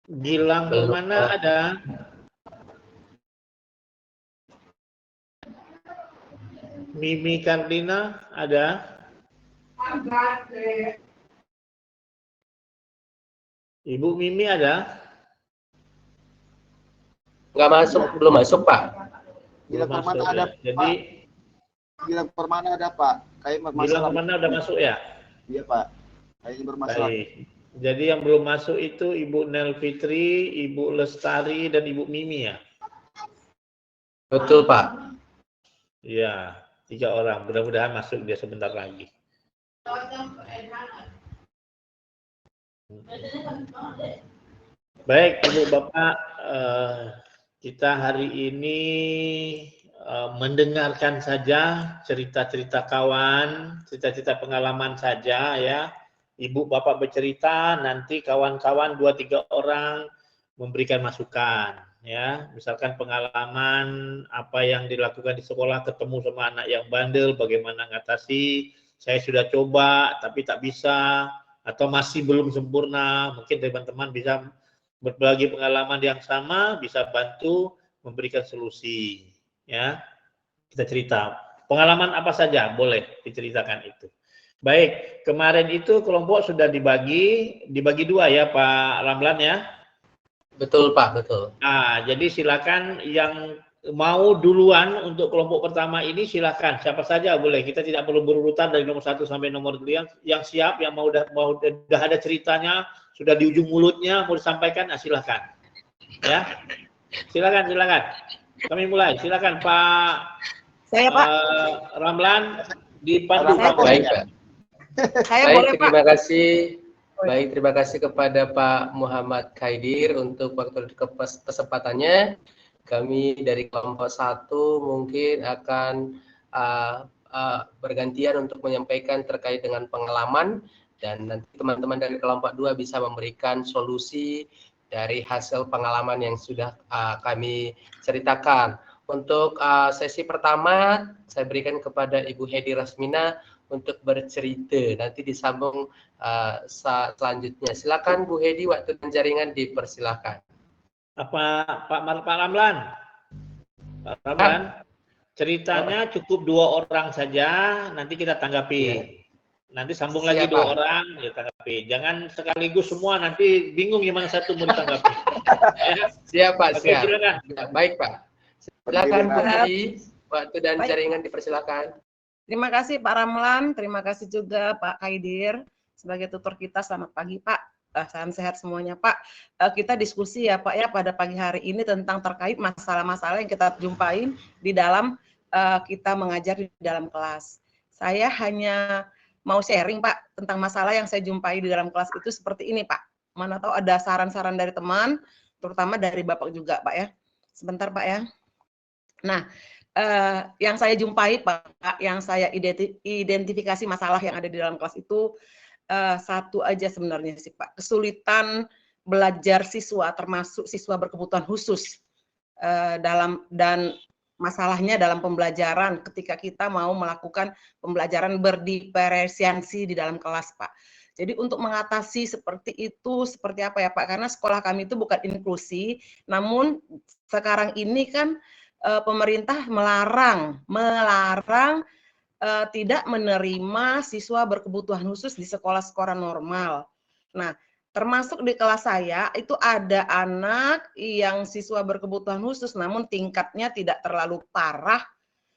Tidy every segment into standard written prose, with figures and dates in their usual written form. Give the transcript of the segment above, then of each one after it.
Gilang Permana ada? Mimi Karlina ada? Ibu Mimi ada? Nggak masuk, belum masuk Pak. Gilang Permana masuk, ada, ya. Jadi Gilang Permana ada Pak. Kayak Gilang Permana udah masuk ya? Iya Pak. Kayaknya bermasalah. Baik. Jadi yang belum masuk itu Ibu Nel Fitri, Ibu Lestari, dan Ibu Mimi ya? Betul Pak. Iya, 3 orang. Mudah-mudahan masuk dia sebentar lagi. Baik, Ibu Bapak, kita hari ini mendengarkan saja cerita-cerita kawan, cerita-cerita pengalaman saja ya. Ibu Bapak bercerita, nanti kawan-kawan 2-3 orang memberikan masukan ya. Misalkan pengalaman apa yang dilakukan di sekolah, ketemu sama anak yang bandel, bagaimana ngatasi, saya sudah coba tapi tak bisa, atau masih belum sempurna. Mungkin teman-teman bisa berbagi pengalaman yang sama, bisa bantu memberikan solusi ya. Kita cerita pengalaman apa saja boleh diceritakan itu. Baik, kemarin itu kelompok sudah dibagi 2 ya Pak Ramlan ya. Betul Pak, betul. Nah, jadi silakan yang mau duluan untuk kelompok pertama ini silakan, siapa saja boleh. Kita tidak perlu berurutan dari nomor 1 sampai nomor 2. Yang siap, yang mau udah ada ceritanya, sudah di ujung mulutnya mau disampaikan, nah silakan. Ya. Silakan. Kami mulai. Silakan Pak. Saya Pak. Ramlan dipandu. Baik Pak. Saya Baik, boleh Pak. terima kasih. Baik, terima kasih kepada Pak Muhammad Khaidir untuk waktu kesempatannya. Kami dari kelompok 1 mungkin akan bergantian untuk menyampaikan terkait dengan pengalaman, dan nanti teman-teman dari kelompok 2 bisa memberikan solusi dari hasil pengalaman yang sudah kami ceritakan. Untuk sesi pertama, saya berikan kepada Ibu Hedi Rasmina untuk bercerita. Nanti disambung selanjutnya. Silakan Bu Hedi, waktu dan jaringan dipersilakan. Pak Ramlan? Pak Ramlan, ceritanya cukup 2 orang saja, nanti kita tanggapi. Ya. Nanti sambung lagi 2 orang, ya tanggapi. Jangan sekaligus semua, nanti bingung gimana satu mau ditanggapi. Ya. Siap Pak, Oke, siap. silakan. Ya, baik Pak. Silakan Bu Hedi, waktu dan jaringan dipersilakan. Terima kasih Pak Ramlan, terima kasih juga Pak Khaidir sebagai tutor kita. Selamat pagi Pak, salam sehat semuanya Pak. Kita diskusi ya Pak ya pada pagi hari ini tentang terkait masalah-masalah yang kita jumpain di dalam kita mengajar di dalam kelas. Saya hanya mau sharing Pak tentang masalah yang saya jumpai di dalam kelas itu seperti ini Pak. Mana tahu ada saran-saran dari teman, terutama dari Bapak juga Pak ya. Sebentar Pak ya. Nah, yang saya jumpai Pak, yang saya identifikasi masalah yang ada di dalam kelas itu satu aja sebenarnya sih Pak, kesulitan belajar siswa, termasuk siswa berkebutuhan khusus dan masalahnya dalam pembelajaran ketika kita mau melakukan pembelajaran berdiferensiasi di dalam kelas Pak. Jadi untuk mengatasi seperti itu, seperti apa ya Pak, karena sekolah kami itu bukan inklusi, namun sekarang ini kan pemerintah melarang tidak menerima siswa berkebutuhan khusus di sekolah-sekolah normal. Nah, termasuk di kelas saya itu ada anak yang siswa berkebutuhan khusus, namun tingkatnya tidak terlalu parah.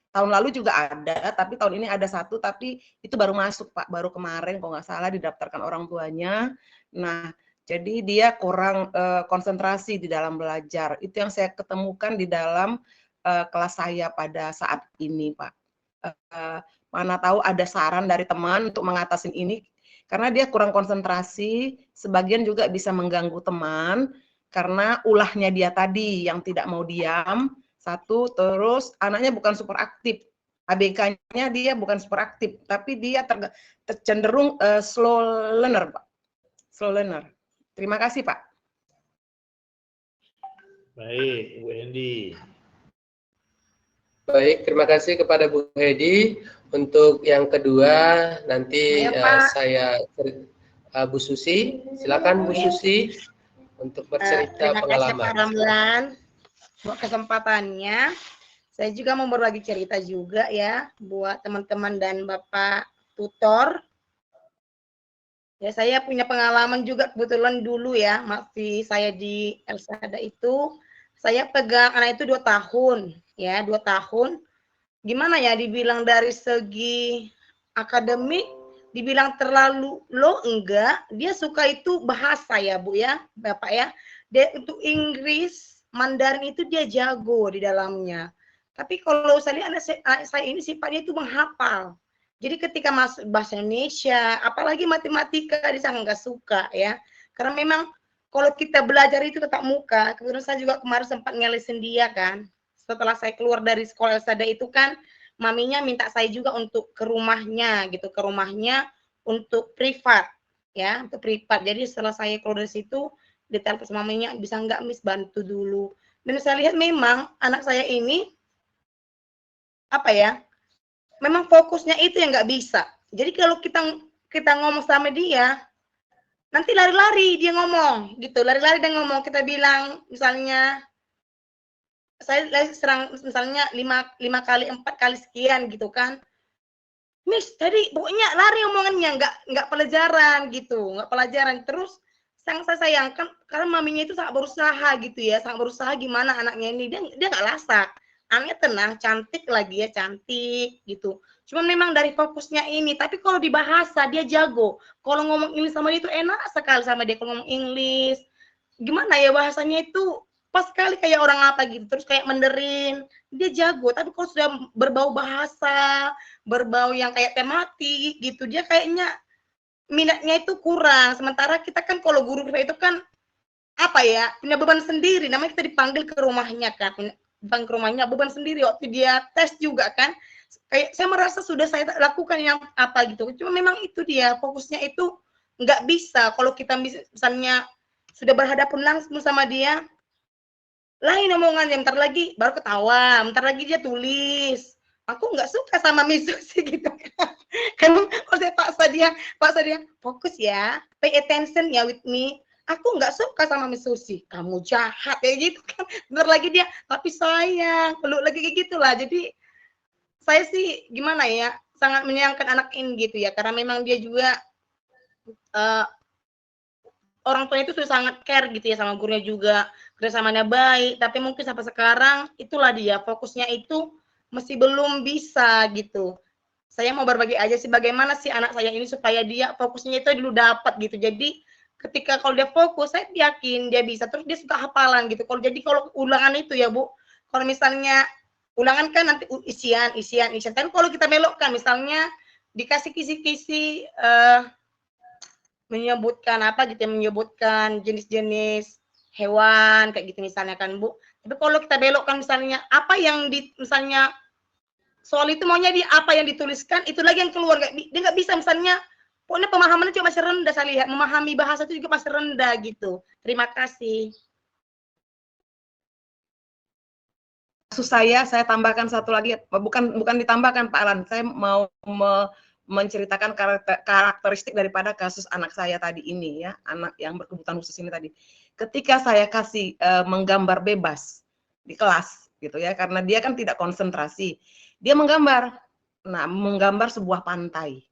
Tahun lalu juga ada, tapi tahun ini ada 1, tapi itu baru masuk Pak, baru kemarin kalau nggak salah didaftarkan orang tuanya. Nah, jadi dia kurang konsentrasi di dalam belajar. Itu yang saya ketemukan di dalam kelas saya pada saat ini Pak. Mana tahu ada saran dari teman untuk mengatasi ini, karena dia kurang konsentrasi, sebagian juga bisa mengganggu teman, karena ulahnya dia tadi yang tidak mau diam, 1, terus anaknya bukan super aktif, ABK-nya dia bukan super aktif, tapi dia cenderung slow learner Pak, slow learner. Terima kasih Pak. Baik, Bu Hendi. Baik, terima kasih kepada Bu Hedi. Untuk yang kedua nanti saya Bu Susi, silakan Bu Susi. untuk bercerita Terima kasih Pak pengalaman. Ramlan buat kesempatannya. Saya juga mau berbagi cerita juga ya buat teman-teman dan Bapak tutor. Ya, saya punya pengalaman juga kebetulan dulu ya, masih saya di Elsada itu, saya pegang anak itu 2 tahun, ya 2 tahun. Gimana ya, dibilang dari segi akademik, dibilang terlalu low enggak, dia suka itu bahasa ya Bu ya, Bapak ya. Dia itu Inggris, Mandarin itu dia jago di dalamnya. Tapi kalau saya lihat anak saya ini sifatnya itu menghafal. Jadi ketika masuk bahasa Indonesia, apalagi matematika dia sangat nggak suka ya. Karena memang kalau kita belajar itu tetap muka, kemudian saya juga kemarin sempat ngelesin dia kan. Setelah saya keluar dari sekolah Elsada itu kan, maminya minta saya juga untuk ke rumahnya gitu, ke rumahnya untuk privat ya, untuk privat. Jadi setelah saya keluar dari situ, ditelepon sama maminya, bisa nggak Miss bantu dulu. Dan saya lihat memang anak saya ini apa ya, memang fokusnya itu yang nggak bisa. Jadi kalau kita ngomong sama dia, nanti lari-lari dia ngomong gitu, lari-lari dia ngomong. Kita bilang misalnya saya serang misalnya 5 kali 4 kali sekian gitu kan. Miss tadi pokoknya lari omongannya, nggak pelajaran gitu, nggak pelajaran. Terus yang saya sayangkan karena maminya itu sangat berusaha gitu ya, sangat berusaha gimana anaknya ini, dia nggak lasak. Anaknya tenang, cantik lagi ya, cantik gitu. Cuman memang dari fokusnya ini, tapi kalau di bahasa dia jago. Kalau ngomong Inggris sama dia itu enak sekali sama dia kalau ngomong Inggris. Gimana ya bahasanya itu pas sekali kayak orang apa gitu, terus kayak Mandarin, dia jago. Tapi kalau sudah berbau bahasa, berbau yang kayak tematik gitu, dia kayaknya minatnya itu kurang. Sementara kita kan kalau guru privat itu kan apa ya, punya beban sendiri. Namanya kita dipanggil ke rumahnya kan, dipanggil ke rumahnya, beban sendiri. Waktu dia tes juga kan, kayak saya merasa sudah saya lakukan yang apa gitu. Cuma memang itu dia fokusnya itu nggak bisa. Kalau kita misalnya sudah berhadapan langsung sama dia, lain omongannya, bentar lagi baru ketawa, bentar lagi dia tulis. Aku nggak suka sama Miss Susi gitu kan. Kan kalau saya paksa dia, fokus ya, pay attention ya with me. Aku nggak suka sama Miss Susi, kamu jahat kayak gitu kan. Bentar lagi dia, tapi sayang, peluk lagi kayak gitulah. Jadi saya sih gimana ya, sangat menyayangkan anak ini gitu ya, karena memang dia juga orang tua itu sudah sangat care gitu ya sama gurunya juga, kerjasamanya baik, tapi mungkin sampai sekarang itulah dia fokusnya itu masih belum bisa gitu. Saya mau berbagi aja sih bagaimana sih anak saya ini supaya dia fokusnya itu dulu dapat gitu. Jadi ketika kalau dia fokus, saya yakin dia bisa. Terus dia suka hafalan gitu. Kalau ulangan itu ya Bu, kalau misalnya ulangan kan nanti isian. Tapi kalau kita belokkan misalnya dikasih kisi-kisi menyebutkan apa gitu ya, menyebutkan jenis-jenis hewan kayak gitu misalnya kan Bu. Tapi kalau kita belokkan misalnya apa yang misalnya soal itu maunya di apa yang dituliskan itu lagi yang keluar, dia nggak bisa misalnya, pokoknya pemahamannya juga masih rendah, saya lihat memahami bahasa itu juga masih rendah gitu. Terima kasih. Kasus saya tambahkan satu lagi, bukan ditambahkan Pak Alan, saya mau menceritakan karakteristik daripada kasus anak saya tadi ini ya, anak yang berkebutuhan khusus ini tadi. Ketika saya kasih menggambar bebas di kelas gitu ya, karena dia kan tidak konsentrasi, dia menggambar. Nah, menggambar sebuah pantai.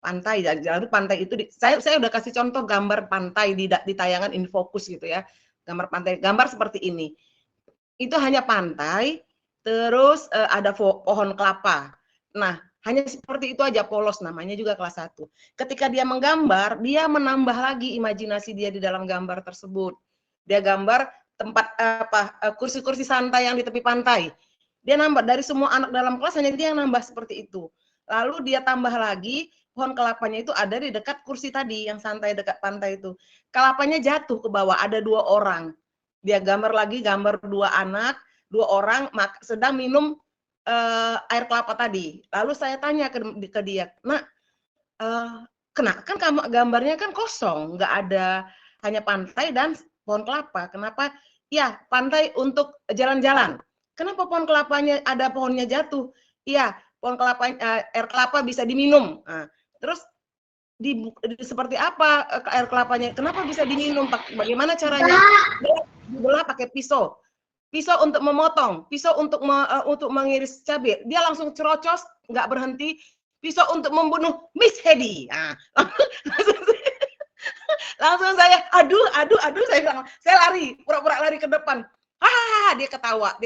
Lalu pantai itu saya udah kasih contoh gambar pantai di tayangan Infocus gitu ya. Gambar pantai, gambar seperti ini. Itu hanya pantai, terus ada pohon kelapa. Nah, hanya seperti itu aja, polos, namanya juga kelas 1. Ketika dia menggambar, dia menambah lagi imajinasi dia di dalam gambar tersebut. Dia gambar tempat kursi-kursi santai yang di tepi pantai. Dia nambah, dari semua anak dalam kelas hanya dia yang nambah seperti itu. Lalu dia tambah lagi, pohon kelapanya itu ada di dekat kursi tadi yang santai dekat pantai itu. Kelapanya jatuh ke bawah, ada 2 orang. Dia gambar lagi, gambar 2 anak, 2 orang sedang minum air kelapa tadi. Lalu saya tanya ke dia, "Nak, kenapa kan kamu gambarnya kan kosong, nggak ada, hanya pantai dan pohon kelapa. Kenapa?" "Ya, pantai untuk jalan-jalan." "Kenapa pohon kelapanya ada pohonnya jatuh?" "Iya, pohon kelapa air kelapa bisa diminum." Nah, terus seperti apa air kelapanya? Kenapa bisa diminum? Bagaimana caranya? Dibelah pakai pisau. Pisau untuk memotong, pisau untuk mengiris cabai. Dia langsung cerocos, nggak berhenti. Pisau untuk membunuh Miss Hedi. Nah, langsung saya, aduh, saya bilang, saya lari, pura-pura lari ke depan. Dia ketawa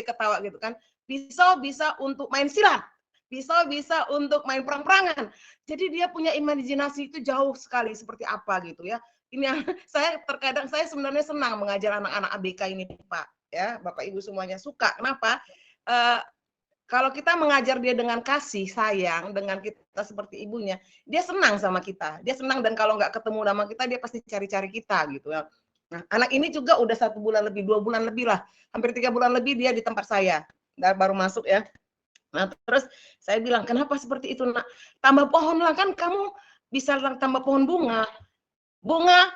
gitu kan. Pisau bisa untuk main silat, pisau bisa untuk main perang-perangan. Jadi dia punya imajinasi itu jauh sekali seperti apa gitu ya. Ini yang saya terkadang saya sebenarnya senang mengajar anak-anak ABK ini, Pak. Ya, Bapak Ibu semuanya suka. Kenapa? Kalau kita mengajar dia dengan kasih sayang, dengan kita seperti ibunya, dia senang sama kita. Dia senang, dan kalau nggak ketemu sama kita, dia pasti cari-cari kita gitu ya. Nah, anak ini juga udah 1 bulan lebih, 2 bulan lebih lah, hampir 3 bulan lebih dia di tempat saya, baru masuk ya. Nah, terus saya bilang, kenapa seperti itu, Nak? Tambah pohon lah, kan kamu bisa tambah pohon bunga. Bunga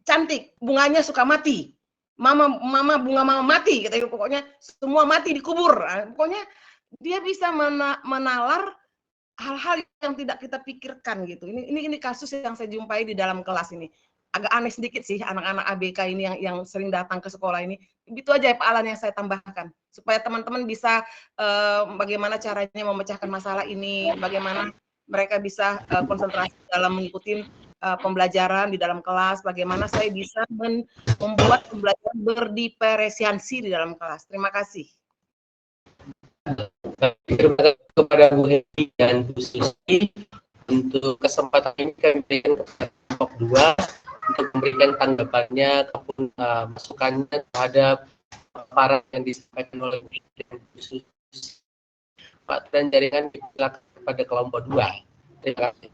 cantik, bunganya suka mati. Mama bunga mama mati, gitu. Pokoknya semua mati dikubur. Nah, pokoknya dia bisa menalar hal-hal yang tidak kita pikirkan gitu. Ini kasus yang saya jumpai di dalam kelas ini. Agak aneh sedikit sih anak-anak ABK ini yang sering datang ke sekolah ini. Itu aja ya Pak Alan yang saya tambahkan. Supaya teman-teman bisa bagaimana caranya memecahkan masalah ini, bagaimana mereka bisa konsentrasi dalam mengikuti pembelajaran di dalam kelas, bagaimana saya bisa membuat pembelajaran berdiferensiasi di dalam kelas. Terima kasih. Terima kasih kepada Bu Hedi dan Bu Susi untuk kesempatan ini kami berikan kepada kelompok 2 untuk memberikan tanggapannya ataupun masukannya terhadap paparan yang disampaikan oleh Bu Hedi dan Bu Susi. Pak dan jaringan dipersilakan kepada kelompok 2. Terima kasih.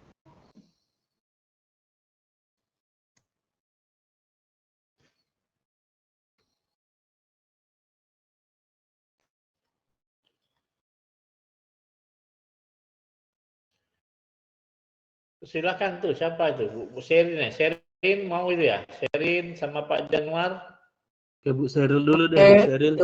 Silakan tuh, siapa itu? Bu Sherin ya? Sherin mau itu ya? Sherin sama Pak Januar. Ke Bu Sheryl dulu deh, Bu Sheryl.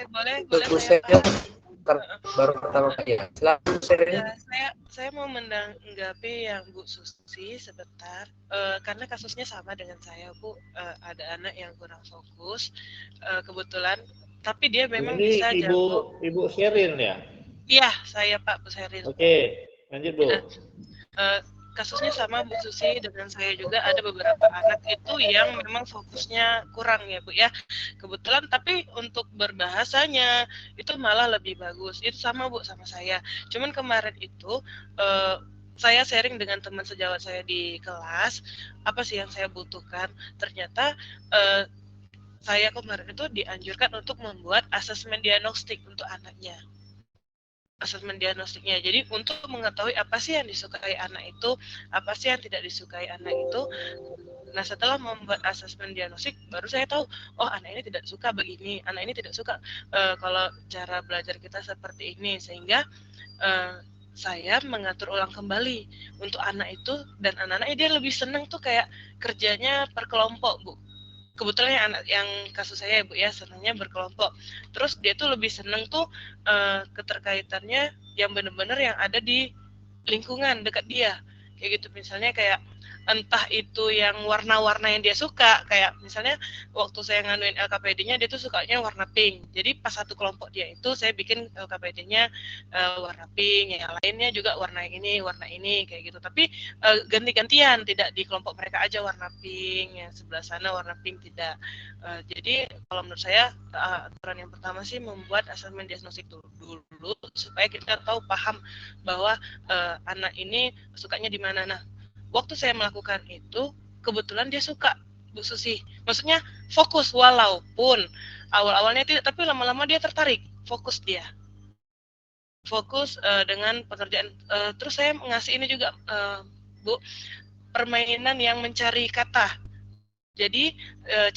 Boleh Bu saya, Sheryl Pak. baru pertama kali ya. Silakan Bu Sheryl. Ya, saya mau menanggapi yang Bu Susi sebentar, karena kasusnya sama dengan saya, Bu. Ada anak yang kurang fokus, kebetulan, tapi dia memang Ini bisa jago. Ibu Sherin ya? Iya, saya Pak, Bu Sheryl. Oke, lanjut Bu. Kasusnya sama Bu Susi, dengan saya juga ada beberapa anak itu yang memang fokusnya kurang ya Bu ya, kebetulan, tapi untuk berbahasanya itu malah lebih bagus. Itu sama Bu sama saya, cuman kemarin itu saya sharing dengan teman sejawat saya di kelas apa sih yang saya butuhkan. Ternyata saya kemarin itu dianjurkan untuk membuat asesmen diagnostik untuk anaknya. Asesmen diagnostiknya. Jadi untuk mengetahui apa sih yang disukai anak itu, apa sih yang tidak disukai anak itu. Nah, setelah membuat asesmen diagnostik, baru saya tahu, oh anak ini tidak suka begini, anak ini tidak suka kalau cara belajar kita seperti ini, sehingga saya mengatur ulang kembali untuk anak itu, dan anak-anaknya dia lebih senang tuh kayak kerjanya per kelompok, Bu. Kebetulan anak yang kasus saya Bu ya, senangnya berkelompok. Terus dia tuh lebih senang tuh keterkaitannya yang benar-benar yang ada di lingkungan dekat dia. Kayak gitu, misalnya kayak entah itu yang warna-warna yang dia suka, kayak misalnya waktu saya nganuin LKPD-nya dia tuh sukanya warna pink. Jadi pas satu kelompok dia itu saya bikin LKPD-nya warna pink, yang lainnya juga warna ini kayak gitu. Tapi ganti-gantian, tidak di kelompok mereka aja warna pink, yang sebelah sana warna pink tidak. Jadi kalau menurut saya aturan yang pertama sih membuat asesmen diagnostik dulu supaya kita tahu paham bahwa anak ini sukanya di mana. Nah, waktu saya melakukan itu, kebetulan dia suka, Bu Susi. Maksudnya fokus, walaupun awal-awalnya tidak, tapi lama-lama dia tertarik, fokus dia. Fokus dengan pekerjaan. Terus saya ngasih ini juga, Bu, permainan yang mencari kata. Jadi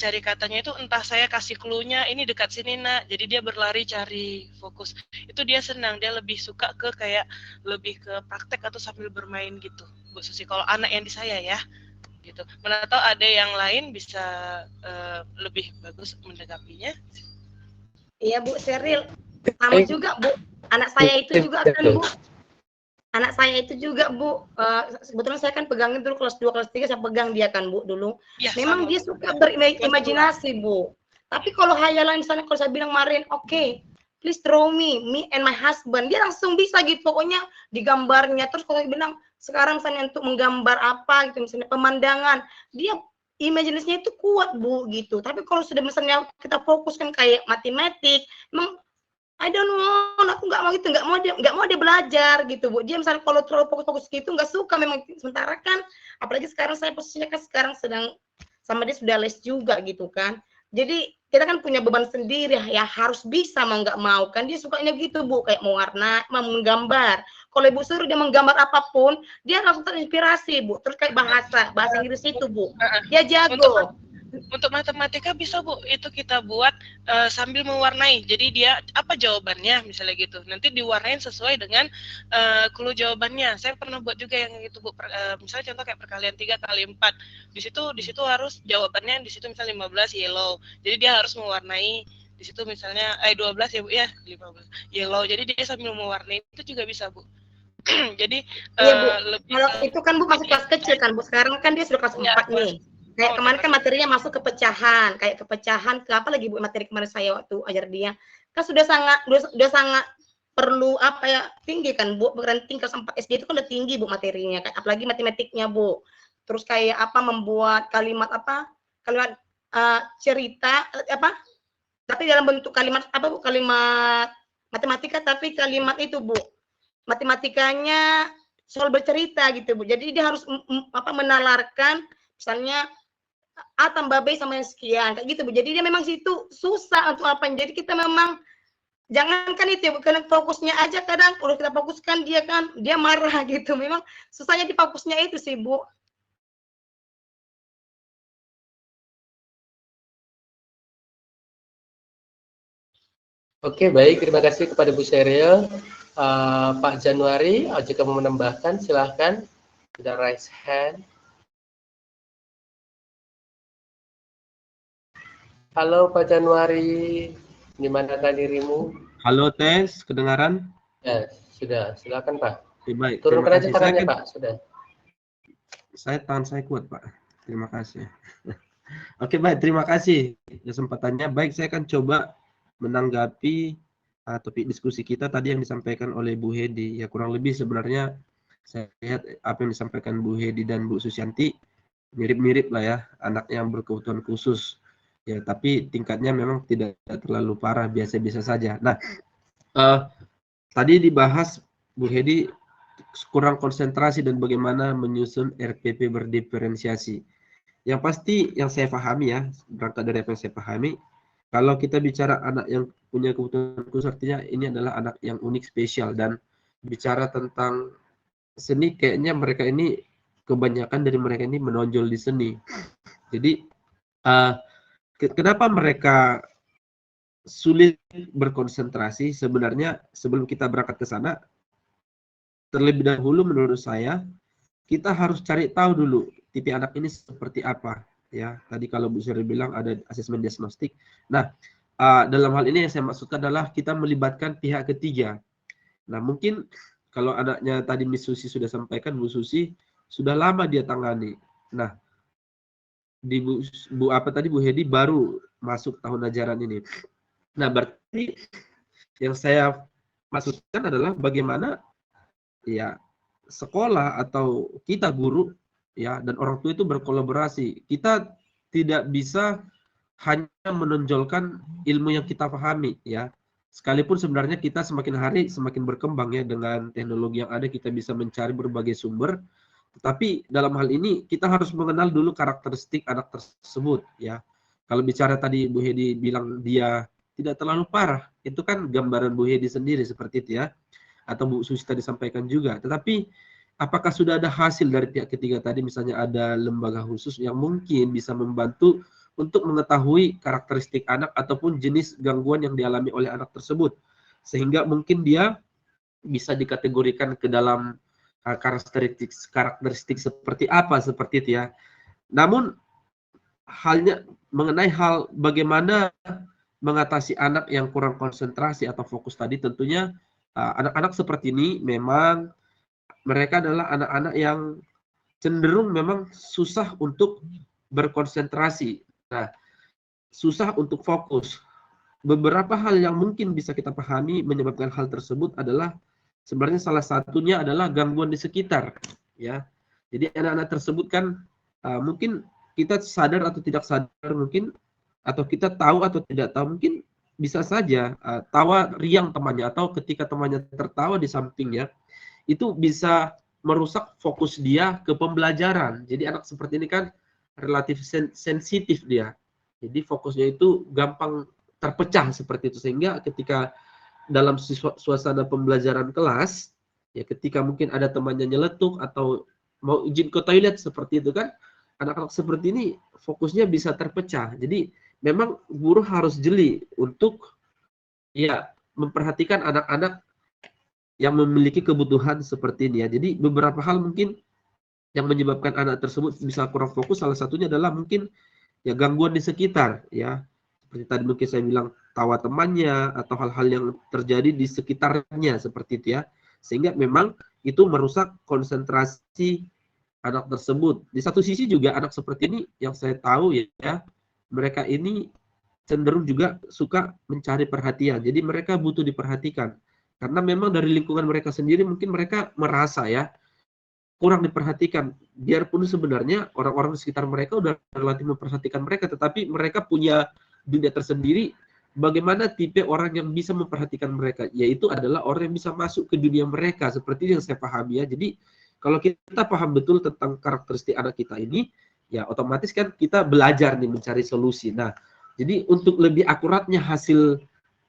cari katanya itu entah saya kasih clue-nya, ini dekat sini nak, jadi dia berlari cari fokus. Itu dia senang, dia lebih suka ke kayak lebih ke praktek atau sambil bermain gitu, Bu Susi. Kalau anak yang di saya ya, gitu. Mana tahu ada yang lain bisa lebih bagus mendekapinya. Iya Bu Sheryl, sama juga Bu. Anak saya itu juga kan Bu. anak saya itu juga Bu, sebetulnya saya kan pegangin dulu kelas 2, kelas 3 saya pegang dia kan Bu dulu. Ya, Memang sama. dia suka berimajinasi Bu. Tapi kalau hayalan misalnya kalau saya bilang kemarin, oke, please draw me and my husband, dia langsung bisa gitu. Pokoknya digambarnya. Terus kalau saya bilang sekarang misalnya untuk menggambar apa gitu, misalnya pemandangan, dia imajinasinya itu kuat Bu gitu. Tapi kalau sudah misalnya kita fokuskan kayak matematik, emang I don't want, aku nggak mau gitu, nggak mau dia belajar gitu Bu. Dia misalnya kalau terlalu fokus-fokus gitu nggak suka memang. Sementara kan, apalagi sekarang saya posisinya kan sekarang sedang sama dia sudah les juga gitu kan. Jadi kita kan punya beban sendiri ya, harus bisa mau nggak mau kan. Dia sukanya gitu Bu, kayak mau warna, mau menggambar. Kalau Ibu suruh dia menggambar apapun, dia langsung terinspirasi Bu. Terus kayak bahasa Inggris itu Bu, dia jago. Untuk matematika bisa Bu, itu kita buat sambil mewarnai. Jadi dia apa jawabannya misalnya gitu. Nanti diwarnain sesuai dengan clue jawabannya. Saya pernah buat juga yang gitu Bu. Misalnya contoh kayak perkalian 3 kali 4. Di situ harus jawabannya di situ misalnya 15 yellow. Jadi dia harus mewarnai di situ misalnya 12 ya Bu ya, 15 yellow. Jadi dia sambil mewarnai itu juga bisa Bu. Jadi iya Bu. Lebih Kalau itu kan Bu masih kelas kecil kan Bu. Sekarang kan dia sudah kelas 4 nih. Kayak kemarin kan materinya masuk ke pecahan, kayak kepecahan ke apa lagi Bu materi kemarin saya waktu ajar dia. Kan sudah sangat perlu apa ya, tinggi kan Bu, bukan tingkat sampai SD itu kan udah tinggi Bu materinya, kayak apalagi matematiknya Bu. Terus kayak apa membuat kalimat cerita apa? Tapi dalam bentuk kalimat apa Bu? Kalimat matematika tapi kalimat itu Bu. Matematikanya soal bercerita gitu Bu. Jadi dia harus menalarkan misalnya A tambah B sama yang sekian kayak gitu Bu. Jadi dia memang situ susah untuk apa. Jadi kita memang jangankan itu ya, bukan fokusnya aja kadang kalau kita fokuskan dia kan dia marah gitu. Memang susahnya di fokusnya itu sih Bu. Oke, baik. Terima kasih kepada Bu Sheryl. Pak Januari, jika mau menambahkan silahkan. Sudah raise hand. Halo Pak Januari, dimanakah dirimu? Halo tes, kedengaran? Ya, sudah. Silakan Pak. Oke, baik. Turunkan aja tangannya Pak, sudah. Tangan saya kuat Pak. Terima kasih. Oke, baik. Terima kasih kesempatannya. Baik, saya akan coba menanggapi topik diskusi kita tadi yang disampaikan oleh Bu Hedi. Ya kurang lebih sebenarnya saya lihat apa yang disampaikan Bu Hedi dan Bu Susianti mirip-mirip lah ya, anak yang berkebutuhan khusus. Ya, tapi tingkatnya memang tidak terlalu parah, biasa-biasa saja. Nah, tadi dibahas Bu Hedi kurang konsentrasi dan bagaimana menyusun RPP berdiferensiasi. Yang pasti yang saya pahami ya, berangkat dari apa yang saya pahami, kalau kita bicara anak yang punya kebutuhan khusus artinya ini adalah anak yang unik, spesial, dan bicara tentang seni kayaknya mereka ini kebanyakan dari mereka ini menonjol di seni. Jadi kenapa mereka sulit berkonsentrasi? Sebenarnya sebelum kita berangkat ke sana, terlebih dahulu menurut saya kita harus cari tahu dulu tipe anak ini seperti apa ya. Tadi kalau Bu Sheryl bilang ada asesmen diagnostik. Nah, dalam hal ini yang saya maksudkan adalah kita melibatkan pihak ketiga. Nah, mungkin kalau anaknya tadi Miss Susi sudah sampaikan, Bu Susi sudah lama dia tangani. Nah, di Bu Hedi baru masuk tahun ajaran ini. Nah, berarti yang saya maksudkan adalah bagaimana ya sekolah atau kita guru ya dan orang tua itu berkolaborasi. Kita tidak bisa hanya menonjolkan ilmu yang kita pahami ya. Sekalipun sebenarnya kita semakin hari semakin berkembang ya, dengan teknologi yang ada kita bisa mencari berbagai sumber. Tetapi dalam hal ini kita harus mengenal dulu karakteristik anak tersebut ya. Kalau bicara tadi Bu Hedi bilang dia tidak terlalu parah, itu kan gambaran Bu Hedi sendiri seperti itu ya. Atau Bu Susi tadi sampaikan juga. Tetapi apakah sudah ada hasil dari pihak ketiga tadi, misalnya ada lembaga khusus yang mungkin bisa membantu untuk mengetahui karakteristik anak ataupun jenis gangguan yang dialami oleh anak tersebut, sehingga mungkin dia bisa dikategorikan ke dalam karakteristik seperti apa, seperti itu ya. Namun halnya mengenai hal bagaimana mengatasi anak yang kurang konsentrasi atau fokus tadi, tentunya anak-anak seperti ini memang mereka adalah anak-anak yang cenderung memang susah untuk berkonsentrasi. Nah, susah untuk fokus. Beberapa hal yang mungkin bisa kita pahami menyebabkan hal tersebut adalah sebenarnya salah satunya adalah gangguan di sekitar, ya. Jadi anak-anak tersebut kan mungkin kita sadar atau tidak sadar mungkin, atau kita tahu atau tidak tahu mungkin bisa saja tawa riang temannya atau ketika temannya tertawa di sampingnya itu bisa merusak fokus dia ke pembelajaran. Jadi anak seperti ini kan relatif sensitif dia. Jadi fokusnya itu gampang terpecah seperti itu, sehingga ketika dalam suasana pembelajaran kelas, ya ketika mungkin ada temannya nyeletuk atau mau izin ke toilet seperti itu kan, anak-anak seperti ini fokusnya bisa terpecah. Jadi memang guru harus jeli untuk ya memperhatikan anak-anak yang memiliki kebutuhan seperti ini ya. Jadi beberapa hal mungkin yang menyebabkan anak tersebut bisa kurang fokus, salah satunya adalah mungkin ya gangguan di sekitar ya. Seperti tadi mungkin saya bilang tawa temannya atau hal-hal yang terjadi di sekitarnya seperti itu ya. Sehingga memang itu merusak konsentrasi anak tersebut. Di satu sisi juga anak seperti ini yang saya tahu ya, mereka ini cenderung juga suka mencari perhatian. Jadi mereka butuh diperhatikan. Karena memang dari lingkungan mereka sendiri mungkin mereka merasa ya kurang diperhatikan. Biarpun sebenarnya orang-orang di sekitar mereka udah relatif memperhatikan mereka, tetapi mereka punya dunia tersendiri. Bagaimana tipe orang yang bisa memperhatikan mereka? Yaitu adalah orang yang bisa masuk ke dunia mereka. Seperti yang saya pahami ya. Jadi kalau kita paham betul tentang karakteristik anak kita ini, ya otomatis kan kita belajar nih mencari solusi. Nah, jadi untuk lebih akuratnya hasil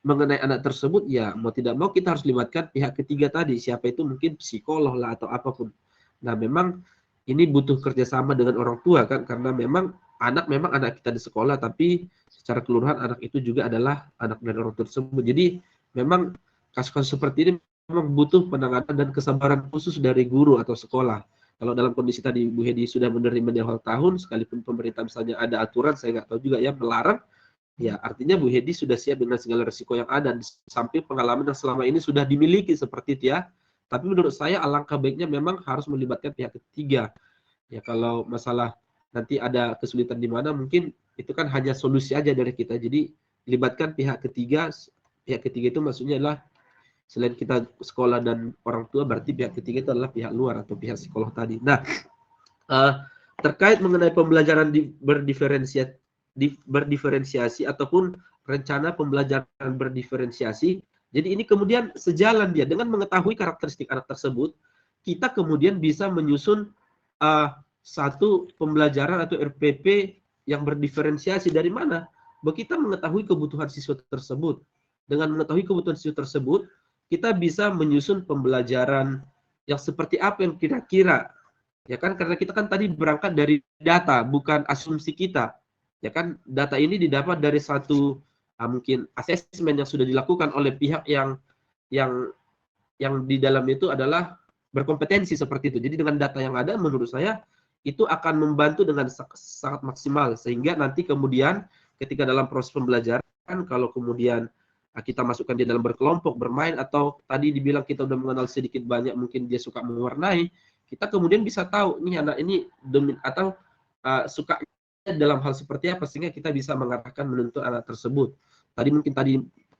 mengenai anak tersebut, ya mau tidak mau kita harus libatkan pihak ketiga tadi. Siapa itu, mungkin psikolog lah atau apapun. Nah, memang ini butuh kerjasama dengan orang tua kan, karena memang anak kita di sekolah, tapi secara keseluruhan anak itu juga adalah anak dari orang tersebut. Jadi memang kasus-kasus seperti ini memang butuh penanganan dan kesabaran khusus dari guru atau sekolah. Kalau dalam kondisi tadi Bu Hedi sudah menerima di awal tahun, sekalipun pemerintah misalnya ada aturan, saya nggak tahu juga ya, melarang, ya artinya Bu Hedi sudah siap dengan segala risiko yang ada, di samping pengalaman yang selama ini sudah dimiliki seperti itu ya. Tapi menurut saya alangkah baiknya memang harus melibatkan pihak ketiga. Ya kalau masalah nanti ada kesulitan di mana, mungkin itu kan hanya solusi aja dari kita. Jadi libatkan pihak ketiga. Pihak ketiga itu maksudnya adalah selain kita sekolah dan orang tua, berarti pihak ketiga itu adalah pihak luar atau pihak psikolog tadi. Nah, terkait mengenai pembelajaran berdiferensiasi ataupun rencana pembelajaran berdiferensiasi, jadi ini kemudian sejalan dia dengan mengetahui karakteristik anak tersebut, kita kemudian bisa menyusun satu pembelajaran atau RPP yang berdiferensiasi. Dari mana? Bahwa kita mengetahui kebutuhan siswa tersebut. Dengan mengetahui kebutuhan siswa tersebut, kita bisa menyusun pembelajaran yang seperti apa yang kira-kira. Ya kan, karena kita kan tadi berangkat dari data, bukan asumsi kita. Ya kan, data ini didapat dari satu mungkin asesmen yang sudah dilakukan oleh pihak yang di dalam itu adalah berkompetensi seperti itu. Jadi dengan data yang ada, menurut saya itu akan membantu dengan sangat maksimal, sehingga nanti kemudian ketika dalam proses pembelajaran, kalau kemudian kita masukkan dia dalam berkelompok, bermain, atau tadi dibilang kita udah mengenal sedikit banyak, mungkin dia suka mewarnai, kita kemudian bisa tahu nih anak ini atau suka dalam hal seperti apa, sehingga kita bisa mengarahkan menuntut anak tersebut. Tadi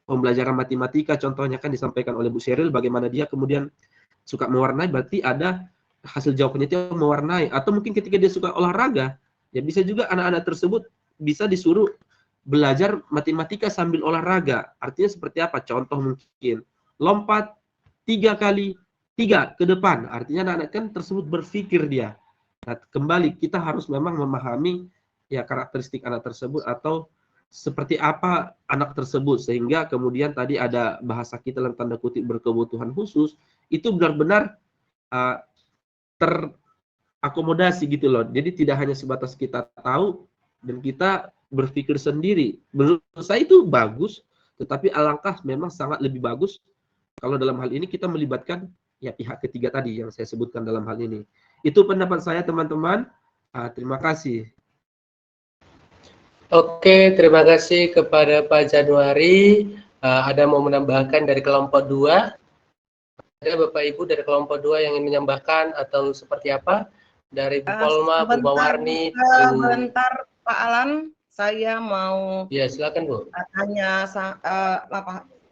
pembelajaran matematika contohnya kan disampaikan oleh Bu Sheryl, bagaimana dia kemudian suka mewarnai, berarti ada hasil jawabannya itu mewarnai. Atau mungkin ketika dia suka olahraga, ya bisa juga anak-anak tersebut bisa disuruh belajar matematika sambil olahraga. Artinya seperti apa? Contoh mungkin lompat 3 kali 3 ke depan. Artinya anak-anak kan tersebut berpikir dia. Nah, kembali kita harus memang memahami ya karakteristik anak tersebut atau seperti apa anak tersebut, sehingga kemudian tadi ada bahasa kita dalam tanda kutip berkebutuhan khusus itu benar-benar terakomodasi gitu loh. Jadi tidak hanya sebatas kita tahu dan kita berpikir sendiri. Menurut saya itu bagus, tetapi alangkah memang sangat lebih bagus kalau dalam hal ini kita melibatkan ya pihak ketiga tadi yang saya sebutkan dalam hal ini. Itu pendapat saya teman-teman. Terima kasih. Oke, terima kasih kepada Pak Januari. Ada mau menambahkan dari kelompok 2? Ada Bapak Ibu dari kelompok 2 yang ingin menambahkan atau seperti apa? Dari Bu Polma, Bu Mawarni, Sebentar Pak Alan, saya mau ya silakan Bu. tanya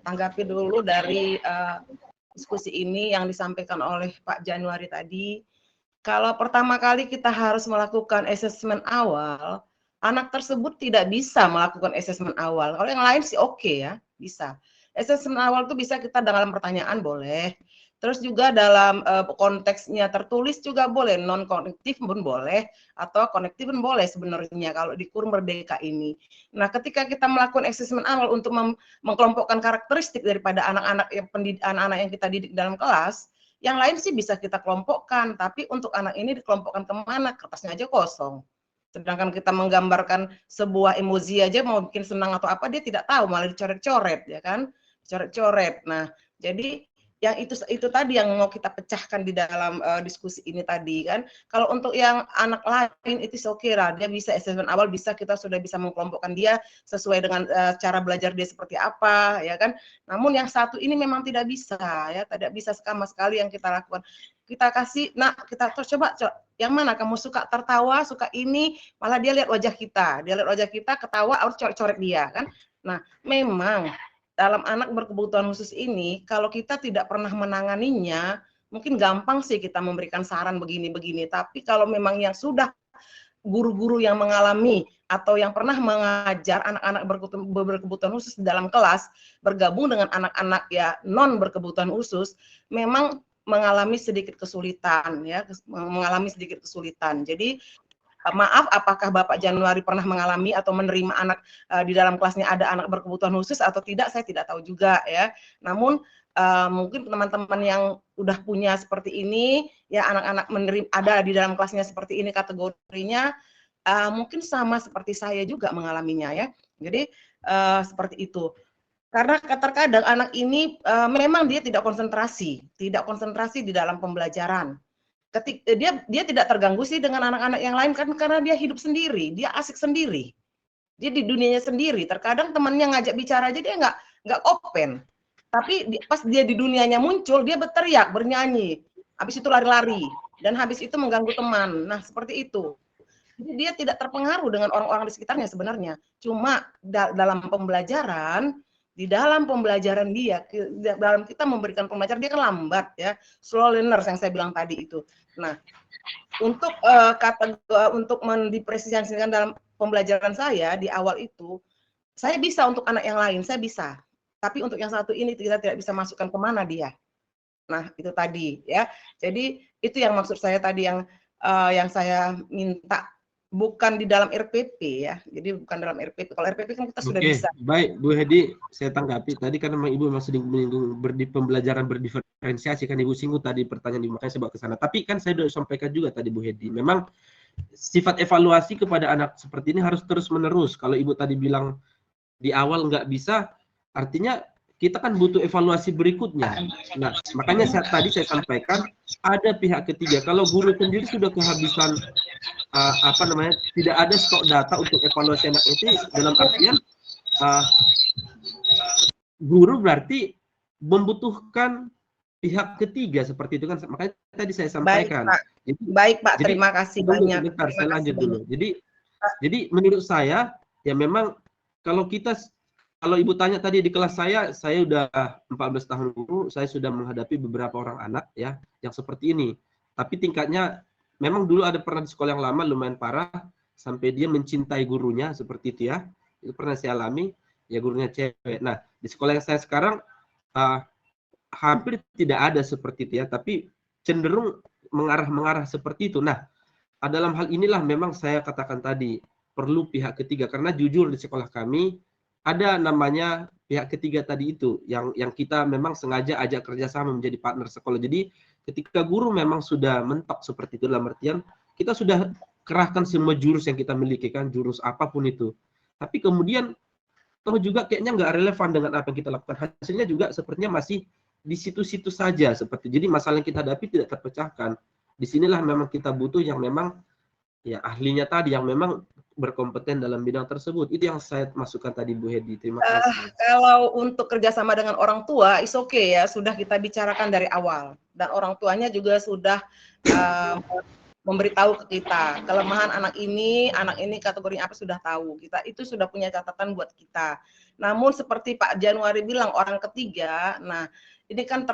tanggapi dulu dari diskusi ini yang disampaikan oleh Pak Januari tadi. Kalau pertama kali kita harus melakukan asesmen awal, anak tersebut tidak bisa melakukan asesmen awal. Kalau yang lain sih oke ya, bisa. Asesmen awal itu bisa kita dalam pertanyaan boleh. Terus juga dalam konteksnya tertulis juga boleh, non konektif pun boleh, atau konektif pun boleh sebenarnya kalau di Kur Merdeka ini. Nah, ketika kita melakukan asesmen awal untuk mengkelompokkan karakteristik daripada anak-anak yang kita didik dalam kelas, yang lain sih bisa kita kelompokkan, tapi untuk anak ini dikelompokkan kemana? Kertasnya aja kosong. Sedangkan kita menggambarkan sebuah emoji aja mau bikin senang atau apa, dia tidak tahu, malah dicoret-coret, ya kan? Coret-coret. Nah, jadi yang itu tadi yang mau kita pecahkan di dalam diskusi ini tadi kan. Kalau untuk yang anak lain itu oke lah, dia bisa asesmen awal, bisa kita sudah bisa mengkelompokkan dia sesuai dengan cara belajar dia seperti apa, ya kan. Namun yang satu ini memang tidak bisa ya, tidak bisa sama sekali yang kita lakukan. Kita kasih, nah kita terus coba yang mana kamu suka tertawa, suka ini, malah dia lihat wajah kita, ketawa, harus coret-coret dia kan. Nah, memang dalam anak berkebutuhan khusus ini, kalau kita tidak pernah menanganinya, mungkin gampang sih kita memberikan saran begini-begini. Tapi kalau memang yang sudah guru-guru yang mengalami atau yang pernah mengajar anak-anak berkebutuhan khusus di dalam kelas, bergabung dengan anak-anak ya non berkebutuhan khusus, memang mengalami sedikit kesulitan ya, Jadi maaf, apakah Bapak Januari pernah mengalami atau menerima anak di dalam kelasnya ada anak berkebutuhan khusus atau tidak, saya tidak tahu juga ya. Namun mungkin teman-teman yang udah punya seperti ini, ya anak-anak ada di dalam kelasnya seperti ini kategorinya, mungkin sama seperti saya juga mengalaminya ya. Jadi seperti itu. Karena terkadang anak ini memang dia tidak konsentrasi di dalam pembelajaran. Dia tidak terganggu sih dengan anak-anak yang lain kan, karena dia hidup sendiri, dia asik sendiri, dia di dunianya sendiri. Terkadang temannya ngajak bicara aja dia nggak open, tapi pas dia di dunianya muncul dia berteriak, bernyanyi, habis itu lari-lari dan habis itu mengganggu teman. Nah seperti itu. Jadi dia tidak terpengaruh dengan orang-orang di sekitarnya sebenarnya. Cuma dalam pembelajaran dia, dalam kita memberikan pembelajaran, dia kan lambat ya, slow learners yang saya bilang tadi itu. Nah, untuk untuk mendiferensiasikan dalam pembelajaran saya di awal itu, saya bisa untuk anak yang lain, saya bisa. Tapi untuk yang satu ini kita tidak bisa masukkan kemana dia. Nah, itu tadi ya. Jadi itu yang maksud saya tadi yang saya minta. Bukan di dalam RPP ya, jadi bukan dalam RPP. Kalau RPP kan kita sudah bisa. Baik, Bu Hedi, saya tanggapi tadi kan memang Ibu masih menyinggung pembelajaran berdiferensiasi kan Ibu singgung tadi pertanyaan Ibu, makanya saya bawa ke sana. Tapi kan saya sudah sampaikan juga tadi Bu Hedi, memang sifat evaluasi kepada anak seperti ini harus terus menerus. Kalau Ibu tadi bilang di awal nggak bisa, artinya kita kan butuh evaluasi berikutnya. Nah, makanya tadi saya sampaikan ada pihak ketiga. Kalau guru sendiri sudah kehabisan tidak ada stok data untuk evaluasi anak itu, dalam artian guru berarti membutuhkan pihak ketiga seperti itu kan. Makanya tadi saya sampaikan. Baik Pak, terima kasih banyak. Bentar, saya lanjut dulu. Jadi menurut saya ya memang kalau Ibu tanya tadi di kelas saya udah 14 tahun guru, saya sudah menghadapi beberapa orang anak ya yang seperti ini. Tapi tingkatnya memang dulu ada pernah di sekolah yang lama lumayan parah sampai dia mencintai gurunya seperti itu ya. Itu pernah saya alami, ya gurunya cewek. Nah, di sekolah yang saya sekarang hampir tidak ada seperti itu ya, tapi cenderung mengarah seperti itu. Nah, dalam hal inilah memang saya katakan tadi perlu pihak ketiga, karena jujur di sekolah kami ada namanya pihak ketiga tadi itu yang kita memang sengaja ajak kerjasama menjadi partner sekolah. Jadi ketika guru memang sudah mentok seperti itu, dalam artian kita sudah kerahkan semua jurus yang kita miliki kan, jurus apapun itu. Tapi kemudian toh juga kayaknya nggak relevan dengan apa yang kita lakukan. Hasilnya juga sepertinya masih di situ-situ saja seperti. Jadi masalah yang kita hadapi tidak terpecahkan. Disinilah memang kita butuh yang memang ya ahlinya tadi yang memang berkompeten dalam bidang tersebut. Itu yang saya masukkan tadi Bu Hedi. Terima kasih. Kalau untuk kerjasama dengan orang tua, is okay ya, sudah kita bicarakan dari awal. Dan orang tuanya juga sudah memberitahu ke kita kelemahan anak ini kategorinya apa, sudah tahu. Kita itu sudah punya catatan buat kita. Namun seperti Pak Januari bilang, orang ketiga, nah ini kan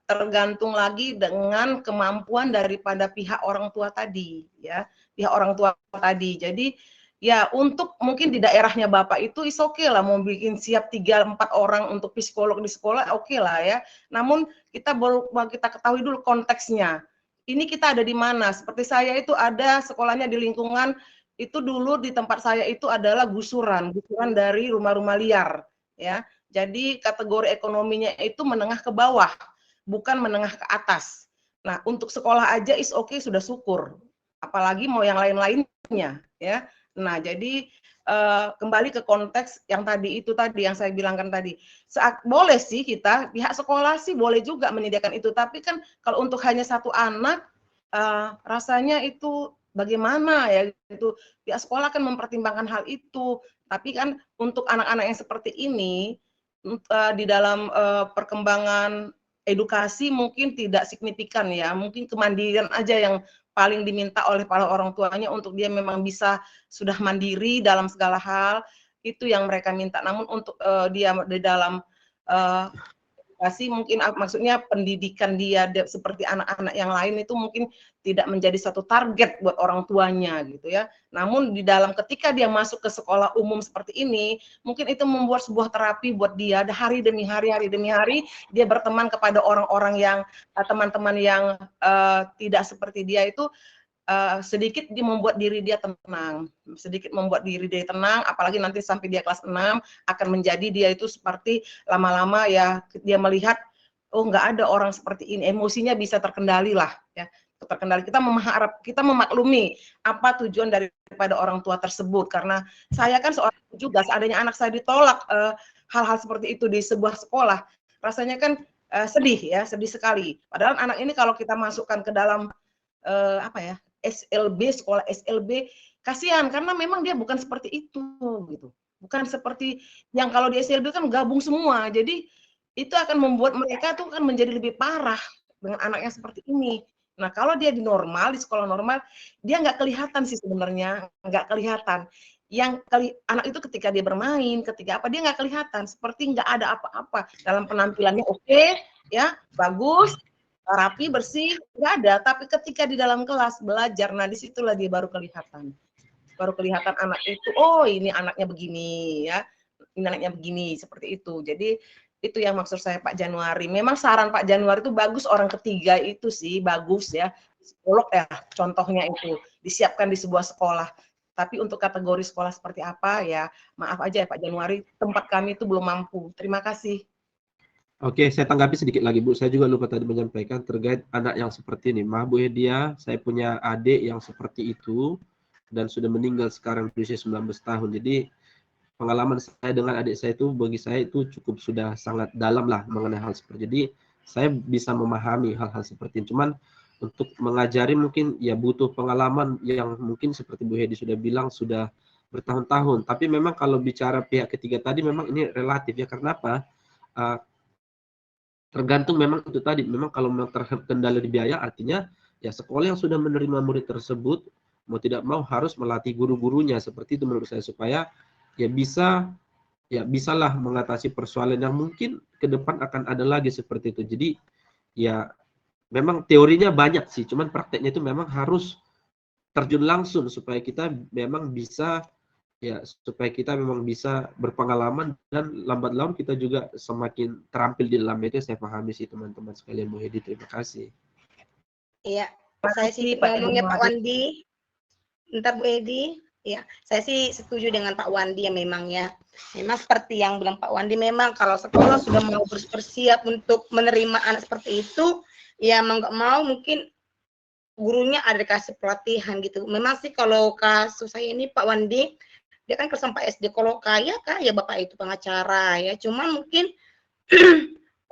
tergantung lagi dengan kemampuan daripada pihak orang tua tadi, ya, pihak orang tua tadi. Jadi ya untuk mungkin di daerahnya Bapak itu is okay lah, mau bikin siap 3-4 orang untuk psikolog di sekolah, oke lah ya. Namun kita ketahui dulu konteksnya. Ini kita ada di mana? Seperti saya itu ada sekolahnya di lingkungan itu dulu di tempat saya itu adalah gusuran dari rumah-rumah liar, ya. Jadi kategori ekonominya itu menengah ke bawah, bukan menengah ke atas. Nah, untuk sekolah aja is okay, sudah syukur. Apalagi mau yang lain-lainnya, ya. Nah, jadi kembali ke konteks yang tadi yang saya bilangkan tadi. Boleh sih kita, pihak sekolah sih boleh juga menyediakan itu, tapi kan kalau untuk hanya satu anak, rasanya itu bagaimana ya, itu pihak sekolah kan mempertimbangkan hal itu. Tapi kan untuk anak-anak yang seperti ini, di dalam perkembangan edukasi mungkin tidak signifikan ya, mungkin kemandirian aja yang paling diminta oleh para orang tuanya untuk dia memang bisa sudah mandiri dalam segala hal, itu yang mereka minta. Namun untuk dia di dalam edukasi mungkin maksudnya pendidikan dia seperti anak-anak yang lain itu mungkin tidak menjadi satu target buat orang tuanya gitu ya. Namun di dalam ketika dia masuk ke sekolah umum seperti ini, mungkin itu membuat sebuah terapi buat dia. Hari demi hari dia berteman kepada orang-orang yang teman-teman yang tidak seperti dia itu, sedikit dia membuat diri dia tenang, apalagi nanti sampai dia kelas 6 akan menjadi dia itu seperti lama-lama ya dia melihat, oh nggak ada orang seperti ini, emosinya bisa terkendali lah ya, kita memaklumi apa tujuan daripada orang tua tersebut. Karena saya kan seorang juga, seandainya anak saya ditolak hal-hal seperti itu di sebuah sekolah, rasanya kan sedih sekali. Padahal anak ini kalau kita masukkan ke dalam sekolah SLB, kasihan karena memang dia bukan seperti itu gitu. Bukan seperti yang kalau di SLB kan gabung semua. Jadi itu akan membuat mereka tuh kan menjadi lebih parah dengan anaknya seperti ini. Nah, kalau dia di sekolah normal, dia nggak kelihatan sih sebenarnya, nggak kelihatan. Anak itu ketika dia bermain, ketika dia nggak kelihatan, seperti nggak ada apa-apa. Dalam penampilannya oke, ya, bagus, rapi, bersih, nggak ada. Tapi ketika di dalam kelas belajar, nah disitulah dia baru kelihatan. Baru kelihatan anak itu, oh ini anaknya begini, ya, ini anaknya begini, seperti itu. Jadi itu yang maksud saya Pak Januari. Memang saran Pak Januari itu bagus, orang ketiga itu sih bagus ya. Psikolog ya contohnya itu disiapkan di sebuah sekolah. Tapi untuk kategori sekolah seperti apa ya, maaf aja ya Pak Januari, tempat kami itu belum mampu. Terima kasih. Oke, saya tanggapi sedikit lagi Bu. Saya juga lupa tadi menyampaikan terkait anak yang seperti ini. Maaf Bu Hedia, saya punya adik yang seperti itu dan sudah meninggal sekarang di usia 19 tahun. Jadi pengalaman saya dengan adik saya itu bagi saya itu cukup sudah sangat dalam lah mengenai hal seperti. Jadi saya bisa memahami hal-hal seperti ini. Cuman untuk mengajari mungkin ya butuh pengalaman yang mungkin seperti Bu Hedi sudah bilang sudah bertahun-tahun. Tapi memang kalau bicara pihak ketiga tadi memang ini relatif ya. Karena apa? Tergantung memang itu tadi. Memang kalau memang terkendala di biaya artinya ya sekolah yang sudah menerima murid tersebut mau tidak mau harus melatih guru-gurunya seperti itu menurut saya supaya ya bisalah mengatasi persoalan yang mungkin ke depan akan ada lagi seperti itu. Jadi ya memang teorinya banyak sih, cuman prakteknya itu memang harus terjun langsung supaya kita memang bisa berpengalaman dan lambat laun kita juga semakin terampil di dalam itu. Saya pahami sih teman-teman sekalian. Bu Hedi, terima kasih. Iya, saya sih ngomongnya Pak Wandi. Bentar Bu Hedi. Ya, saya sih setuju dengan Pak Wandi ya memang ya. Memang seperti yang bilang Pak Wandi, memang kalau sekolah sudah mau bersiap untuk menerima anak seperti itu, ya mau nggak mau mungkin gurunya ada dikasih pelatihan gitu. Memang sih kalau kasus saya ini Pak Wandi, dia kan kelas 4 SD, kalau kaya Bapak itu pengacara ya. Cuman mungkin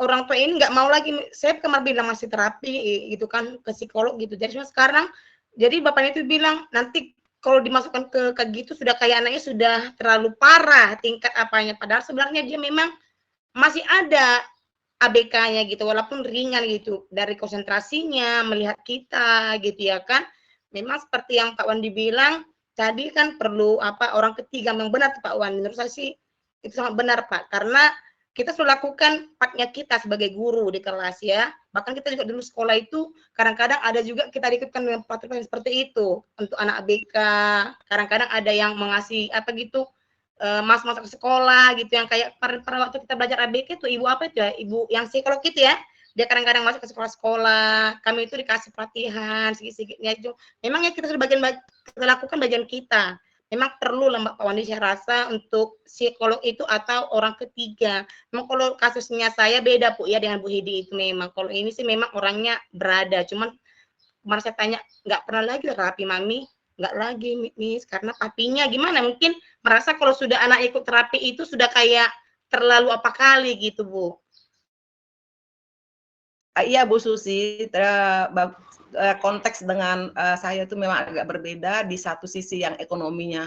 orang tua ini nggak mau lagi. Saya kemarin bilang masih terapi gitu kan ke psikolog gitu. Jadi sekarang Jadi bapaknya itu bilang nanti kalau dimasukkan ke gitu sudah kayak anaknya sudah terlalu parah tingkat apanya. Padahal sebenarnya dia memang masih ada ABK-nya gitu, walaupun ringan gitu. Dari konsentrasinya, melihat kita gitu ya kan. Memang seperti yang Pak Wandi bilang, tadi kan perlu orang ketiga yang benar Pak Wan. Menurut saya sih itu sangat benar Pak, karena kita sudah lakukan partnya kita sebagai guru di kelas ya. Bahkan kita juga dulu sekolah itu kadang-kadang ada juga kita diikutkan dengan pelatihan seperti itu untuk anak ABK. Kadang-kadang ada yang mengasih mas-mas ke sekolah gitu yang kayak pada waktu kita belajar ABK itu ibu apa itu ya, ibu yang psikolog gitu ya. Dia kadang-kadang masuk ke sekolah-sekolah, kami itu dikasih pelatihan sedikit-sedikitnya itu. Memang ya kita sudah kita lakukan bagian kita. Memang perlu lah Mbak Pak Wandi saya rasa untuk psikolog itu atau orang ketiga. Memang kalau kasusnya saya beda Bu ya dengan Bu Hedi itu memang. Kalau ini sih memang orangnya berada. Cuman kemarin saya tanya nggak pernah lagi terapi Mami, nggak lagi Miss karena papinya gimana mungkin merasa kalau sudah anak ikut terapi itu sudah kayak terlalu apa kali gitu Bu. Iya Bu Susi, konteks dengan saya itu memang agak berbeda. Di satu sisi yang ekonominya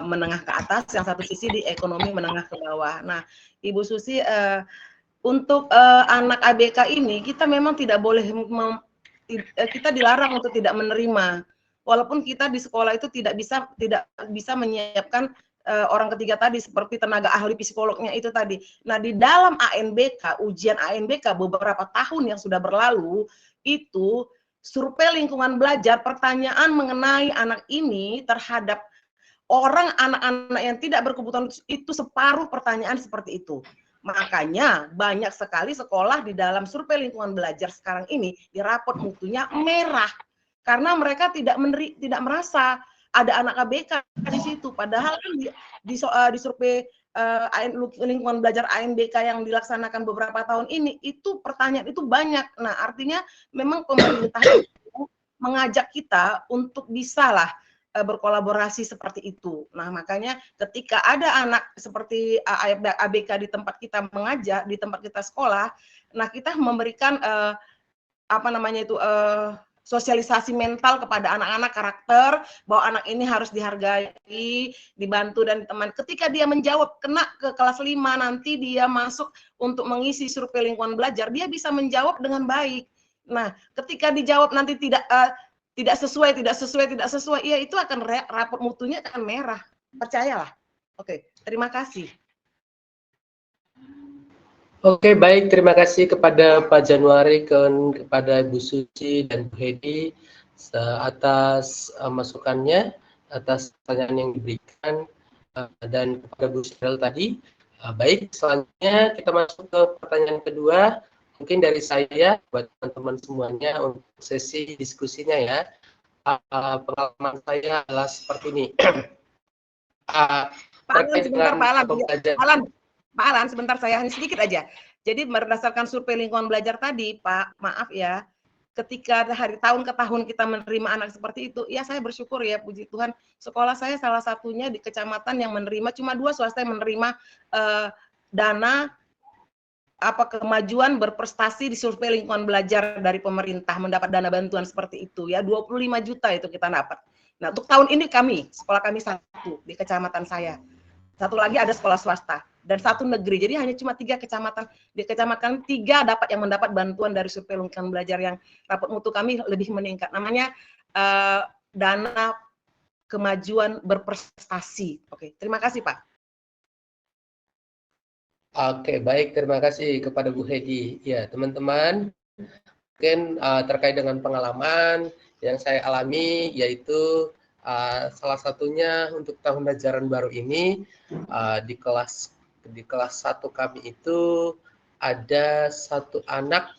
menengah ke atas, yang satu sisi di ekonomi menengah ke bawah. Nah, Ibu Susi, untuk anak ABK ini kita memang tidak boleh kita dilarang untuk tidak menerima. Walaupun kita di sekolah itu tidak bisa menyiapkan orang ketiga tadi seperti tenaga ahli psikolognya itu tadi. Nah, di dalam ANBK, ujian ANBK beberapa tahun yang sudah berlalu itu survei lingkungan belajar pertanyaan mengenai anak ini terhadap anak-anak yang tidak berkebutuhan itu separuh pertanyaan seperti itu. Makanya banyak sekali sekolah di dalam survei lingkungan belajar sekarang ini di rapot mutunya merah karena mereka tidak merasa ada anak ABK di situ. Padahal kan di survei lingkungan belajar ANBK yang dilaksanakan beberapa tahun ini itu pertanyaan itu banyak. Nah, artinya memang pemerintah itu mengajak kita untuk bisalah berkolaborasi seperti itu. Nah, makanya ketika ada anak seperti ABK di tempat kita mengajar, di tempat kita sekolah, nah kita memberikan sosialisasi mental kepada anak-anak karakter bahwa anak ini harus dihargai, dibantu dan teman. Ketika dia menjawab kena ke kelas 5 nanti dia masuk untuk mengisi survei lingkungan belajar, dia bisa menjawab dengan baik. Nah, ketika dijawab nanti tidak sesuai, ya itu akan raport mutunya akan merah. Percayalah. Oke, terima kasih. Oke, baik. Terima kasih kepada Pak Januari, kepada Bu Suci dan Bu Hedi atas masukannya, atas pertanyaan yang diberikan, dan kepada Bu Cheryl tadi. Baik, selanjutnya kita masuk ke pertanyaan kedua. Mungkin dari saya, buat teman-teman semuanya, untuk sesi diskusinya ya. Pengalaman saya adalah seperti ini. Pak Alan, sebentar saya hanya sedikit aja. Jadi berdasarkan survei lingkungan belajar tadi, Pak, maaf ya, ketika tahun ke tahun kita menerima anak seperti itu, ya saya bersyukur ya, puji Tuhan, sekolah saya salah satunya di kecamatan yang menerima, cuma 2 swasta yang menerima dana kemajuan berprestasi di survei lingkungan belajar dari pemerintah, mendapat dana bantuan seperti itu ya, 25 juta itu kita dapat. Nah, untuk tahun ini sekolah kami 1 di kecamatan saya. 1 lagi ada sekolah swasta dan 1 negeri. Jadi hanya cuma 3 kecamatan. Di kecamatan 3 yang mendapat bantuan dari survei lingkungan belajar yang raport mutu kami lebih meningkat. Namanya dana kemajuan berprestasi. Oke, terima kasih Pak. Oke, baik. Terima kasih kepada Bu Hedi. Ya, teman-teman, mungkin terkait dengan pengalaman yang saya alami, yaitu salah satunya untuk tahun ajaran baru ini di kelas 1 kami itu ada 1 anak,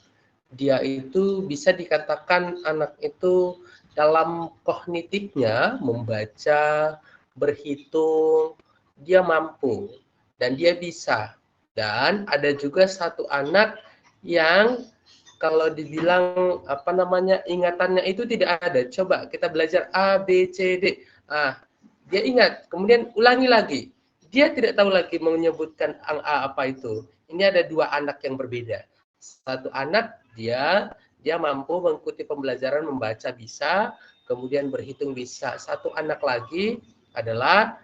dia itu bisa dikatakan anak itu dalam kognitifnya membaca, berhitung, dia mampu dan dia bisa. Dan ada juga 1 anak yang kalau dibilang ingatannya itu tidak ada. Coba kita belajar A, B, C, D. Dia ingat, kemudian ulangi lagi. Dia tidak tahu lagi menyebutkan A apa itu. Ini ada 2 anak yang berbeda. 1 anak dia mampu mengikuti pembelajaran membaca bisa, kemudian berhitung bisa. Satu anak lagi adalah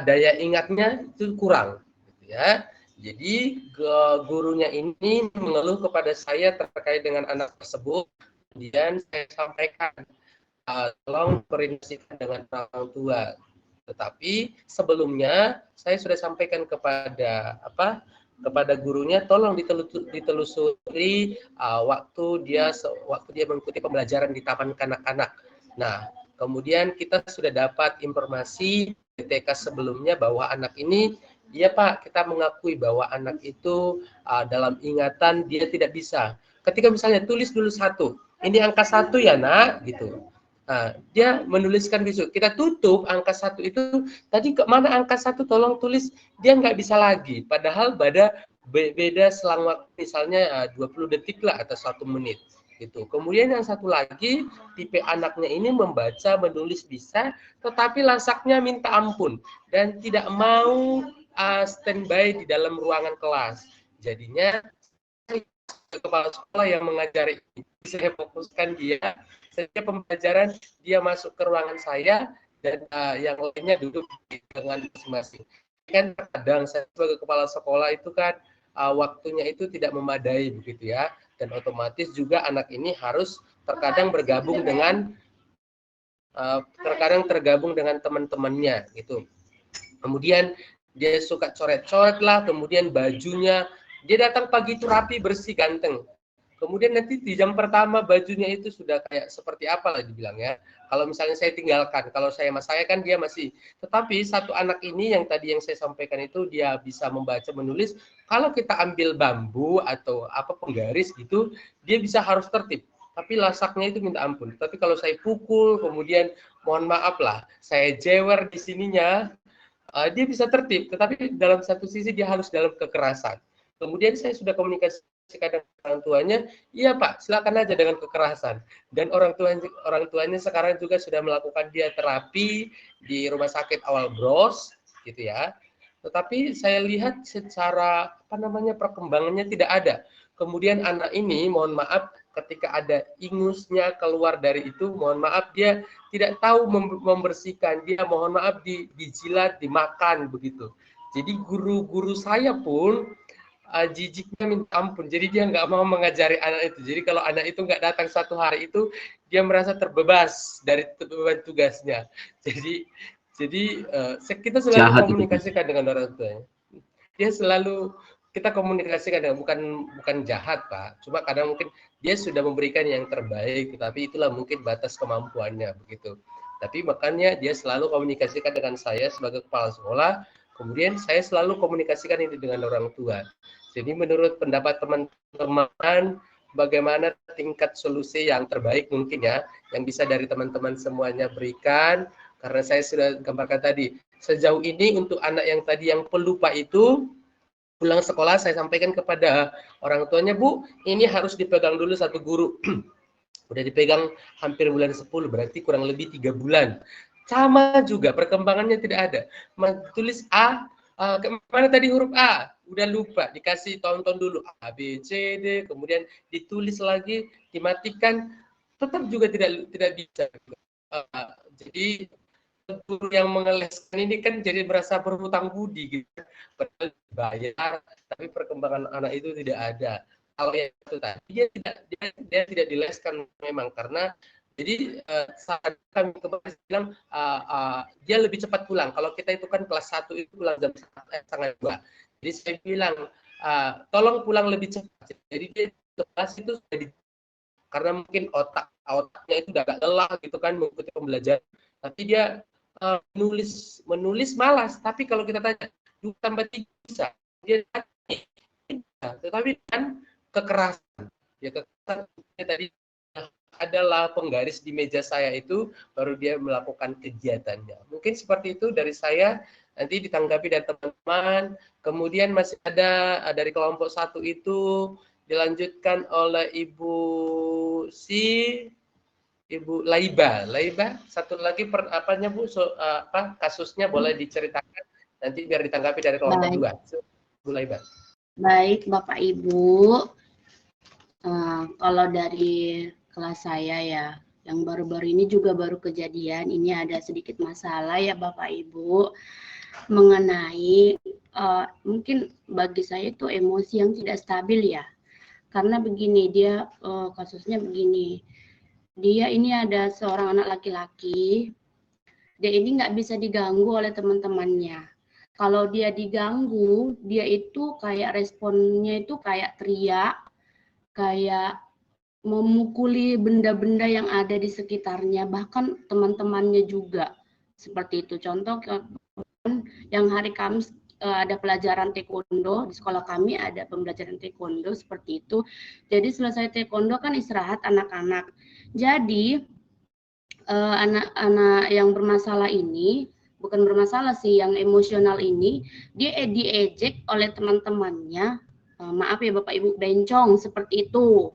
daya ingatnya itu kurang, gitu ya. Jadi gurunya ini mengeluh kepada saya terkait dengan anak tersebut, kemudian saya sampaikan, tolong koordinasikan dengan orang tua. Tetapi sebelumnya saya sudah sampaikan kepada kepada gurunya, tolong ditelusuri waktu dia mengikuti pembelajaran di taman kanak-kanak. Nah, kemudian kita sudah dapat informasi di TK sebelumnya bahwa anak ini, iya Pak, kita mengakui bahwa anak itu dalam ingatan dia tidak bisa. Ketika misalnya tulis dulu 1, ini angka 1 ya nak, gitu. Nah, dia menuliskan besok. Kita tutup angka 1 itu, tadi ke mana angka 1 tolong tulis, dia nggak bisa lagi. Padahal beda selang waktu misalnya 20 detik lah atau 1 menit. Gitu. Kemudian yang satu lagi, tipe anaknya ini membaca, menulis bisa, tetapi lasaknya minta ampun dan tidak mau standby di dalam ruangan kelas. Jadinya kepala sekolah yang mengajari ini, saya fokuskan dia. Setiap pembelajaran dia masuk ke ruangan saya dan yang lainnya duduk dengan masing-masing. Kan kadang saya sebagai kepala sekolah itu kan waktunya itu tidak memadai begitu ya, dan otomatis juga anak ini harus terkadang bergabung dengan teman-temannya gitu. Kemudian dia suka coret-coret lah, kemudian bajunya dia datang pagi itu rapi, bersih, ganteng. Kemudian nanti di jam pertama bajunya itu sudah kayak seperti apa lah dibilang ya. Kalau misalnya saya tinggalkan, kalau saya kan dia masih. Tetapi satu anak ini yang tadi yang saya sampaikan itu dia bisa membaca, menulis. Kalau kita ambil bambu atau penggaris gitu, dia bisa harus tertib. Tapi lasaknya itu minta ampun. Tapi kalau saya pukul, kemudian mohon maaf lah, saya jewer di sininya, dia bisa tertib. Tetapi dalam satu sisi dia harus dalam kekerasan. Kemudian saya sudah komunikasi dengan orang tuanya, iya Pak, silakan aja dengan kekerasan. Dan orang tuanya sekarang juga sudah melakukan dia terapi di rumah sakit Awal Bros, gitu ya. Tetapi saya lihat secara perkembangannya tidak ada. Kemudian anak ini, mohon maaf, ketika ada ingusnya keluar dari itu, mohon maaf dia tidak tahu membersihkan, dia mohon maaf dijilat, dimakan begitu. Jadi guru-guru saya pun jijiknya minta ampun, jadi dia nggak mau mengajari anak itu. Jadi kalau anak itu nggak datang 1 hari itu, dia merasa terbebas dari beban tugasnya. Jadi kita selalu komunikasikan dengan orang tuanya. Dia selalu kita komunikasikan dengan bukan jahat Pak, cuma kadang mungkin dia sudah memberikan yang terbaik, tapi itulah mungkin batas kemampuannya begitu. Tapi makanya dia selalu komunikasikan dengan saya sebagai kepala sekolah. Kemudian saya selalu komunikasikan ini dengan orang tua. Jadi menurut pendapat teman-teman, bagaimana tingkat solusi yang terbaik mungkin ya, yang bisa dari teman-teman semuanya berikan, karena saya sudah gambarkan tadi, sejauh ini untuk anak yang tadi yang pelupa itu, pulang sekolah saya sampaikan kepada orang tuanya, Bu, ini harus dipegang dulu 1 guru. Udah dipegang hampir bulan 10, berarti kurang lebih 3 bulan. Sama juga, perkembangannya tidak ada. Tulis A, kemana tadi huruf A? Udah lupa, dikasih tonton dulu A, B, C, D, kemudian ditulis lagi, dimatikan, tetap juga tidak bisa. Jadi guru yang mengeleskan ini kan jadi merasa berhutang budi gitu. Padahal bayar, tapi perkembangan anak itu tidak ada. Kalau yang itu tadi dia tidak dileskan memang karena jadi saat kami kemarin bilang dia lebih cepat pulang. Kalau kita itu kan kelas 1 itu pulang jam 1:30. Jadi saya bilang tolong pulang lebih cepat. Jadi dia kelas itu karena mungkin otaknya itu udah agak lelah gitu kan mengikuti pembelajaran. Tapi dia menulis malas. Tapi kalau kita tanya 2 tambah 3 bisa. Dia tetapi kan kekerasan. Ya kekerasan tadi adalah penggaris di meja saya itu baru dia melakukan kegiatannya. Mungkin seperti itu dari saya, nanti ditanggapi dari teman-teman. Kemudian masih ada dari kelompok 1 itu dilanjutkan oleh Ibu Laiba. Satu lagi Bu, kasusnya boleh diceritakan nanti biar ditanggapi dari kelompok 2. Ibu Laiba. Baik, Bapak Ibu. Kalau dari kelas saya ya. Yang baru-baru ini juga baru kejadian, ini ada sedikit masalah ya Bapak Ibu, mengenai mungkin bagi saya itu emosi yang tidak stabil ya. Karena begini, dia kasusnya begini, dia ini ada seorang anak laki-laki, dia ini nggak bisa diganggu oleh teman-temannya. Kalau dia diganggu, dia itu kayak responnya itu kayak teriak, kayak memukuli benda-benda yang ada di sekitarnya, bahkan teman-temannya juga seperti itu. Contoh yang hari Kamis ada pelajaran taekwondo di sekolah kami, ada pembelajaran taekwondo seperti itu. Jadi selesai taekwondo kan istirahat anak-anak. Jadi anak-anak yang bermasalah ini, bukan bermasalah sih, yang emosional ini, dia diejek oleh teman-temannya, maaf ya Bapak Ibu, bencong seperti itu.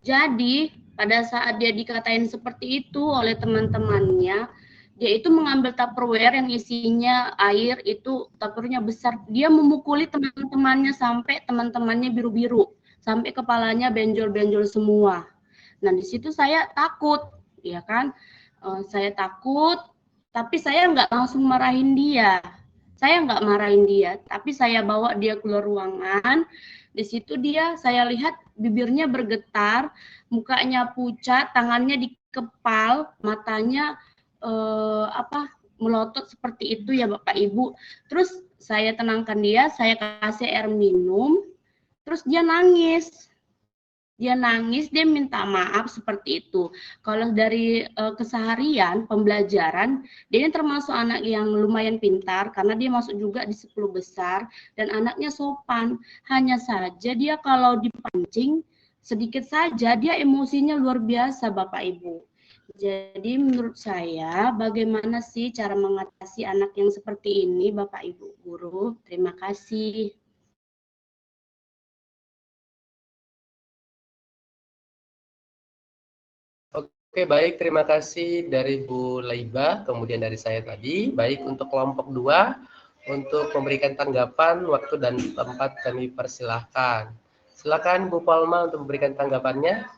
Jadi pada saat dia dikatain seperti itu oleh teman-temannya, dia itu mengambil tupperware yang isinya air, itu tupperware-nya besar, dia memukuli teman-temannya sampai teman-temannya biru-biru, sampai kepalanya benjol-benjol semua. Nah di situ saya takut, ya kan? Saya takut, tapi saya nggak langsung marahin dia. Saya nggak marahin dia, tapi saya bawa dia keluar ruangan. Di situ saya lihat bibirnya bergetar, mukanya pucat, tangannya dikepal, matanya melotot seperti itu ya Bapak Ibu. Terus saya tenangkan dia, saya kasih air minum, terus dia nangis. Dia nangis, dia minta maaf seperti itu. Kalau dari keseharian pembelajaran, dia ini termasuk anak yang lumayan pintar karena dia masuk juga di 10 besar dan anaknya sopan. Hanya saja dia kalau dipancing sedikit saja dia emosinya luar biasa Bapak Ibu. Jadi menurut saya bagaimana sih cara mengatasi anak yang seperti ini Bapak Ibu guru? Terima kasih. Oke, baik. Terima kasih dari Bu Laiba, kemudian dari saya tadi. Baik, untuk kelompok 2, untuk memberikan tanggapan, waktu dan tempat kami persilahkan. Silakan Bu Palma untuk memberikan tanggapannya.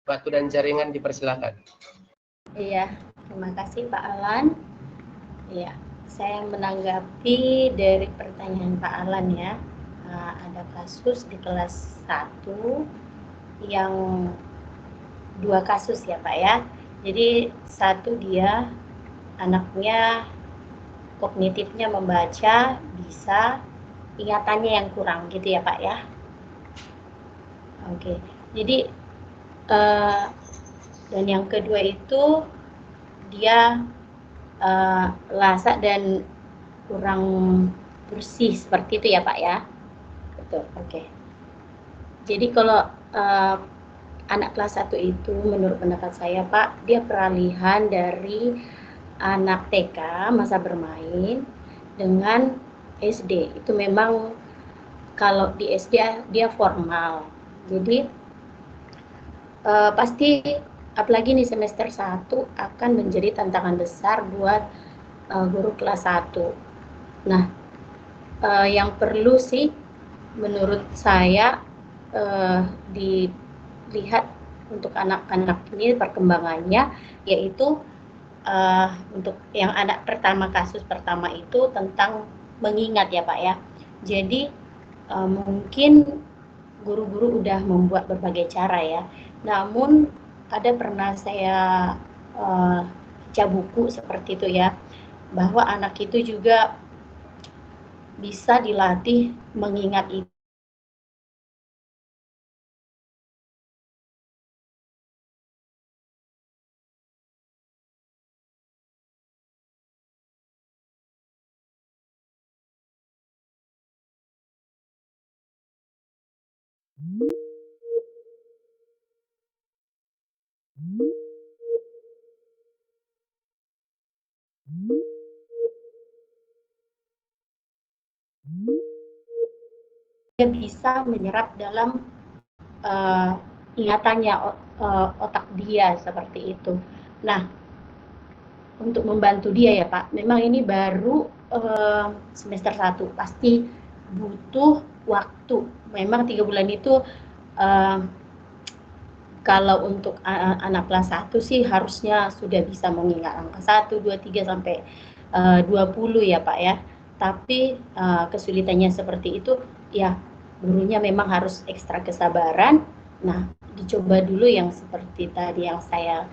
Waktu dan jaringan dipersilahkan. Iya, terima kasih Pak Alan. Iya, saya menanggapi dari pertanyaan Pak Alan ya. Ada kasus di kelas 1 yang 2 kasus ya Pak ya. Jadi satu dia anaknya kognitifnya membaca bisa, ingatannya yang kurang gitu ya Pak ya. Oke, jadi dan yang kedua itu dia lasak dan kurang bersih seperti itu ya Pak ya. Betul, oke. Jadi kalau anak kelas 1 itu menurut pendapat saya Pak, dia peralihan dari anak TK masa bermain dengan SD. Itu memang kalau di SD dia formal. Jadi pasti apalagi nih semester 1 akan menjadi tantangan besar buat guru kelas 1. Nah, yang perlu sih menurut saya dilihat untuk anak-anak ini perkembangannya, yaitu untuk yang anak pertama, kasus pertama itu tentang mengingat ya Pak ya. Jadi mungkin guru-guru udah membuat berbagai cara ya, namun ada pernah saya baca buku seperti itu ya, bahwa anak itu juga bisa dilatih mengingat itu. Dia bisa menyerap dalam ingatannya, otak dia seperti itu. Nah, untuk membantu dia ya Pak, memang ini baru semester 1, pasti butuh waktu. Memang 3 bulan itu kalau untuk anak kelas 1 sih harusnya sudah bisa mengingat angka 1, 2, 3 sampai 20 ya Pak ya. Tapi kesulitannya seperti itu ya, gurunya memang harus ekstra kesabaran. Nah, dicoba dulu yang seperti tadi yang saya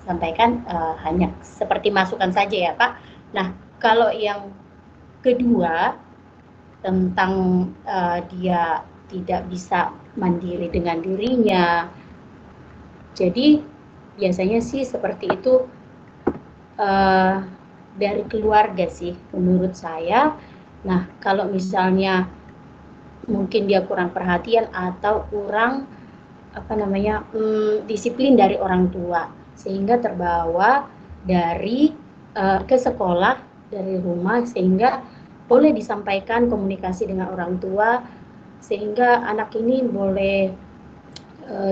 sampaikan, hanya seperti masukan saja ya Pak. Nah, kalau yang kedua tentang dia tidak bisa mandiri dengan dirinya, jadi biasanya sih seperti itu dari keluarga sih menurut saya. Nah, kalau misalnya mungkin dia kurang perhatian atau kurang disiplin dari orang tua, sehingga terbawa dari ke sekolah dari rumah, sehingga boleh disampaikan komunikasi dengan orang tua, sehingga anak ini boleh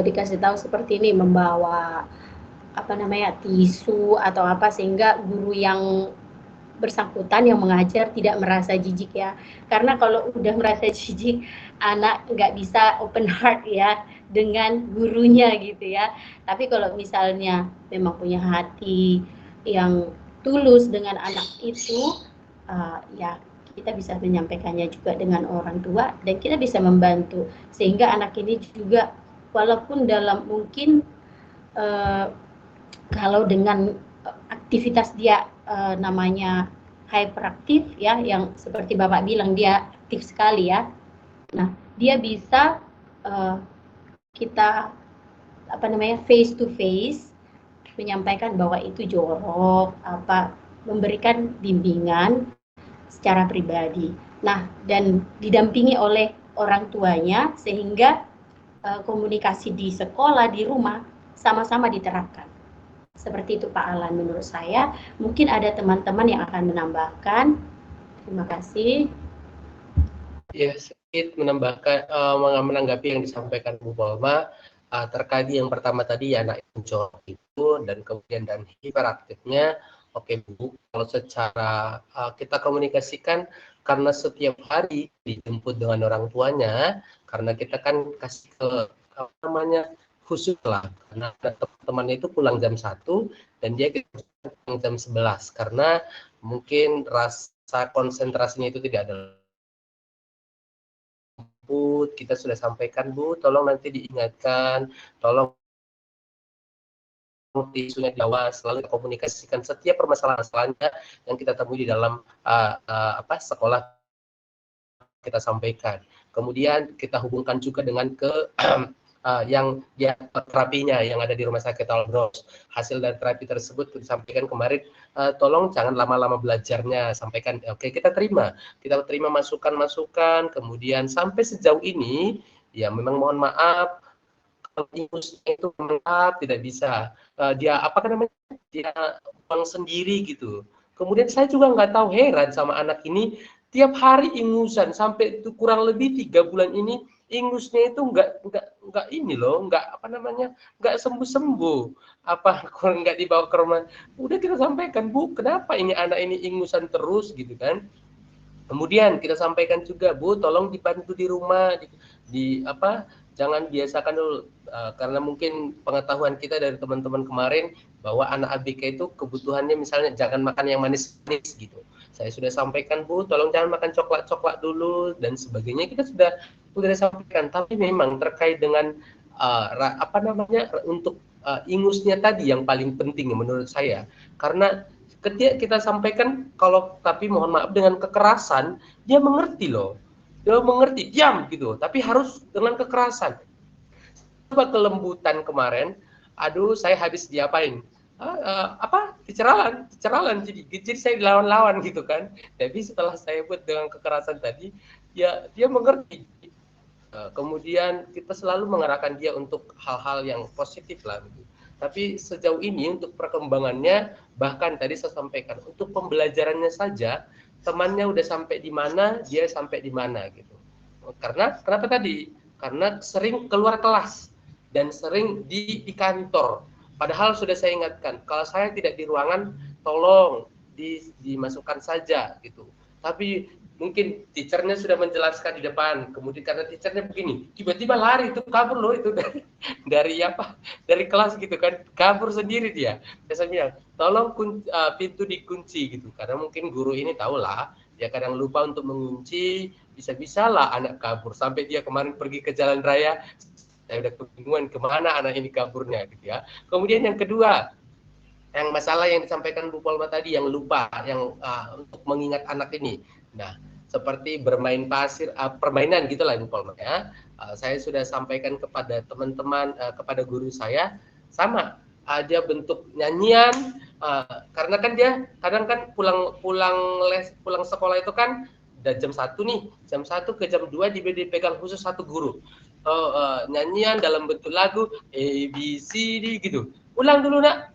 dikasih tahu seperti ini, membawa tisu atau apa, sehingga guru yang bersangkutan yang mengajar tidak merasa jijik ya. Karena kalau udah merasa jijik, anak nggak bisa open heart ya dengan gurunya gitu ya. Tapi kalau misalnya memang punya hati yang tulus dengan anak itu, ya kita bisa menyampaikannya juga dengan orang tua, dan kita bisa membantu sehingga anak ini juga walaupun dalam mungkin kalau dengan aktivitas dia namanya hyperaktif ya, yang seperti Bapak bilang dia aktif sekali ya. Nah, dia bisa kita face to face menyampaikan bahwa itu jorok, memberikan bimbingan secara pribadi. Nah, dan didampingi oleh orang tuanya sehingga komunikasi di sekolah, di rumah sama-sama diterapkan. Seperti itu Pak Alan menurut saya. Mungkin ada teman-teman yang akan menambahkan. Terima kasih. Ya, sedikit menambahkan menanggapi yang disampaikan Bu Polma terkait yang pertama tadi ya, anak yang jorok itu dan kemudian dan hiperaktifnya. Oke Bu, kalau secara kita komunikasikan karena setiap hari dijemput dengan orang tuanya, karena kita kan kasih ke khusus lah, karena teman-temannya itu pulang jam 1 dan dia pulang jam 11 karena mungkin rasa konsentrasinya itu tidak ada. Bu, kita sudah sampaikan Bu, tolong nanti diingatkan, tolong isunya diawas, selalu komunikasikan setiap permasalahan-masalahnya yang kita temui di dalam sekolah kita sampaikan. Kemudian kita hubungkan juga dengan ke yang terapinya yang ada di rumah sakit Albros. Hasil dari terapi tersebut disampaikan kemarin, tolong jangan lama-lama belajarnya, sampaikan oke, kita terima masukan-masukan, kemudian sampai sejauh ini ya memang mohon maaf kalau itu tidak bisa dia pulang sendiri gitu. Kemudian saya juga nggak tahu, heran sama anak ini, tiap hari ingusan sampai itu kurang lebih 3 bulan ini ingusnya itu nggak ini loh, nggak sembuh-sembuh, nggak dibawa ke rumah. Udah kita sampaikan Bu, kenapa ini anak ini ingusan terus gitu kan. Kemudian kita sampaikan juga Bu, tolong dibantu di rumah, jangan biasakan dulu, karena mungkin pengetahuan kita dari teman-teman kemarin bahwa anak ABK itu kebutuhannya misalnya jangan makan yang manis-manis gitu. Saya sudah sampaikan Bu, tolong jangan makan coklat-coklat dulu dan sebagainya, kita sudah sampaikan. Tapi memang terkait dengan untuk ingusnya tadi yang paling penting menurut saya, karena ketika kita sampaikan tapi mohon maaf dengan kekerasan, dia mengerti loh. Dia mengerti, diam gitu, tapi harus dengan kekerasan. Coba kelembutan kemarin, aduh saya habis diapain? Diceralan, jadi saya dilawan-lawan gitu kan. Tapi setelah saya buat dengan kekerasan tadi, ya dia mengerti. Kemudian kita selalu mengarahkan dia untuk hal-hal yang positif lah. Gitu. Tapi sejauh ini untuk perkembangannya, bahkan tadi saya sampaikan, untuk pembelajarannya saja, temannya udah sampai di mana, dia sampai di mana gitu. Kenapa tadi? Karena sering keluar kelas dan sering di kantor. Padahal sudah saya ingatkan, kalau saya tidak di ruangan, tolong dimasukkan saja gitu. Tapi mungkin teachernya sudah menjelaskan di depan, kemudian karena teachernya begini, tiba-tiba lari itu kabur loh itu dari apa? Dari kelas gitu kan, kabur sendiri dia. Saya bilang, tolong pintu dikunci gitu, karena mungkin guru ini tahulah dia kadang lupa untuk mengunci, bisa-bisalah anak kabur sampai dia kemarin pergi ke jalan raya. Saya udah kebingungan kemana anak ini kaburnya gitu ya. Kemudian yang kedua, yang masalah yang disampaikan Bu Polma tadi yang lupa, yang untuk mengingat anak ini. Nah, seperti bermain pasir, permainan gitulah Bu Polma ya. Saya sudah sampaikan kepada teman-teman, kepada guru saya, sama ada bentuk nyanyian, karena kan dia kadang kan pulang sekolah itu kan udah jam 1 nih, jam 1 ke jam 2 dipegang khusus satu guru. Nyanyian dalam bentuk lagu A B C D gitu. Ulang dulu nak.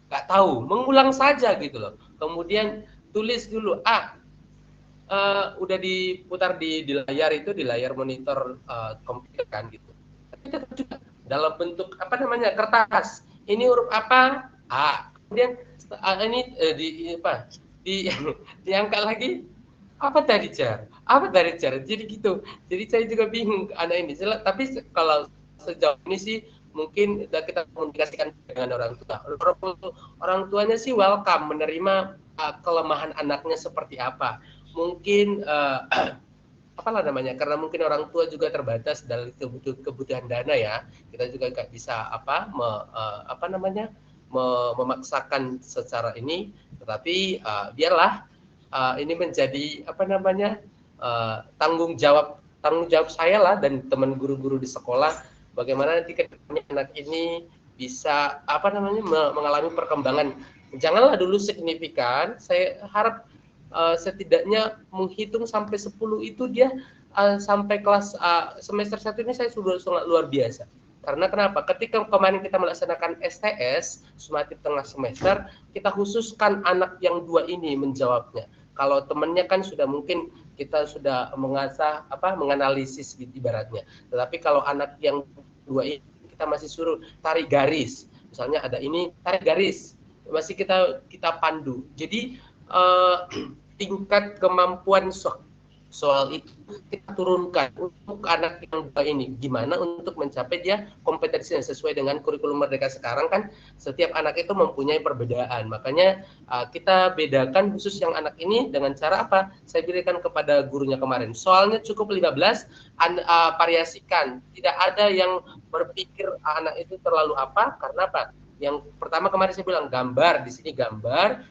Nggak tahu, mengulang saja gitu loh. Kemudian tulis dulu udah diputar di layar itu, di layar monitor komputer kan gitu. Tapi tetap juga dalam bentuk apa namanya kertas. Ini huruf apa? A. Kemudian ini diangkat lagi. Apa tadi Jar? Apa tadi Jar? Jadi gitu. Jadi saya juga bingung anak ini. Tapi kalau sejauh ini sih mungkin kita komunikasikan dengan orang tua. Orang tuanya sih welcome menerima kelemahan anaknya seperti apa. Mungkin apalah namanya, karena mungkin orang tua juga terbatas dari kebutuhan dana ya. Kita juga nggak bisa memaksakan secara ini. Tetapi biarlah ini menjadi tanggung jawab saya lah dan teman guru-guru di sekolah. Bagaimana nanti kedepannya anak ini bisa mengalami perkembangan. Janganlah dulu signifikan. Saya harap setidaknya menghitung sampai 10 itu dia sampai kelas semester 1 ini saya sudah sangat luar biasa. Karena kenapa? Ketika kemarin kita melaksanakan STS sumatif tengah semester, kita khususkan anak yang 2 ini menjawabnya. Kalau temannya kan sudah mungkin kita sudah mengasah menganalisis gitu ibaratnya. Tetapi kalau anak yang 2 ini kita masih suruh tarik garis. Misalnya ada ini tarik garis. Masih kita pandu. Jadi tingkat kemampuan soal itu kita turunkan untuk anak yang 2 ini. Gimana untuk mencapai dia kompetensi yang sesuai dengan kurikulum Merdeka sekarang kan setiap anak itu mempunyai perbedaan. Makanya kita bedakan khusus yang anak ini dengan cara apa? Saya berikan kepada gurunya kemarin. Soalnya cukup 15, variasikan. Tidak ada yang berpikir anak itu terlalu apa, karena apa? Yang pertama kemarin saya bilang gambar,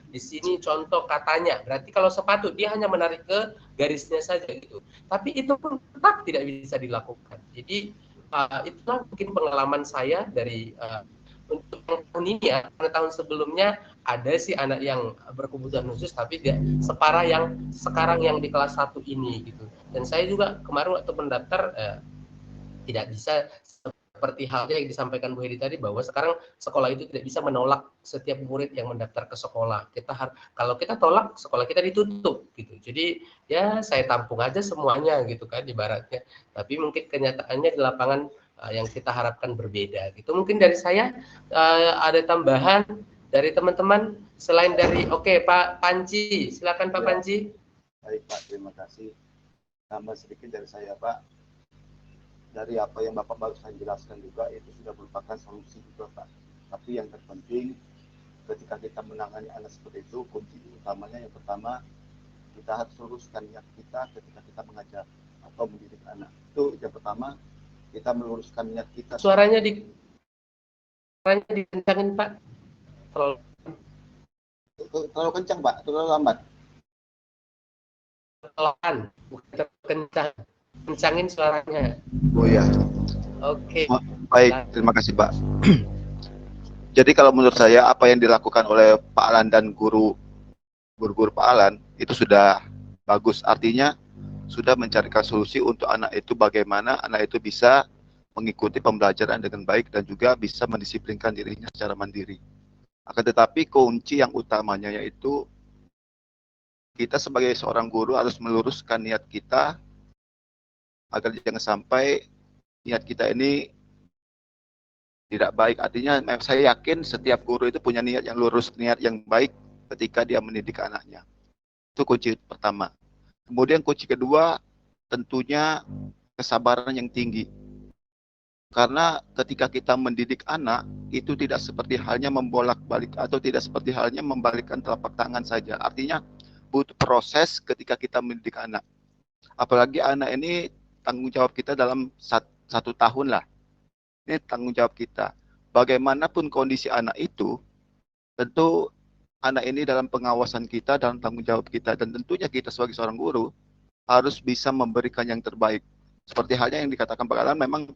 di sini contoh katanya. Berarti kalau sepatu dia hanya menarik ke garisnya saja gitu. Tapi itu pun tetap tidak bisa dilakukan. Jadi itulah mungkin pengalaman saya dari untuk tahun ini ya. Karena tahun sebelumnya ada sih anak yang berkebutuhan khusus tapi tidak separah yang sekarang yang di kelas 1 ini gitu. Dan saya juga kemarin waktu mendaftar tidak bisa seperti halnya yang disampaikan Bu Hedi tadi bahwa sekarang sekolah itu tidak bisa menolak setiap murid yang mendaftar ke sekolah. Kalau kita tolak, sekolah kita ditutup gitu. Jadi ya saya tampung aja semuanya gitu kan ibaratnya. Tapi mungkin kenyataannya di lapangan yang kita harapkan berbeda gitu. Mungkin dari saya ada tambahan dari teman-teman selain dari Pak Panji. Silakan Pak Panji. Baik Pak, terima kasih. Tambah sedikit dari saya Pak. Dari apa yang Bapak barusan jelaskan juga itu sudah merupakan solusi juga Pak. Tapi yang terpenting ketika kita menangani anak seperti itu, kunci utamanya yang pertama kita harus luruskan niat kita ketika kita mengajar atau mendidik anak. Itu yang pertama, kita meluruskan niat kita. Suaranya dikencangin Pak. Terlalu kencang Pak, terlalu lambat. Pelan, bukan kencang. Kencangin suaranya. Oh ya. Oke. Baik, terima kasih Pak. Jadi kalau menurut saya apa yang dilakukan oleh Pak Alan dan guru-guru Pak Alan itu sudah bagus. Artinya sudah mencarikan solusi untuk anak itu bagaimana anak itu bisa mengikuti pembelajaran dengan baik dan juga bisa mendisiplinkan dirinya secara mandiri. Akan tetapi kunci yang utamanya yaitu kita sebagai seorang guru harus meluruskan niat kita agar jangan sampai niat kita ini tidak baik. Artinya saya yakin setiap guru itu punya niat yang lurus, niat yang baik ketika dia mendidik anaknya. Itu kunci pertama. Kemudian kunci kedua tentunya kesabaran yang tinggi. Karena ketika kita mendidik anak, itu tidak seperti halnya membolak-balik atau tidak seperti halnya membalikkan telapak tangan saja. Artinya butuh proses ketika kita mendidik anak. Apalagi anak ini tanggung jawab kita dalam 1 tahun lah. Ini tanggung jawab kita. Bagaimanapun kondisi anak itu, tentu anak ini dalam pengawasan kita, dalam tanggung jawab kita. Dan tentunya kita sebagai seorang guru harus bisa memberikan yang terbaik. Seperti halnya yang dikatakan Pak Alan, memang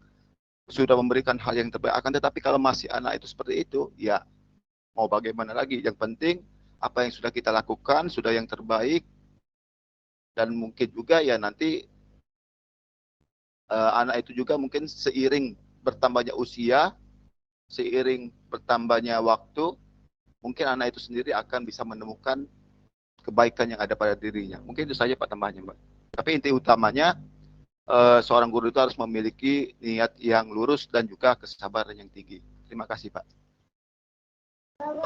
sudah memberikan hal yang terbaik. Akan tetapi kalau masih anak itu seperti itu, ya mau bagaimana lagi. Yang penting apa yang sudah kita lakukan, sudah yang terbaik. Dan mungkin juga ya nanti anak itu juga mungkin seiring bertambahnya usia, seiring bertambahnya waktu, mungkin anak itu sendiri akan bisa menemukan kebaikan yang ada pada dirinya. Mungkin itu saja Pak tambahnya, Mbak. Tapi inti utamanya seorang guru itu harus memiliki niat yang lurus dan juga kesabaran yang tinggi. Terima kasih, Pak.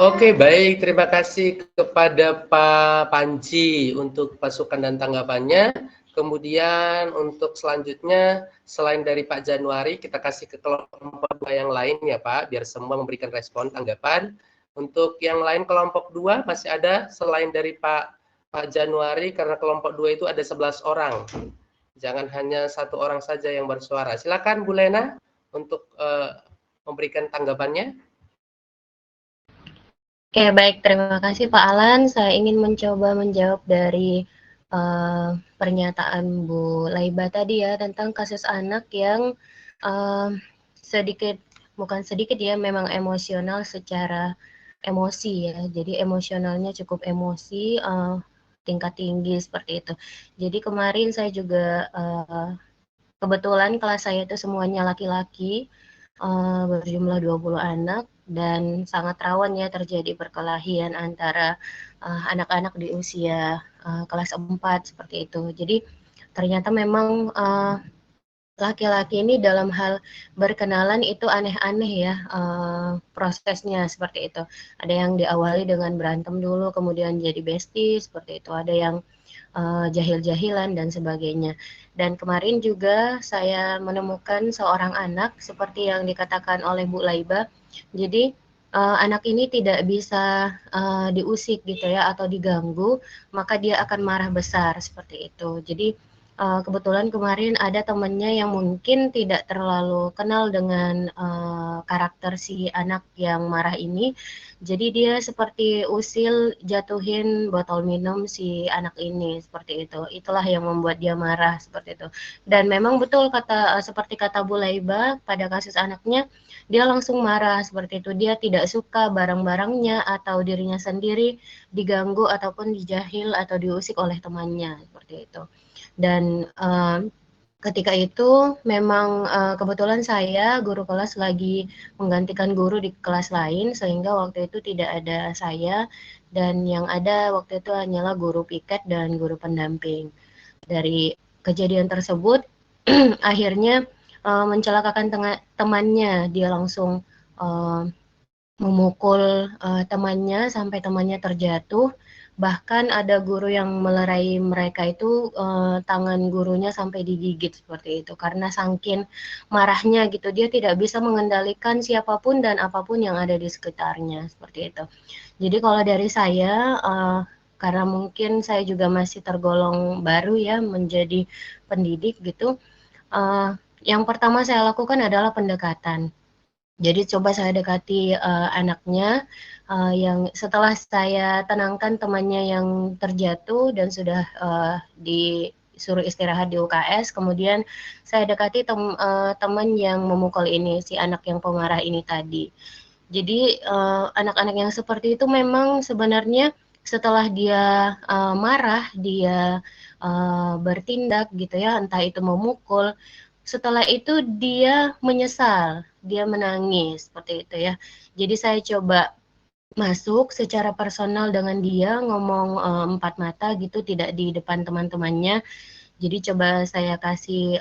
Oke, baik. Terima kasih kepada Pak Panji untuk masukan dan tanggapannya. Kemudian untuk selanjutnya, selain dari Pak Januari, kita kasih ke kelompok 2 yang lain ya Pak, biar semua memberikan respon tanggapan. Untuk yang lain kelompok 2 masih ada selain dari Pak Januari, karena kelompok 2 itu ada 11 orang. Jangan hanya 1 orang saja yang bersuara. Silakan Bu Lena untuk memberikan tanggapannya. Oke, baik. Terima kasih Pak Alan. Saya ingin mencoba menjawab dari pernyataan Bu Laiba tadi ya, tentang kasus anak yang bukan sedikit ya, memang emosional secara emosi ya. Jadi emosionalnya cukup emosi, tingkat tinggi seperti itu. Jadi kemarin saya juga kebetulan kelas saya itu semuanya laki-laki, berjumlah 20 anak, dan sangat rawan ya terjadi perkelahian antara anak-anak di usia kelas 4 seperti itu. Jadi ternyata memang laki-laki ini dalam hal berkenalan itu aneh-aneh ya prosesnya seperti itu. Ada yang diawali dengan berantem dulu, kemudian jadi bestie seperti itu. Ada yang jahil-jahilan dan sebagainya. Dan kemarin juga saya menemukan seorang anak seperti yang dikatakan oleh Bu Laiba. Jadi anak ini tidak bisa diusik gitu ya atau diganggu, maka dia akan marah besar seperti itu. Jadi kebetulan kemarin ada temannya yang mungkin tidak terlalu kenal dengan karakter si anak yang marah ini. Jadi dia seperti usil jatuhin botol minum si anak ini seperti itu. Itulah yang membuat dia marah seperti itu. Dan memang betul seperti kata Bu Laiba pada kasus anaknya, dia langsung marah seperti itu. Dia tidak suka barang-barangnya atau dirinya sendiri diganggu ataupun dijahil atau diusik oleh temannya seperti itu. Dan ketika itu memang kebetulan saya guru kelas lagi menggantikan guru di kelas lain, sehingga waktu itu tidak ada saya, dan yang ada waktu itu hanyalah guru piket dan guru pendamping. Dari kejadian tersebut akhirnya mencelakakan temannya. Dia langsung memukul temannya sampai temannya terjatuh. Bahkan ada guru yang melerai mereka itu tangan gurunya sampai digigit seperti itu, karena saking marahnya gitu, dia tidak bisa mengendalikan siapapun dan apapun yang ada di sekitarnya seperti itu. Jadi kalau dari saya, karena mungkin saya juga masih tergolong baru ya menjadi pendidik gitu, yang pertama saya lakukan adalah pendekatan. Jadi coba saya dekati anaknya, yang setelah saya tenangkan temannya yang terjatuh dan sudah disuruh istirahat di UKS, kemudian saya dekati teman yang memukul ini, si anak yang pemarah ini tadi. Jadi anak-anak yang seperti itu memang sebenarnya setelah dia marah, dia bertindak gitu ya, entah itu memukul, setelah itu dia menyesal, dia menangis seperti itu ya. Jadi saya coba masuk secara personal dengan dia, ngomong 4 mata gitu, tidak di depan teman-temannya. Jadi coba saya kasih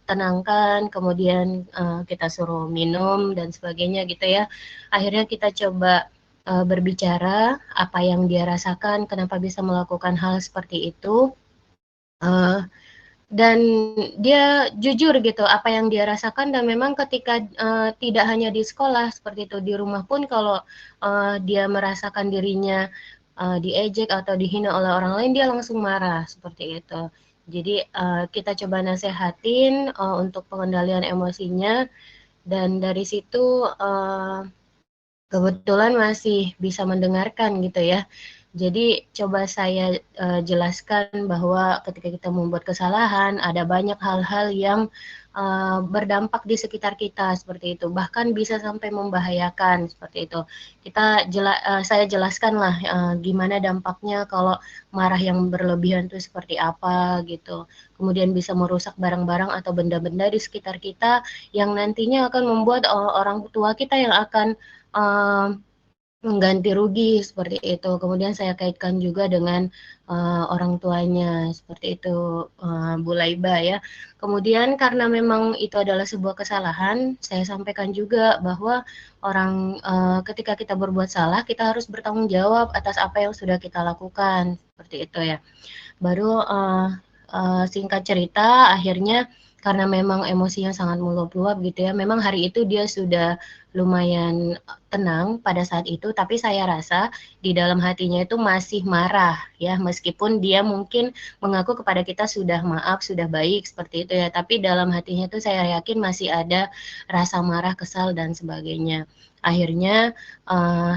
tenangkan, kemudian kita suruh minum dan sebagainya gitu ya. Akhirnya kita coba berbicara apa yang dia rasakan, kenapa bisa melakukan hal seperti itu. dan dia jujur gitu apa yang dia rasakan, dan memang ketika tidak hanya di sekolah seperti itu, di rumah pun kalau dia merasakan dirinya diejek atau dihina oleh orang lain, dia langsung marah seperti itu. Jadi kita coba nasehatin untuk pengendalian emosinya, dan dari situ kebetulan masih bisa mendengarkan gitu ya. Jadi coba saya jelaskan bahwa ketika kita membuat kesalahan, ada banyak hal-hal yang berdampak di sekitar kita seperti itu, bahkan bisa sampai membahayakan seperti itu. Saya jelaskanlah gimana dampaknya kalau marah yang berlebihan itu seperti apa gitu. Kemudian bisa merusak barang-barang atau benda-benda di sekitar kita yang nantinya akan membuat orang tua kita yang akan mengganti rugi seperti itu. Kemudian saya kaitkan juga dengan orang tuanya seperti itu, Bu Laiba ya. Kemudian karena memang itu adalah sebuah kesalahan, saya sampaikan juga bahwa ketika kita berbuat salah, kita harus bertanggung jawab atas apa yang sudah kita lakukan seperti itu ya. Baru singkat cerita, akhirnya karena memang emosinya sangat meluap-luap gitu ya, memang hari itu dia sudah lumayan tenang pada saat itu, tapi saya rasa di dalam hatinya itu masih marah ya, meskipun dia mungkin mengaku kepada kita sudah maaf, sudah baik seperti itu ya, tapi dalam hatinya itu saya yakin masih ada rasa marah, kesal dan sebagainya. Akhirnya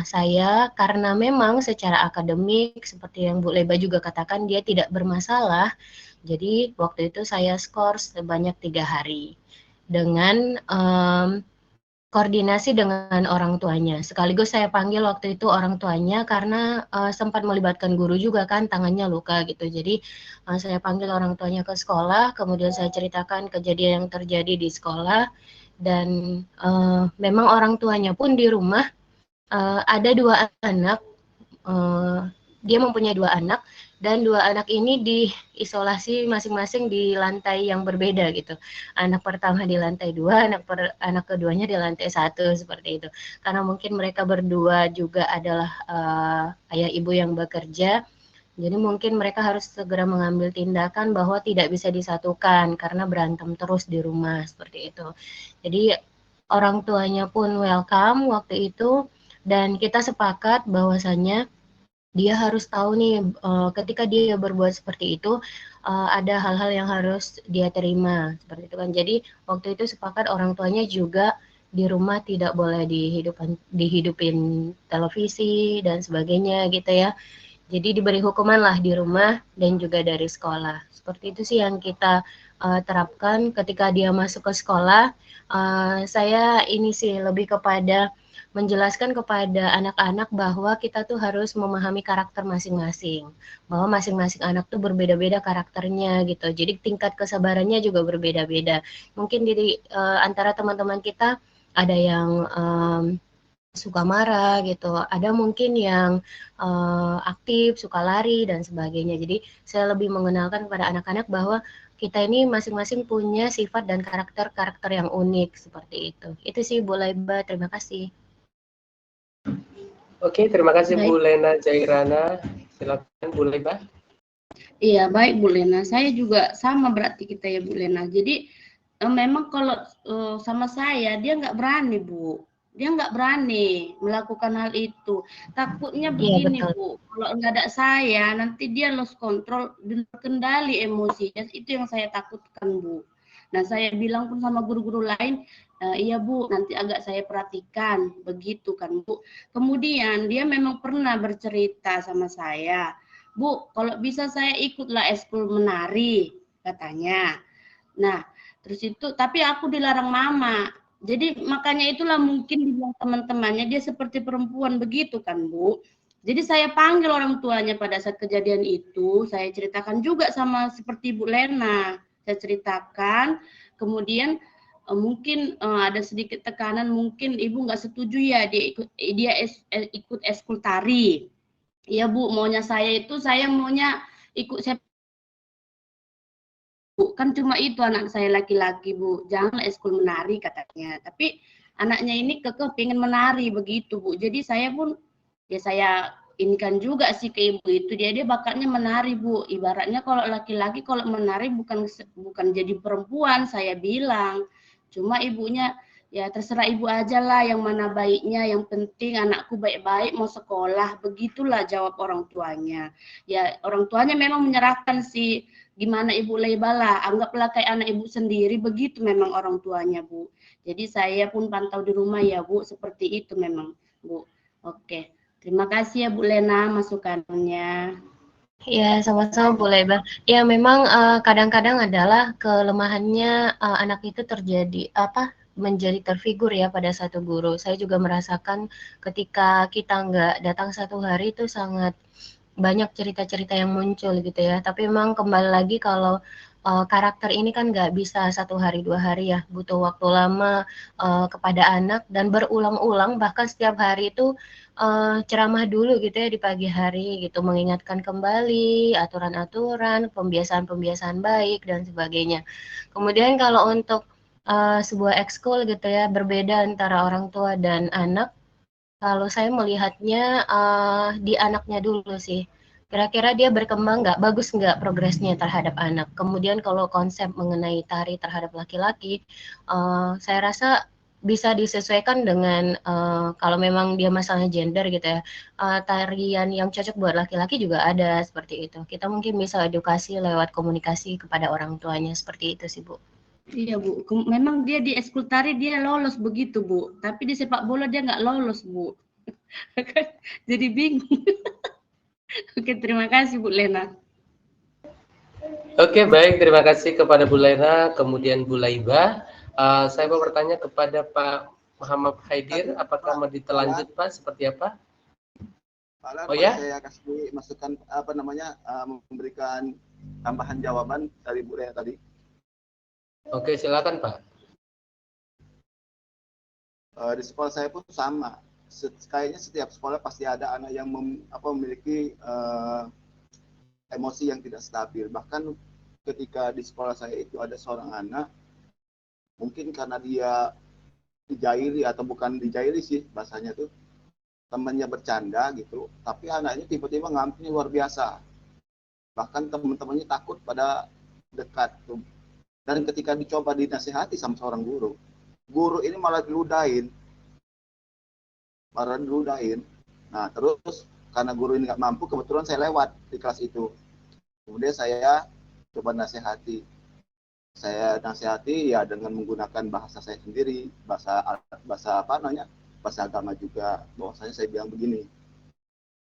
saya, karena memang secara akademik seperti yang Bu Leba juga katakan, dia tidak bermasalah. Jadi waktu itu saya skor sebanyak 3 hari dengan koordinasi dengan orang tuanya. Sekaligus saya panggil waktu itu orang tuanya karena sempat melibatkan guru juga kan, tangannya luka gitu. Jadi saya panggil orang tuanya ke sekolah, kemudian saya ceritakan kejadian yang terjadi di sekolah, dan memang orang tuanya pun di rumah ada 2 anak. Dia mempunyai 2 anak, dan 2 anak ini diisolasi masing-masing di lantai yang berbeda gitu. Anak pertama di lantai 2, anak keduanya di lantai 1 seperti itu. Karena mungkin mereka berdua juga adalah ayah ibu yang bekerja, jadi mungkin mereka harus segera mengambil tindakan bahwa tidak bisa disatukan karena berantem terus di rumah seperti itu. Jadi orang tuanya pun welcome waktu itu, dan kita sepakat bahwasannya dia harus tahu nih ketika dia berbuat seperti itu ada hal-hal yang harus dia terima seperti itu kan. Jadi waktu itu sepakat orang tuanya juga di rumah tidak boleh dihidupin televisi dan sebagainya gitu ya. Jadi diberi hukuman lah di rumah dan juga dari sekolah. Seperti itu sih yang kita terapkan ketika dia masuk ke sekolah. Saya ini sih lebih kepada menjelaskan kepada anak-anak bahwa kita tuh harus memahami karakter masing-masing, bahwa masing-masing anak tuh berbeda-beda karakternya gitu, jadi tingkat kesabarannya juga berbeda-beda. Mungkin di antara teman-teman kita ada yang suka marah gitu, ada mungkin yang aktif, suka lari dan sebagainya. Jadi saya lebih mengenalkan kepada anak-anak bahwa kita ini masing-masing punya sifat dan karakter yang unik seperti itu. Itu sih Bu Laiba, terima kasih. Oke, terima kasih Baik. Bu Lena Jairana. Silakan Bu Leba. Iya, baik Bu Lena. Saya juga sama berarti kita ya Bu Lena. Jadi memang kalau sama saya dia nggak berani Bu. Dia nggak berani melakukan hal itu. Takutnya begini Bu, kalau nggak ada saya nanti dia lost control dan terkendali emosinya. Itu yang saya takutkan Bu. Nah saya bilang pun sama guru-guru lain, iya Bu, nanti agak saya perhatikan, begitu kan Bu. Kemudian dia memang pernah bercerita sama saya, Bu, kalau bisa saya ikutlah eskul menari, katanya. Nah, terus itu, tapi aku dilarang mama. Jadi makanya itulah mungkin dibilang teman-temannya dia seperti perempuan begitu kan Bu. Jadi saya panggil orang tuanya pada saat kejadian itu, saya ceritakan juga sama seperti Bu Lena. Saya ceritakan, kemudian mungkin ada sedikit tekanan, mungkin ibu nggak setuju ya dia ikut eskul tari. Iya Bu, maunya saya itu saya maunya ikut Bu, kan cuma itu anak saya laki-laki Bu, jangan eskul menari katanya. Tapi anaknya ini kekeh pengen menari begitu Bu. Jadi saya pun ya saya ini kan juga sih ke ibu itu, dia bakatnya menari Bu. Ibaratnya kalau laki-laki kalau menari bukan jadi perempuan, saya bilang. Cuma ibunya ya terserah ibu aja lah yang mana baiknya, yang penting anakku baik-baik mau sekolah, begitulah jawab orang tuanya. Ya orang tuanya memang menyerahkan sih, gimana ibu Leibala, anggaplah kayak anak ibu sendiri, begitu memang orang tuanya Bu. Jadi saya pun pantau di rumah ya Bu, seperti itu memang Bu. Oke, terima kasih ya Bu Lena masukannya. Ya, sama-sama Bu Leba. Ya, memang kadang-kadang adalah kelemahannya anak itu terjadi menjadi terfigur ya pada satu guru. Saya juga merasakan ketika kita nggak datang satu hari itu sangat banyak cerita-cerita yang muncul gitu ya. Tapi memang kembali lagi kalau karakter ini kan nggak bisa satu hari dua hari ya, butuh waktu lama kepada anak dan berulang-ulang, bahkan setiap hari itu ceramah dulu gitu ya di pagi hari gitu, mengingatkan kembali aturan-aturan, pembiasaan-pembiasaan baik dan sebagainya. Kemudian kalau untuk sebuah ekskul gitu ya, berbeda antara orang tua dan anak. Kalau saya melihatnya di anaknya dulu sih. Kira-kira dia berkembang nggak, bagus nggak progresnya terhadap anak. Kemudian kalau konsep mengenai tari terhadap laki-laki, saya rasa bisa disesuaikan dengan kalau memang dia masalahnya gender gitu ya, tarian yang cocok buat laki-laki juga ada seperti itu. Kita mungkin bisa edukasi lewat komunikasi kepada orang tuanya seperti itu sih Bu. Iya Bu, memang dia di ekskul tari dia lolos begitu Bu, tapi di sepak bola dia nggak lolos Bu. Jadi bingung. Oke, terima kasih Bu Lena. Oke, baik. Terima kasih kepada Bu Lena, kemudian Bu Laiba. Saya mau bertanya kepada Pak Muhammad Haidir, apakah mau ditelanjut Pak? Seperti apa? Pak Alan, Oh ya? saya kasih masukan memberikan tambahan jawaban dari Bu Lena tadi. Oke, silakan Pak. Di sekolah saya pun sama. Kayaknya setiap sekolah pasti ada anak yang memiliki emosi yang tidak stabil. Bahkan ketika di sekolah saya itu ada seorang anak, mungkin karena dia dijaili atau bukan dijaili sih bahasanya tuh, temannya bercanda gitu, tapi anaknya tiba-tiba ngamuknya luar biasa. Bahkan teman-temannya takut pada dekat tuh. Dan ketika dicoba dinasihati sama seorang guru, guru ini malah diludahin. Nah terus karena guru ini nggak mampu, kebetulan saya lewat di kelas itu. Kemudian saya coba nasihati. Saya nasihati ya dengan menggunakan bahasa saya sendiri, bahasa agama juga. Bahwasanya saya bilang begini.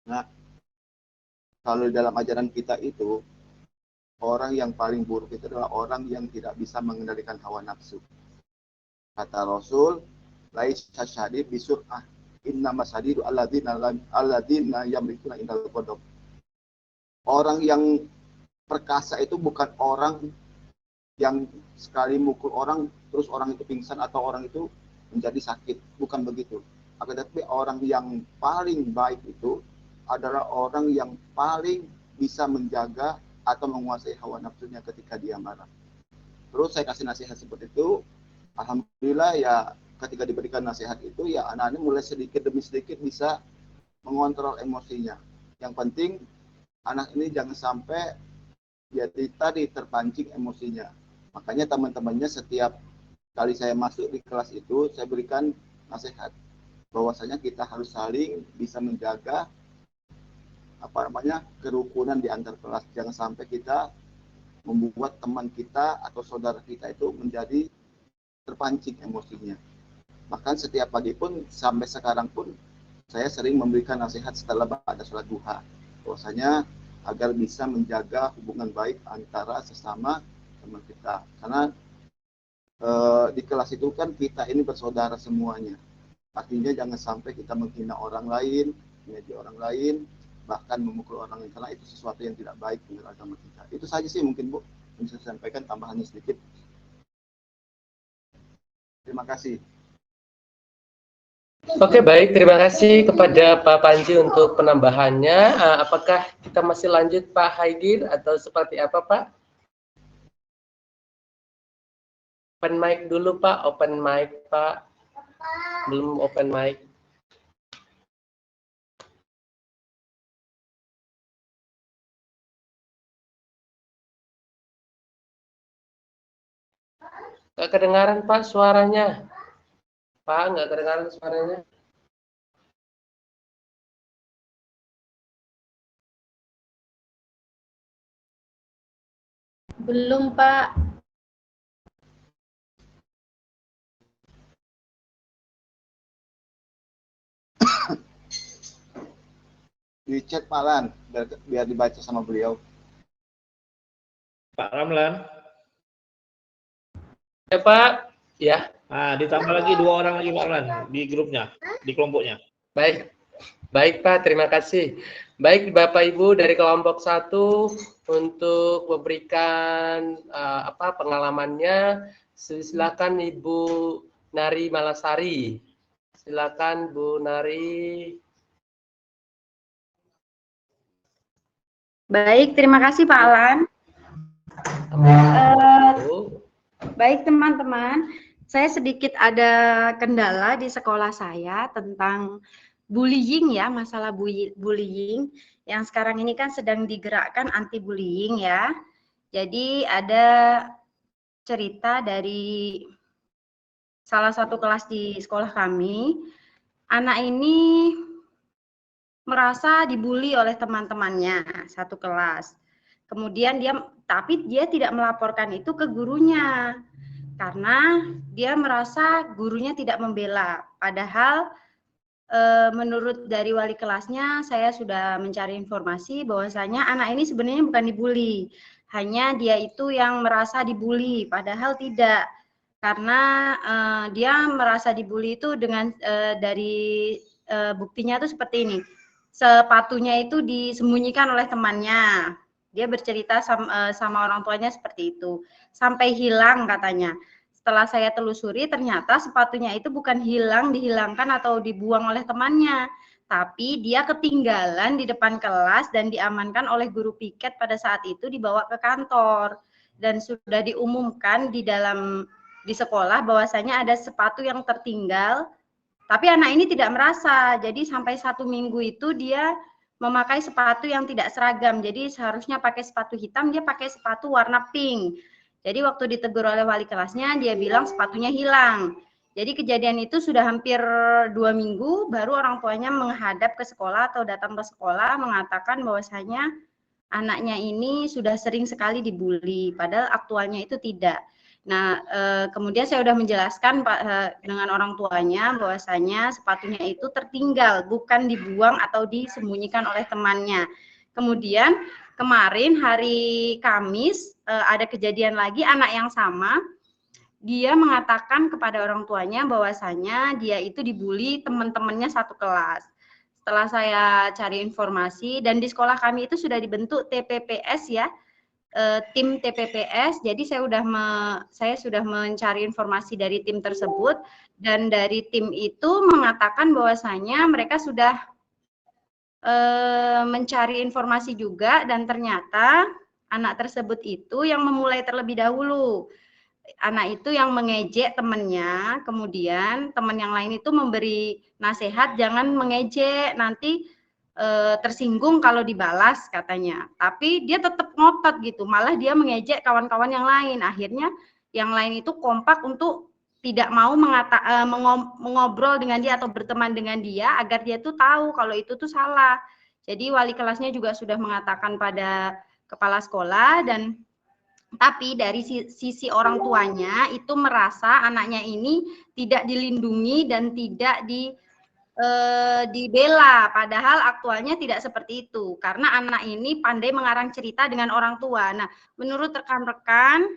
Nah, kalau di dalam ajaran kita itu, orang yang paling buruk itu adalah orang yang tidak bisa mengendalikan hawa nafsu. Kata Rasul, laisa syadid bisur'ah, inna masadidu alladzina yamlikuna indal qadab. Orang yang perkasa itu bukan orang yang sekali mukul orang terus orang itu pingsan atau orang itu menjadi sakit, bukan begitu. Akan tetapi orang yang paling baik itu adalah orang yang paling bisa menjaga atau menguasai hawa nafsunya ketika dia marah. Terus saya kasih nasihat seperti itu, alhamdulillah ya ketika diberikan nasihat itu ya anak-anak mulai sedikit demi sedikit bisa mengontrol emosinya. Yang penting anak ini jangan sampai ya tadi terpancing emosinya. Makanya teman-temannya setiap kali saya masuk di kelas itu, saya berikan nasihat bahwasanya kita harus saling bisa menjaga kerukunan di antar kelas. Jangan sampai kita membuat teman kita atau saudara kita itu menjadi terpancing emosinya. Bahkan setiap pagi pun sampai sekarang pun saya sering memberikan nasihat setelah ada sholat duha, bahwasanya agar bisa menjaga hubungan baik antara sesama teman kita. Karena di kelas itu kan kita ini bersaudara semuanya. Artinya jangan sampai kita menghina orang lain, mengeji orang lain, bahkan memukul orang lain, karena itu sesuatu yang tidak baik menurut agama kita. Itu saja sih mungkin Bu, bisa saya sampaikan tambahannya sedikit. Terima kasih. Oke, baik. Terima kasih kepada Pak Panji untuk penambahannya. Apakah kita masih lanjut Pak Haidir atau seperti apa Pak? Open mic dulu Pak, open mic Pak. Belum open mic. Nggak kedengaran Pak suaranya. Pak, nggak kedengaran suaranya. Belum, Pak. Di chat Pak Alan, biar dibaca sama beliau. Pak Ramlan. Ya Pak, ya. Ditambah lagi 2 orang lagi Pak Ramlan di grupnya, di kelompoknya. Baik, baik Pak, terima kasih. Baik Bapak Ibu dari kelompok 1 untuk memberikan pengalamannya, silakan Ibu Nari Malasari. Silakan Bu Nari. Baik, terima kasih Pak Alan. Baik teman-teman, saya sedikit ada kendala di sekolah saya tentang bullying ya, masalah bullying yang sekarang ini kan sedang digerakkan anti bullying ya. Jadi ada cerita dari salah satu kelas di sekolah kami, anak ini merasa dibully oleh teman-temannya satu kelas. Kemudian tapi dia tidak melaporkan itu ke gurunya karena dia merasa gurunya tidak membela. Padahal menurut dari wali kelasnya saya sudah mencari informasi bahwasanya anak ini sebenarnya bukan dibully, hanya dia itu yang merasa dibully, padahal tidak. Karena dia merasa dibully itu dengan dari buktinya itu seperti ini. Sepatunya itu disembunyikan oleh temannya. Dia bercerita sama orang tuanya seperti itu. Sampai hilang katanya. Setelah saya telusuri ternyata sepatunya itu bukan dihilangkan atau dibuang oleh temannya. Tapi dia ketinggalan di depan kelas dan diamankan oleh guru piket pada saat itu dibawa ke kantor. Dan sudah diumumkan di sekolah bahwasanya ada sepatu yang tertinggal. Tapi anak ini tidak merasa, jadi sampai 1 minggu itu dia memakai sepatu yang tidak seragam. Jadi seharusnya pakai sepatu hitam, dia pakai sepatu warna pink. Jadi waktu ditegur oleh wali kelasnya, dia bilang sepatunya hilang. Jadi kejadian itu sudah hampir 2 minggu, baru orang tuanya menghadap ke sekolah atau datang ke sekolah mengatakan bahwasanya anaknya ini sudah sering sekali dibully, padahal aktualnya itu tidak. Nah, kemudian saya sudah menjelaskan dengan orang tuanya bahwasanya sepatunya itu tertinggal, bukan dibuang atau disembunyikan oleh temannya. Kemudian kemarin hari Kamis ada kejadian lagi anak yang sama, dia mengatakan kepada orang tuanya bahwasanya dia itu dibully teman-temannya satu kelas. Setelah saya cari informasi dan di sekolah kami itu sudah dibentuk TPPS ya. Tim TPPS, jadi saya sudah mencari informasi dari tim tersebut dan dari tim itu mengatakan bahwasanya mereka sudah mencari informasi juga dan ternyata anak tersebut itu yang memulai terlebih dahulu. Anak itu yang mengejek temannya, kemudian teman yang lain itu memberi nasihat jangan mengejek, nanti tersinggung kalau dibalas katanya. Tapi dia tetap ngotot gitu, malah dia mengejek kawan-kawan yang lain. Akhirnya yang lain itu kompak untuk tidak mau mengobrol dengan dia atau berteman dengan dia agar dia tuh tahu kalau itu tuh salah. Jadi wali kelasnya juga sudah mengatakan pada kepala sekolah dan tapi dari sisi orang tuanya itu merasa anaknya ini tidak dilindungi dan tidak dibela, padahal aktualnya tidak seperti itu karena anak ini pandai mengarang cerita dengan orang tua. Nah, menurut rekan-rekan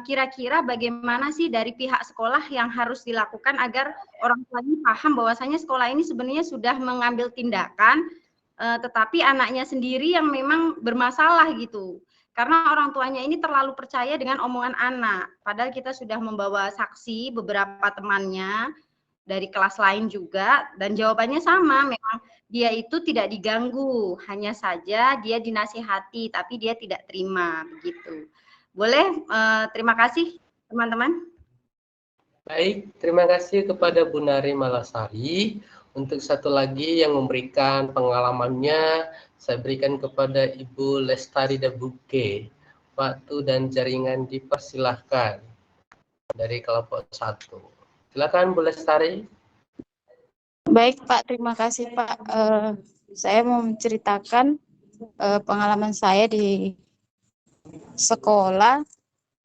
kira-kira bagaimana sih dari pihak sekolah yang harus dilakukan agar orang tua ini paham bahwasanya sekolah ini sebenarnya sudah mengambil tindakan tetapi anaknya sendiri yang memang bermasalah gitu. Karena orang tuanya ini terlalu percaya dengan omongan anak, padahal kita sudah membawa saksi beberapa temannya dari kelas lain juga dan jawabannya sama, memang dia itu tidak diganggu, hanya saja dia dinasihati tapi dia tidak terima begitu. Boleh, terima kasih teman-teman. Baik, terima kasih kepada Bu Nari Malasari. Untuk satu lagi yang memberikan pengalamannya, saya berikan kepada Ibu Lestari Dabuke. Waktu dan jaringan dipersilahkan. dari kelompok 1. Silakan Bu Lestari. Baik Pak, terima kasih Pak. Saya mau menceritakan pengalaman saya di sekolah.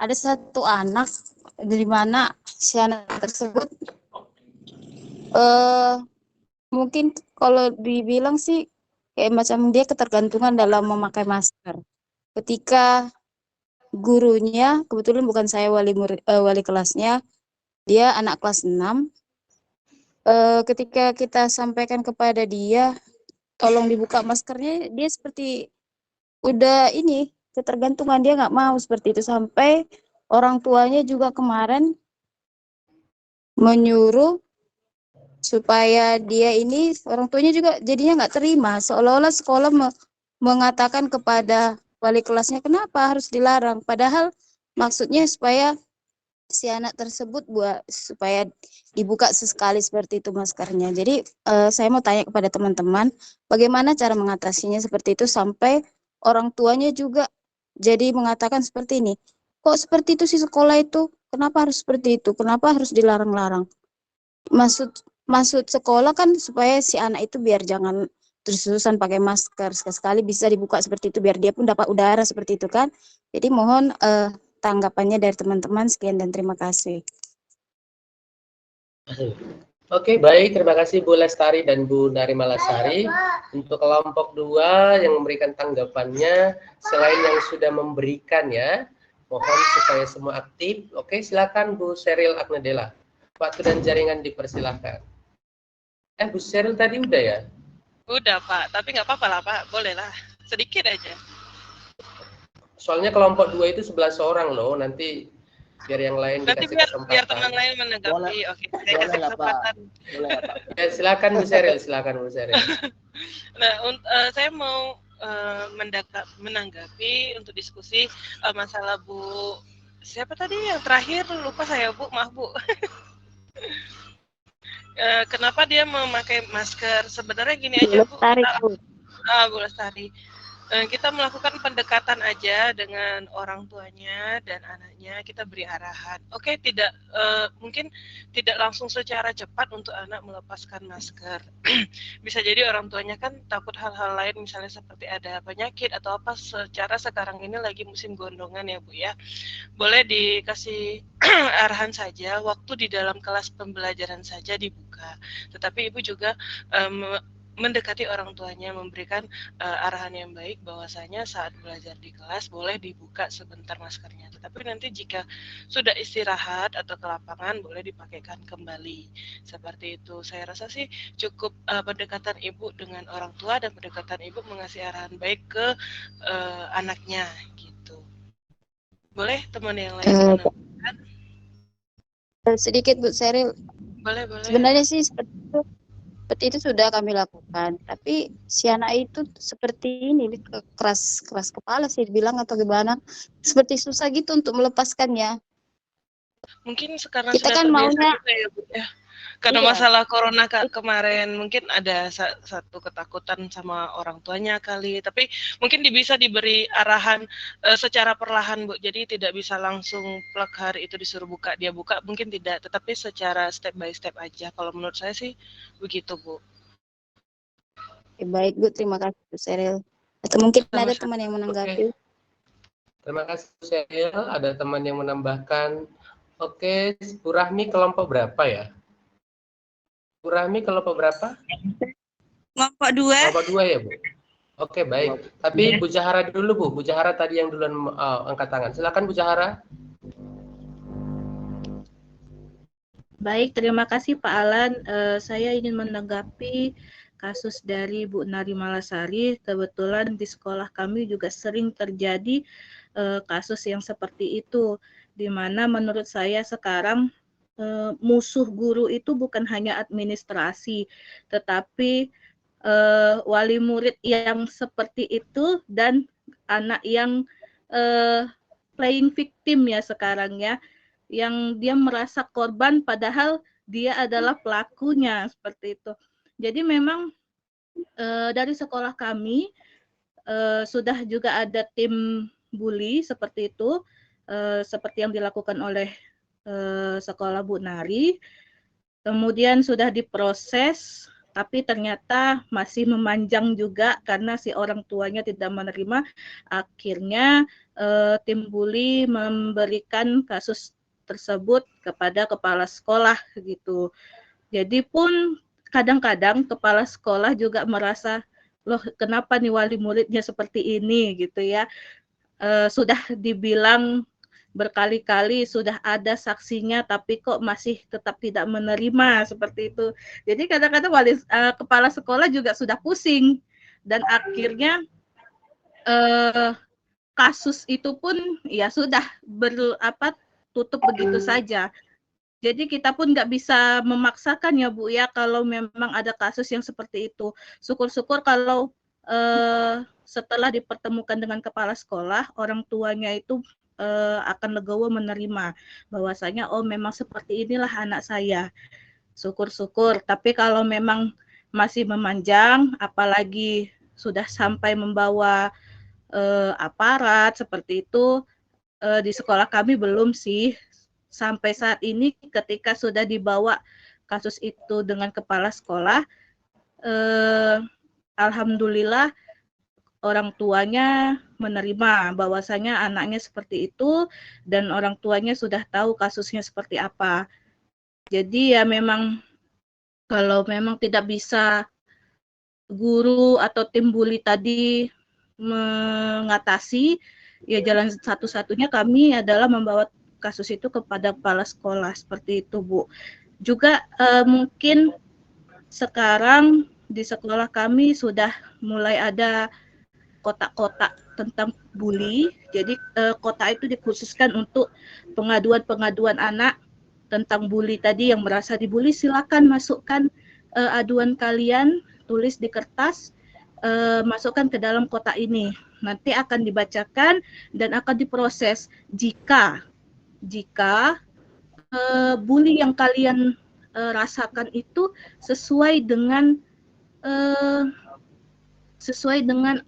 Ada satu anak di mana si anak tersebut mungkin kalau dibilang sih kayak macam dia ketergantungan dalam memakai masker. Ketika gurunya, kebetulan bukan saya wali kelasnya, dia anak kelas 6. Ketika kita sampaikan kepada dia, tolong dibuka maskernya, dia seperti udah ini ketergantungan, dia nggak mau seperti itu, sampai orang tuanya juga kemarin menyuruh supaya dia ini, orang tuanya juga jadinya nggak terima, seolah-olah sekolah mengatakan kepada wali kelasnya kenapa harus dilarang, padahal maksudnya supaya si anak tersebut supaya dibuka sesekali seperti itu maskernya. Jadi saya mau tanya kepada teman-teman, bagaimana cara mengatasinya seperti itu sampai orang tuanya juga jadi mengatakan seperti ini. Kok seperti itu sih sekolah itu? Kenapa harus seperti itu? Kenapa harus dilarang-larang? Maksud sekolah kan supaya si anak itu biar jangan terus-terusan pakai masker, sekali bisa dibuka seperti itu biar dia pun dapat udara seperti itu kan. Jadi mohon tanggapannya dari teman-teman. Sekian dan terima kasih. Oke, baik. Terima kasih Bu Lestari dan Bu Narimalasari. Untuk kelompok 2 yang memberikan tanggapannya, selain yang sudah memberikan ya, mohon supaya semua aktif. Oke, silakan Bu Sheryl Agnadela. Waktu dan jaringan dipersilahkan. Bu Sheryl tadi udah ya? Udah Pak, tapi nggak apa-apa lah Pak, boleh lah. Sedikit aja. Soalnya kelompok 2 itu 11 orang loh, nanti biar yang lain nanti dikasih kesempatan. biar teman lain menanggapi. Oke, saya kasih kesempatan. Boleh, Pak. Ya, silakan Bu Sheryl, silakan Bu Sheryl. Nah, saya mau menanggapi untuk diskusi masalah Bu siapa tadi yang terakhir, lupa saya Bu, maaf Bu. Kenapa dia memakai masker? Sebenarnya gini aja Bu. Bu Lestari. Kita melakukan pendekatan aja dengan orang tuanya dan anaknya, kita beri arahan. Oke, mungkin tidak langsung secara cepat untuk anak melepaskan masker. Bisa jadi orang tuanya kan takut hal-hal lain, misalnya seperti ada penyakit atau apa, secara sekarang ini lagi musim gondongan ya Bu ya. Boleh dikasih arahan saja, waktu di dalam kelas pembelajaran saja dibuka. Tetapi Ibu juga mendekati orang tuanya, memberikan arahan yang baik bahwasanya saat belajar di kelas boleh dibuka sebentar maskernya. Tetapi nanti jika sudah istirahat atau ke lapangan boleh dipakaikan kembali. Seperti itu. Saya rasa sih cukup pendekatan ibu dengan orang tua dan pendekatan ibu mengasih arahan baik ke anaknya gitu. Boleh teman yang lain menambahkan? Sedikit Bu Sheryl. Boleh. Sebenarnya sih seperti itu sudah kami lakukan, tapi si anak itu seperti ini keras kepala sih dibilang atau gimana, seperti susah gitu untuk melepaskannya. Mungkin sekarang kita sudah kan terbiasa maunya juga ya Bu ya. Karena iya. masalah corona kemarin mungkin ada satu ketakutan sama orang tuanya kali, tapi mungkin bisa diberi arahan secara perlahan Bu. Jadi tidak bisa langsung plak hari itu disuruh buka, dia buka mungkin tidak, tetapi secara step by step aja. Kalau menurut saya sih begitu Bu. Baik Bu, terima kasih Bu Sheryl. Atau mungkin ada teman yang menanggapi. Terima kasih Bu Sheryl. Ada teman yang menambahkan. Oke, Bu Rahmi kelompok berapa ya? Bu Rahmi kelompok berapa? Kelompok 2. Kelompok 2 ya Bu? Oke, baik. Tapi Bu Jahara dulu Bu. Bu Jahara tadi yang duluan angkat tangan. Silakan Bu Jahara. Baik, terima kasih Pak Alan. Saya ingin menanggapi kasus dari Bu Narimalasari. Kebetulan di sekolah kami juga sering terjadi kasus yang seperti itu, di mana menurut saya sekarang musuh guru itu bukan hanya administrasi, tetapi wali murid yang seperti itu dan anak yang playing victim ya sekarang ya, yang dia merasa korban padahal dia adalah pelakunya seperti itu. Jadi memang dari sekolah kami sudah juga ada tim bully seperti itu, seperti yang dilakukan oleh sekolah Bu Nari. Kemudian sudah diproses, tapi ternyata masih memanjang juga karena si orang tuanya tidak menerima. Akhirnya tim bully memberikan kasus tersebut kepada kepala sekolah gitu. Jadi pun kadang-kadang kepala sekolah juga merasa, loh kenapa nih wali muridnya seperti ini gitu ya. Sudah dibilang berkali-kali, sudah ada saksinya, tapi kok masih tetap tidak menerima seperti itu. Jadi kadang-kadang kepala sekolah juga sudah pusing dan akhirnya kasus itu pun ya sudah tutup begitu saja. Jadi kita pun nggak bisa memaksakan ya Bu ya kalau memang ada kasus yang seperti itu. Syukur-syukur kalau setelah dipertemukan dengan kepala sekolah, orang tuanya itu akan legowo menerima bahwasanya oh memang seperti inilah anak saya. Syukur-syukur. Tapi kalau memang masih memanjang, apalagi sudah sampai membawa aparat seperti itu, di sekolah kami belum sih. Sampai saat ini ketika sudah dibawa kasus itu dengan kepala sekolah, alhamdulillah orang tuanya menerima bahwasanya anaknya seperti itu dan orang tuanya sudah tahu kasusnya seperti apa. Jadi ya memang kalau memang tidak bisa guru atau tim bully tadi mengatasi, ya jalan satu-satunya kami adalah membawa kasus itu kepada kepala sekolah seperti itu Bu. Juga mungkin sekarang di sekolah kami sudah mulai ada kotak-kotak tentang bully. Jadi kotak itu dikhususkan untuk pengaduan-pengaduan anak tentang bully tadi yang merasa dibully. Silakan masukkan aduan kalian, tulis di kertas, masukkan ke dalam kotak ini. Nanti akan dibacakan dan akan diproses. Jika bully yang kalian rasakan itu sesuai dengan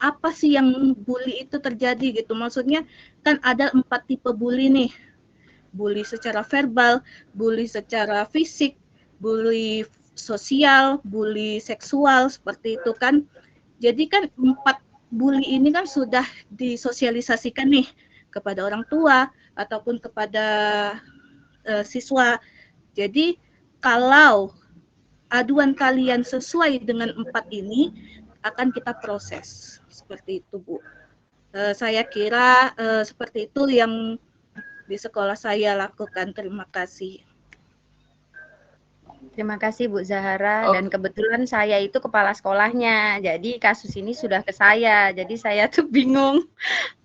apa sih yang bully itu terjadi gitu. Maksudnya kan ada 4 tipe bully nih. Bully secara verbal, bully secara fisik, bully sosial, bully seksual seperti itu kan. Jadi kan 4 bully ini kan sudah disosialisasikan nih kepada orang tua ataupun kepada siswa. Jadi kalau aduan kalian sesuai dengan 4 ini akan kita proses seperti itu Bu. Saya kira seperti itu yang di sekolah saya lakukan. Terima kasih. Terima kasih Bu Zahara, dan kebetulan saya itu kepala sekolahnya, jadi kasus ini sudah ke saya, jadi saya tuh bingung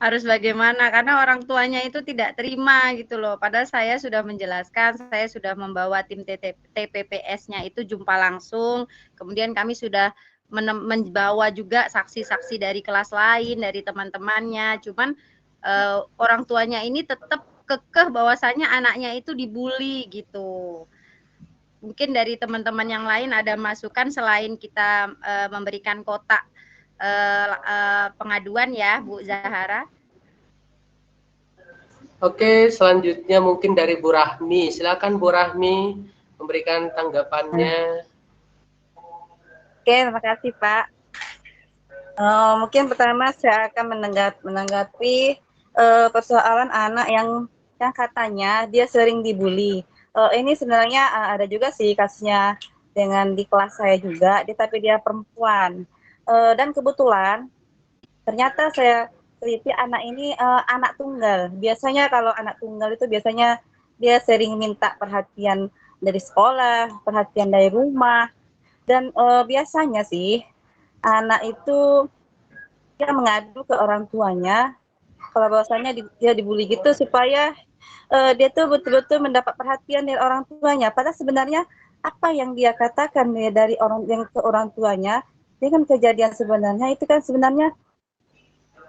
harus bagaimana, karena orang tuanya itu tidak terima gitu loh, padahal saya sudah menjelaskan, saya sudah membawa tim TPPS-nya itu jumpa langsung, kemudian kami sudah membawa juga saksi-saksi dari kelas lain, dari teman-temannya, cuman orang tuanya ini tetap kekeh bahwasanya anaknya itu dibully gitu. Mungkin dari teman-teman yang lain ada masukan selain kita memberikan kotak pengaduan ya Bu Zahara. Oke, selanjutnya mungkin dari Bu Rahmi. Silakan Bu Rahmi memberikan tanggapannya. Oke, terima kasih Pak. Mungkin pertama saya akan menanggapi persoalan anak yang katanya dia sering dibully. Ini sebenarnya ada juga sih kasusnya dengan di kelas saya juga, tapi dia perempuan. Dan kebetulan ternyata saya teliti anak ini anak tunggal. Biasanya kalau anak tunggal itu biasanya dia sering minta perhatian dari sekolah, perhatian dari rumah. Dan biasanya sih anak itu dia mengadu ke orang tuanya kalau bahwasanya dia dibully gitu supaya dia tuh betul-betul mendapat perhatian dari orang tuanya. Padahal sebenarnya apa yang dia katakan dari orang tuanya, ini kan kejadian sebenarnya itu kan sebenarnya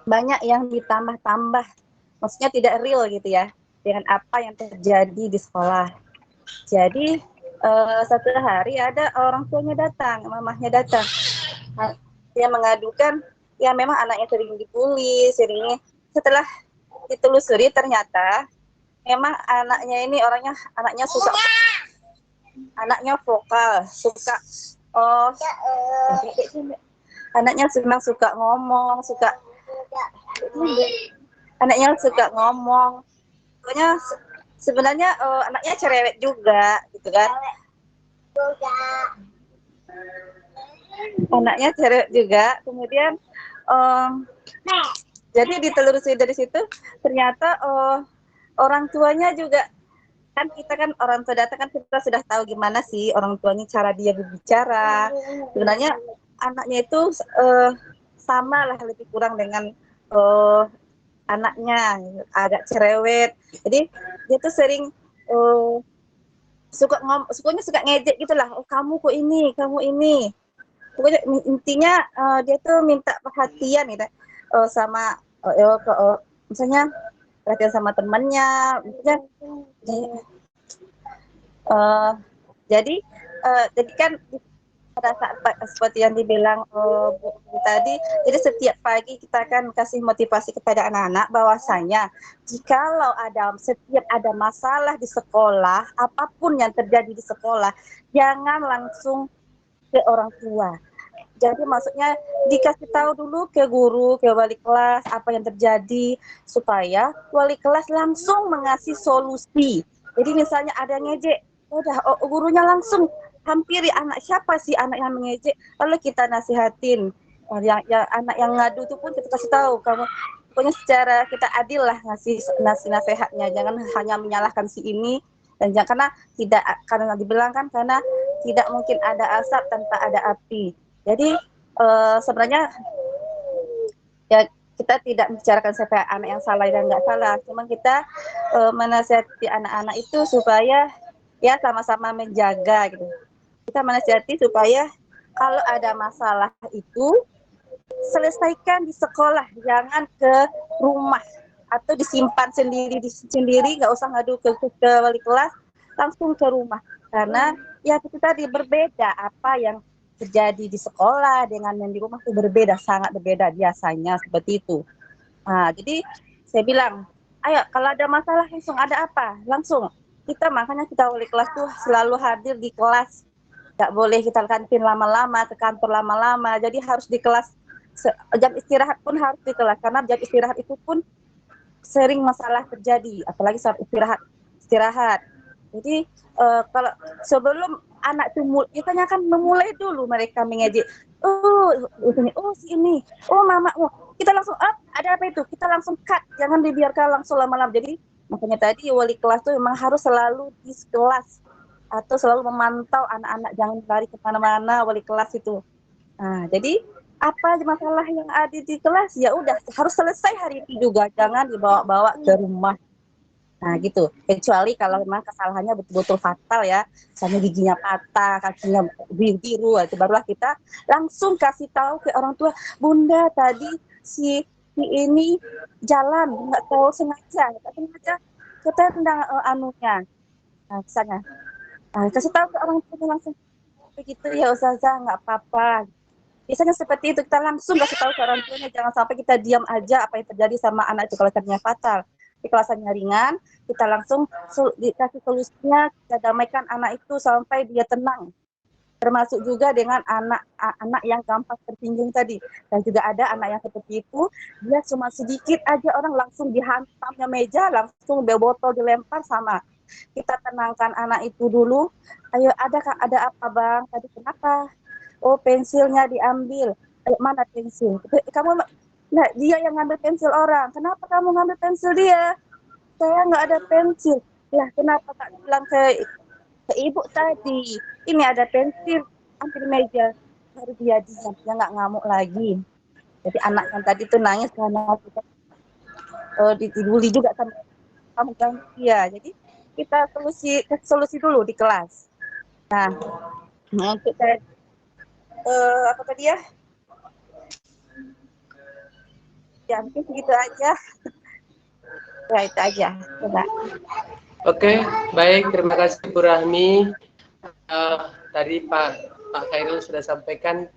banyak yang ditambah-tambah, maksudnya tidak real gitu ya dengan apa yang terjadi di sekolah. Jadi satu hari ada orang tuanya datang, mamahnya datang, dia mengadukan ya memang anaknya sering dibully, setelah ditelusuri ternyata memang anaknya suka, anaknya vokal, suka anaknya memang suka ngomong, anaknya suka ngomong. Pokoknya sebenarnya anaknya cerewet juga, gitu kan? Anaknya cerewet juga. Kemudian jadi ditelusuri dari situ, ternyata orang tuanya juga, kan kita kan orang tua datang kan kita sudah tahu gimana sih orang tuanya cara dia berbicara. Sebenarnya anaknya itu sama lah lebih kurang dengan anaknya, agak cerewet. Jadi dia tuh sering sukanya suka ngejek gitulah. Oh, kamu kok ini, kamu ini. Pokoknya intinya dia tuh minta perhatian gitu, sama misalnya perhatian sama temannya, misalnya jadi kan pada saat seperti yang dibilang Bu tadi, jadi setiap pagi kita akan kasih motivasi kepada anak-anak bahwasanya jikalau setiap ada masalah di sekolah, apapun yang terjadi di sekolah, jangan langsung ke orang tua. Jadi maksudnya dikasih tahu dulu ke guru, ke wali kelas apa yang terjadi, supaya wali kelas langsung mengasih solusi. Jadi misalnya ada ngejek, udah gurunya langsung hampiri siapa sih anak yang mengejek, lalu kita nasihatin. Yang anak yang ngadu itu pun kita kasih tahu, kamu pokoknya secara kita adil lah ngasih nasihatnya, jangan hanya menyalahkan si ini, dan jangan karena dibilang kan, karena tidak mungkin ada asap tanpa ada api. Jadi sebenarnya ya kita tidak membicarakan siapa anak yang salah dan nggak salah, cuma kita menasihati anak-anak itu supaya ya sama-sama menjaga gitu. Kita menasihati supaya kalau ada masalah itu selesaikan di sekolah, jangan ke rumah atau disimpan sendiri, nggak usah ngadu ke wali kelas, langsung ke rumah. Karena ya itu tadi berbeda, apa yang terjadi di sekolah dengan yang di rumah itu berbeda, sangat berbeda biasanya seperti itu. Nah, jadi saya bilang, ayo kalau ada masalah langsung ada apa, langsung makanya kita wali kelas tuh selalu hadir di kelas, nggak boleh kita kantin lama-lama, ke kantor lama-lama, jadi harus di kelas, jam istirahat pun harus di kelas, karena jam istirahat itu pun sering masalah terjadi, apalagi saat istirahat. Jadi kalau sebelum anak itu biasanya kan memulai dulu mereka mengejek, si ini, mama, kita langsung ada apa itu, kita langsung cut, jangan dibiarkan langsung lama-lama. Jadi makanya tadi wali kelas tuh memang harus selalu di kelas atau selalu memantau anak-anak, jangan lari ke mana-mana wali kelas itu. Nah, jadi apa masalah yang ada di kelas ya udah harus selesai hari itu juga, jangan dibawa-bawa ke rumah. Nah gitu, kecuali kalau memang kesalahannya betul-betul fatal ya, misalnya giginya patah, kakinya biru, itu barulah kita langsung kasih tahu ke orang tua, bunda tadi si ini jalan nggak tahu sengaja kita tendang anunya, nah misalnya, kasih tahu ke orang tua langsung, begitu ya Ustazah, nggak apa-apa. Biasanya seperti itu, kita langsung kasih tahu ke orang tuanya, jangan sampai kita diam aja apa yang terjadi sama anak itu kalau ternyata fatal. Di kelasannya ringan, kita langsung dikasih solusinya, kita damaikan anak itu sampai dia tenang. Termasuk juga dengan anak yang gampang tersinggung tadi. Dan juga ada anak yang seperti itu, dia cuma sedikit aja orang langsung dihantamnya meja, langsung botol dilempar, sama. Kita tenangkan anak itu dulu, ayo ada apa bang, tadi kenapa? Oh pensilnya diambil, ayo mana pensil? Kamu nah, dia yang ngambil pensil orang. Kenapa kamu ngambil pensil dia? Saya nggak ada pensil. Lah, kenapa tak bilang ke ibu tadi? Ini ada pensil, ambil meja. Baru dia diam, dia nggak ngamuk lagi. Jadi anak yang tadi tuh nangis karena dibully juga sama kamu kan dia. Jadi kita solusi dulu di kelas. Nah, untuk apa tadi ya? Ya mungkin segitu aja. Ya itu aja. Coba. Oke, baik, terima kasih Bu Rahmi. Tadi Pak Khairil sudah sampaikan,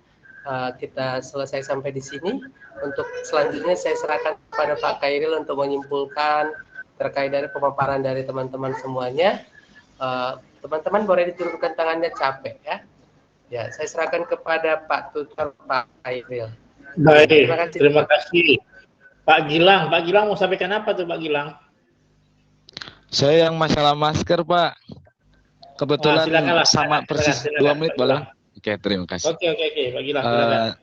kita selesai sampai di sini. Untuk selanjutnya saya serahkan kepada Pak Khairil untuk menyimpulkan terkait dari pemaparan dari teman-teman semuanya. Teman-teman boleh diturunkan tangannya capek ya. Ya, saya serahkan kepada Pak Tutor, Pak Airil. Baik, terima kasih. Pak Gilang mau sampaikan apa tuh Pak Gilang? Saya yang masalah masker, Pak. Kebetulan silakanlah, sama persis 2 menit boleh? Oke, terima kasih. Oke, Pak Gilang, silakan.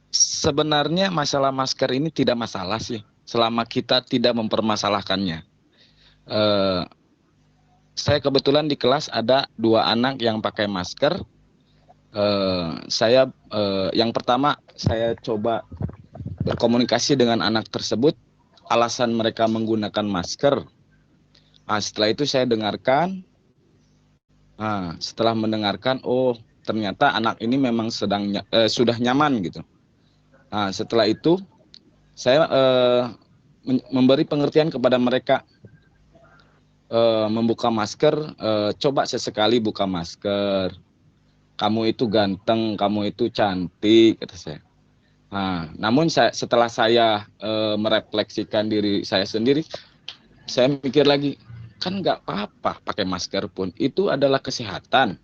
Sebenarnya masalah masker ini tidak masalah sih, selama kita tidak mempermasalahkannya. Saya kebetulan di kelas ada 2 anak yang pakai masker. Yang pertama saya coba berkomunikasi dengan anak tersebut, alasan mereka menggunakan masker. Nah, setelah itu saya dengarkan. Nah, setelah mendengarkan, oh ternyata anak ini memang sudah nyaman gitu. Nah, setelah itu saya memberi pengertian kepada mereka, membuka masker, coba sesekali buka masker. Kamu itu ganteng, kamu itu cantik, kata saya. Nah, namun setelah saya merefleksikan diri saya sendiri, saya mikir lagi, kan nggak apa-apa pakai masker pun, itu adalah kesehatan.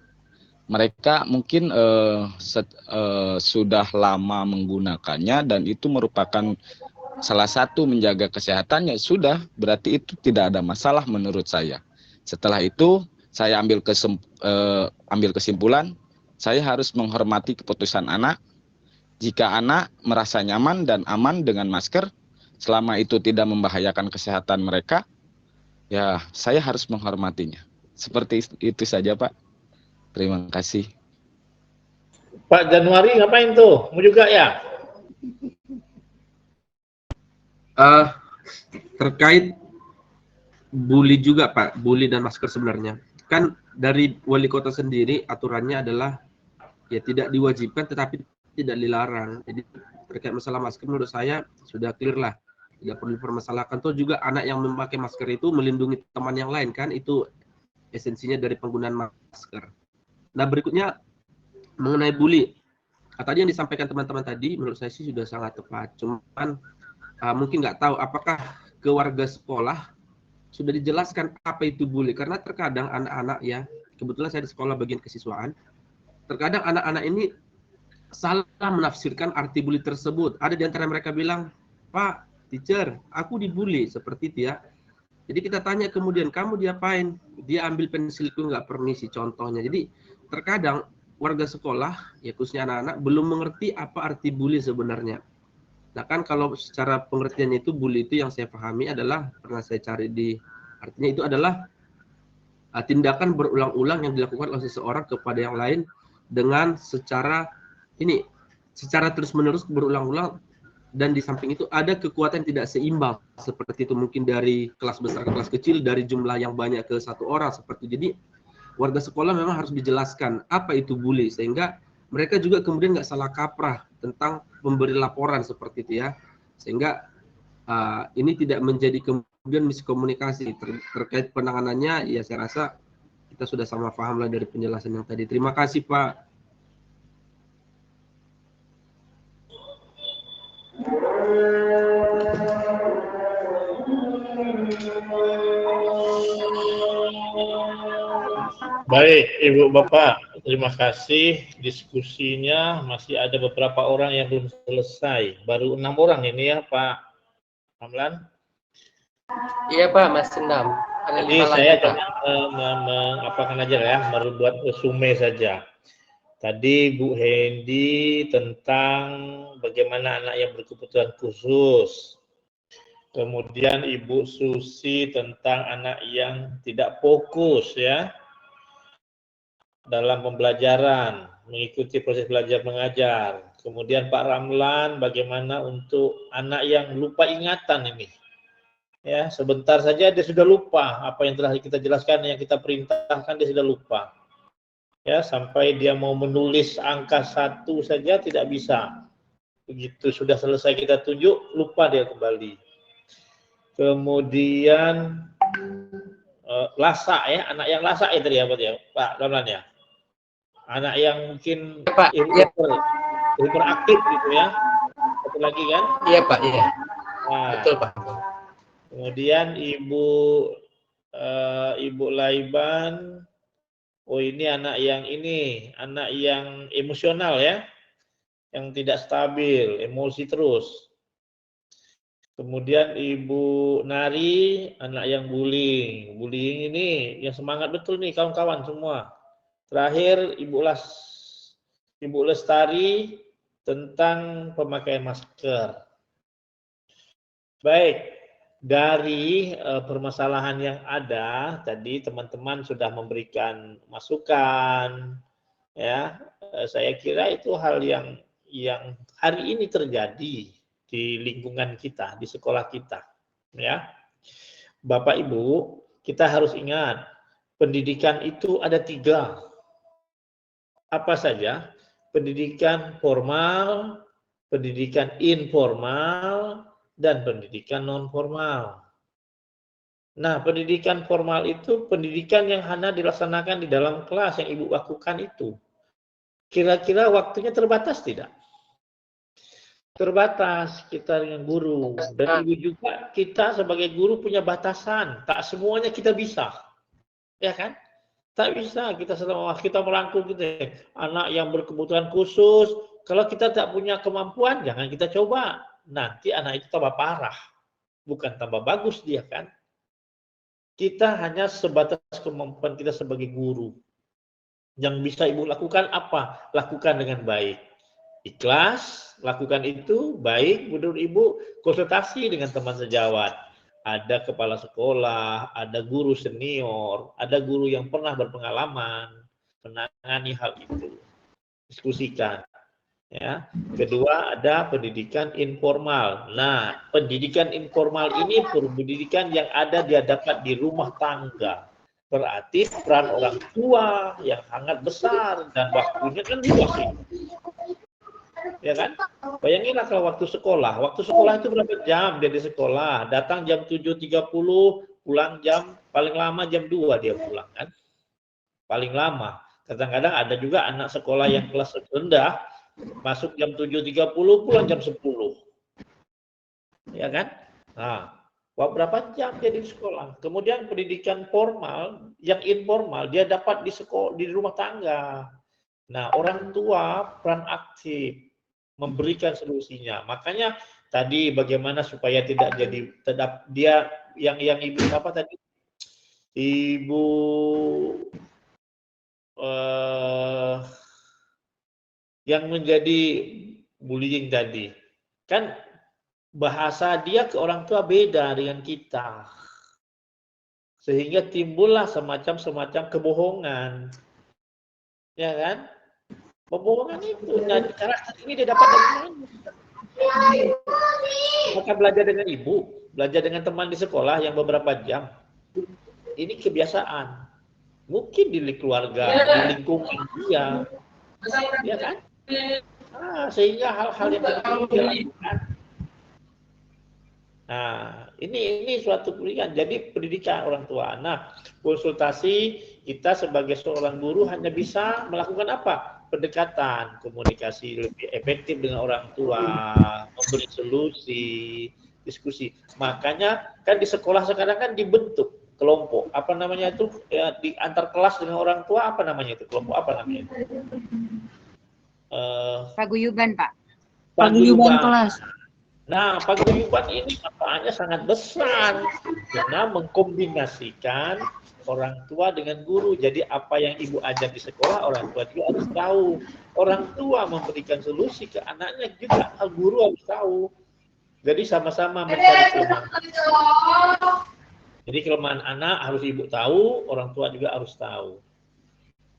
Mereka mungkin sudah lama menggunakannya dan itu merupakan salah satu menjaga kesehatannya, sudah berarti itu tidak ada masalah menurut saya. Setelah itu saya ambil kesimpulan, saya harus menghormati keputusan anak. Jika anak merasa nyaman dan aman dengan masker, selama itu tidak membahayakan kesehatan mereka, ya saya harus menghormatinya. Seperti itu saja, Pak. Terima kasih. Pak Januari ngapain tuh? Mau juga ya? Terkait bully juga, Pak. Bully dan masker sebenarnya. Kan dari wali kota sendiri aturannya adalah ya tidak diwajibkan tetapi tidak dilarang. Jadi terkait masalah masker menurut saya sudah clear lah. Tidak perlu dipermasalahkan. Toh juga anak yang memakai masker itu melindungi teman yang lain kan, itu esensinya dari penggunaan masker. Nah, berikutnya mengenai bully. Tadi yang disampaikan teman-teman tadi menurut saya sih sudah sangat tepat. Cuman mungkin nggak tahu apakah ke warga sekolah sudah dijelaskan apa itu bully, karena terkadang anak-anak ya, kebetulan saya di sekolah bagian kesiswaan, terkadang anak-anak ini salah menafsirkan arti bully tersebut. Ada di antara mereka bilang, Pak, teacher, aku dibully, seperti itu ya. Jadi kita tanya kemudian, kamu diapain? Dia ambil pensilku nggak permisi, contohnya. Jadi terkadang warga sekolah, ya khususnya anak-anak, belum mengerti apa arti bully sebenarnya. Nah kan kalau secara pengertian itu, bully itu yang saya pahami adalah, pernah saya cari artinya itu adalah tindakan berulang-ulang yang dilakukan oleh seseorang kepada yang lain dengan secara terus-menerus berulang-ulang, dan di samping itu ada kekuatan tidak seimbang, seperti itu mungkin dari kelas besar ke kelas kecil, dari jumlah yang banyak ke satu orang, seperti itu. Jadi warga sekolah memang harus dijelaskan apa itu bully, sehingga mereka juga kemudian nggak salah kaprah tentang memberi laporan seperti itu ya, sehingga ini tidak menjadi kemudian miskomunikasi terkait penanganannya. Ya saya rasa kita sudah sama paham lah dari penjelasan yang tadi. Terima kasih, Pak. Baik, Ibu Bapak, terima kasih. Diskusinya masih ada beberapa orang yang belum selesai. Baru 6 orang ini ya, Pak Ramlan? Iya, Pak, masih 6. Jadi saya mengapakan aja ya, membuat resume saja. Tadi Bu Hendy tentang bagaimana anak yang berkebutuhan khusus. Kemudian Ibu Susi tentang anak yang tidak fokus ya dalam pembelajaran, mengikuti proses belajar mengajar. Kemudian Pak Ramlan bagaimana untuk anak yang lupa ingatan ini. Ya, sebentar saja dia sudah lupa apa yang telah kita jelaskan, yang kita perintahkan dia sudah lupa. Ya, sampai dia mau menulis angka 1 saja tidak bisa. Begitu sudah selesai kita tunjuk, lupa dia kembali. Kemudian lasak ya, anak yang lasak itu ya Pak Ramlan ya. Anak yang mungkin hiperaktif gitu ya. Satu lagi kan? Iya, Pak, iya. Nah, betul, Pak. Kemudian Ibu Laiban, oh ini anak yang emosional ya, yang tidak stabil, emosi terus. Kemudian Ibu Nari, anak yang bullying. Bullying ini yang semangat betul nih kawan-kawan semua. Terakhir Ibu Lestari tentang pemakaian masker. Baik, dari permasalahan yang ada tadi teman-teman sudah memberikan masukan, ya. Saya kira itu hal yang hari ini terjadi di lingkungan kita, di sekolah kita, ya. Bapak Ibu, kita harus ingat pendidikan itu ada 3. Apa saja? Pendidikan formal, pendidikan informal, dan pendidikan non formal. Nah, pendidikan formal itu pendidikan yang hanya dilaksanakan di dalam kelas yang Ibu lakukan itu. Kira-kira waktunya terbatas tidak? Terbatas kita dengan guru. Dan Ibu juga, kita sebagai guru punya batasan. Tak semuanya kita bisa. Ya kan? Tak bisa kita selama kita merangkul gitu. Anak yang berkebutuhan khusus, kalau kita tak punya kemampuan, jangan kita coba. Nanti anak itu tambah parah. Bukan tambah bagus dia kan. Kita hanya sebatas kemampuan kita sebagai guru. Yang bisa Ibu lakukan apa? Lakukan dengan baik. Ikhlas, lakukan itu, baik menurut Ibu, konsultasi dengan teman sejawat. Ada kepala sekolah, ada guru senior, ada guru yang pernah berpengalaman menangani hal itu. Diskusikan. Ya. Kedua ada pendidikan informal. Nah, pendidikan informal ini pendidikan yang ada dia dapat di rumah tangga. Berarti peran orang tua yang sangat besar dan waktunya kan luas ini. Ya kan? Bayanginlah kalau waktu sekolah itu berapa jam dia di sekolah? Datang jam 7.30, pulang paling lama jam 2 dia pulang kan? Paling lama. Kadang-kadang ada juga anak sekolah yang kelas rendah masuk jam 7.30, pulang jam 10. Ya kan? Nah, berapa jam dia di sekolah? Kemudian pendidikan formal, yang informal, dia dapat di sekolah, di rumah tangga. Nah, orang tua peran aktif, memberikan solusinya. Makanya tadi bagaimana supaya tidak jadi dia yang Ibu apa tadi? Ibu yang menjadi bullying tadi. Kan bahasa dia ke orang tua beda dengan kita. Sehingga timbullah semacam kebohongan. Ya kan? Pembohongan itu. Dan karakter ini dia dapat dari mana? Maka belajar dengan Ibu, belajar dengan teman di sekolah yang beberapa jam. Ini kebiasaan. Mungkin di keluarga, di lingkungan dia. Ya kan? Sehingga hal-hal yang dilakukan. Nah, ini suatu pendidikan. Jadi pendidikan orang tua. Nah, konsultasi kita sebagai seorang guru hanya bisa melakukan apa? Pendekatan, komunikasi lebih efektif dengan orang tua, memberi solusi, diskusi. Makanya kan di sekolah sekarang kan dibentuk kelompok. Apa namanya itu? Ya, di antar kelas dengan orang tua apa namanya itu? Kelompok apa namanya itu? Paguyuban, Pak. Paguyuban kelas. Nah, paguyuban ini manfaatnya sangat besar karena mengkombinasikan orang tua dengan guru. Jadi apa yang Ibu ajar di sekolah, orang tua juga harus tahu. Orang tua memberikan solusi ke anaknya juga, guru harus tahu. Jadi sama-sama mencari kelemahan. Jadi kelemahan anak harus Ibu tahu, orang tua juga harus tahu.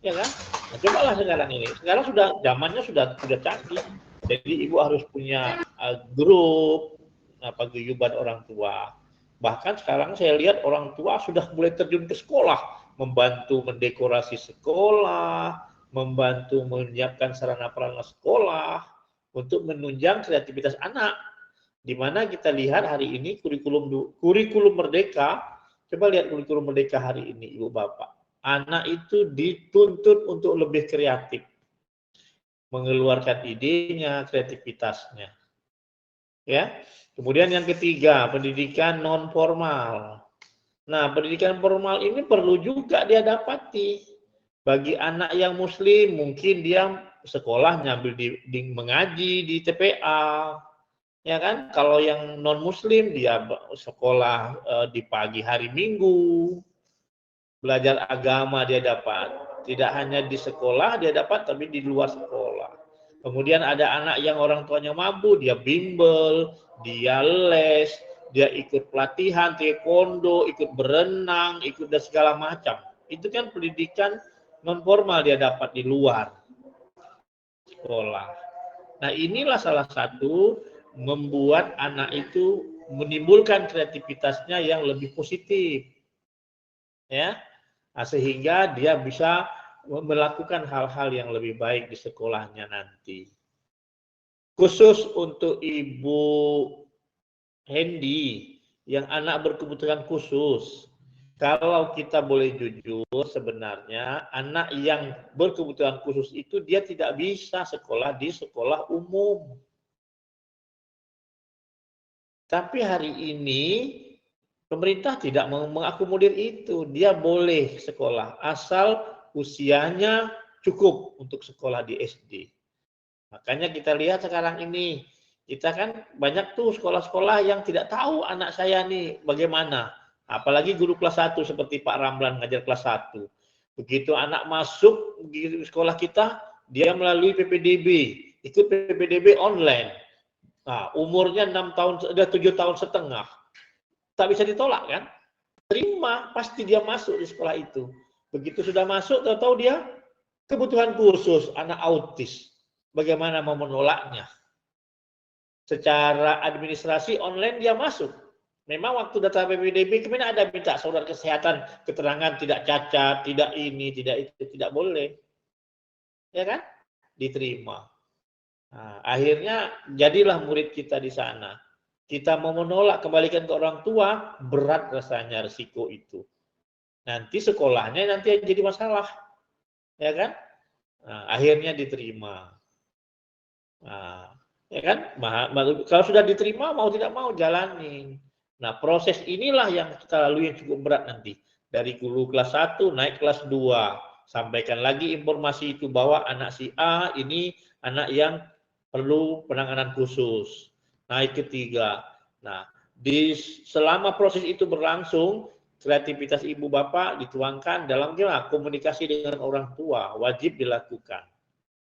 Ya kan? Nah, cobalah sekarang ini. Sekarang zamannya sudah canggih. Jadi Ibu harus punya grup paguyuban orang tua. Bahkan sekarang saya lihat orang tua sudah mulai terjun ke sekolah, membantu mendekorasi sekolah, membantu menyiapkan sarana prasarana sekolah untuk menunjang kreativitas anak. Di mana kita lihat hari ini kurikulum Merdeka, coba lihat kurikulum Merdeka hari ini Ibu Bapak. Anak itu dituntut untuk lebih kreatif. Mengeluarkan idenya, kreativitasnya. Ya. Kemudian yang ketiga, pendidikan non formal. Nah, pendidikan formal ini perlu juga dia dapati. Bagi anak yang muslim, mungkin dia sekolah nyambil di mengaji di TPA. Ya kan? Kalau yang non muslim dia sekolah di pagi hari Minggu. Belajar agama dia dapat. Tidak hanya di sekolah dia dapat, tapi di luar sekolah. Kemudian ada anak yang orang tuanya mampu, dia bimbel, dia les, dia ikut pelatihan taekwondo, ikut berenang, ikut dan segala macam. Itu kan pendidikan non formal dia dapat di luar sekolah. Nah, inilah salah satu membuat anak itu menimbulkan kreativitasnya yang lebih positif. Ya. Nah, sehingga dia bisa melakukan hal-hal yang lebih baik di sekolahnya nanti. Khusus untuk Ibu Hendy yang anak berkebutuhan khusus, kalau kita boleh jujur, sebenarnya anak yang berkebutuhan khusus itu dia tidak bisa sekolah di sekolah umum. Tapi hari ini pemerintah tidak mengakomodir itu. Dia boleh sekolah asal usianya cukup untuk sekolah di SD. Makanya kita lihat sekarang ini, kita kan banyak tuh sekolah-sekolah yang tidak tahu anak saya nih bagaimana. Apalagi guru kelas 1 seperti Pak Ramlan ngajar kelas 1. Begitu anak masuk di sekolah kita, dia melalui PPDB, ikut PPDB online. Nah, umurnya 6 tahun, sudah 7 tahun setengah. Tak bisa ditolak kan? Terima, pasti dia masuk di sekolah itu. Begitu sudah masuk, tahu-tahu dia kebutuhan khusus, anak autis. Bagaimana mau menolaknya? Secara administrasi online dia masuk. Memang waktu data PPDB kemana ada minta surat kesehatan, keterangan tidak cacat, tidak ini, tidak itu, tidak boleh. Ya kan? Diterima. Nah, akhirnya jadilah murid kita di sana. Kita mau menolak, kembalikan ke orang tua, berat rasanya risiko itu. Nanti sekolahnya nanti jadi masalah. Ya kan? Nah, akhirnya diterima. Nah, ya kan? Kalau sudah diterima, mau tidak mau jalanin. Nah, proses inilah yang kita lalui yang cukup berat nanti. Dari guru kelas 1 naik kelas 2. Sampaikan lagi informasi itu bahwa anak si A ini anak yang perlu penanganan khusus. Naik ketiga. Nah, selama proses itu berlangsung, kreativitas ibu bapak dituangkan dalam komunikasi dengan orang tua, wajib dilakukan.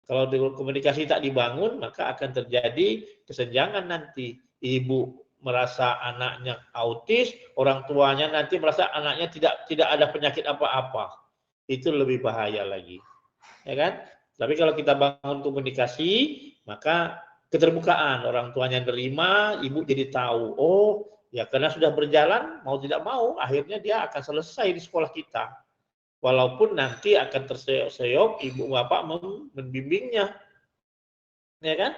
Kalau komunikasi tak dibangun, maka akan terjadi kesenjangan nanti. Ibu merasa anaknya autis, orang tuanya nanti merasa anaknya tidak ada penyakit apa-apa. Itu lebih bahaya lagi. Ya kan? Tapi kalau kita bangun komunikasi, maka keterbukaan, orang tuanya nerima, ibu jadi tahu, oh ya karena sudah berjalan, mau tidak mau, akhirnya dia akan selesai di sekolah kita. Walaupun nanti akan terseok-seok, ibu bapak membimbingnya. Ya kan?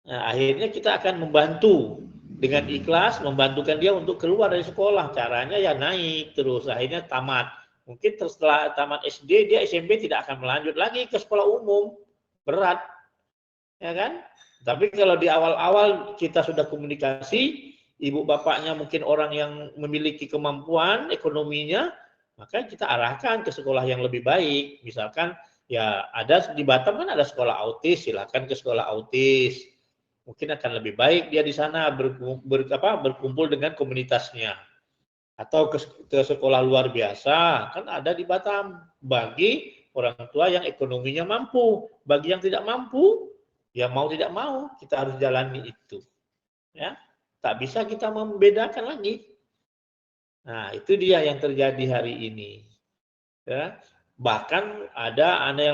Nah, akhirnya kita akan membantu dengan ikhlas, membantukan dia untuk keluar dari sekolah. Caranya ya naik terus, akhirnya tamat. Mungkin setelah tamat SD, dia SMP tidak akan melanjut lagi ke sekolah umum. Berat. Ya kan? Tapi kalau di awal-awal kita sudah komunikasi, ibu bapaknya mungkin orang yang memiliki kemampuan ekonominya, maka kita arahkan ke sekolah yang lebih baik. Misalkan ya ada di Batam kan ada sekolah autis, silakan ke sekolah autis. Mungkin akan lebih baik dia di sana berkumpul dengan komunitasnya. Atau ke sekolah luar biasa, kan ada di Batam. Bagi orang tua yang ekonominya mampu, bagi yang tidak mampu, ya mau tidak mau kita harus jalani itu. Ya, tak bisa kita membedakan lagi. Nah, itu dia yang terjadi hari ini. Ya, bahkan ada anak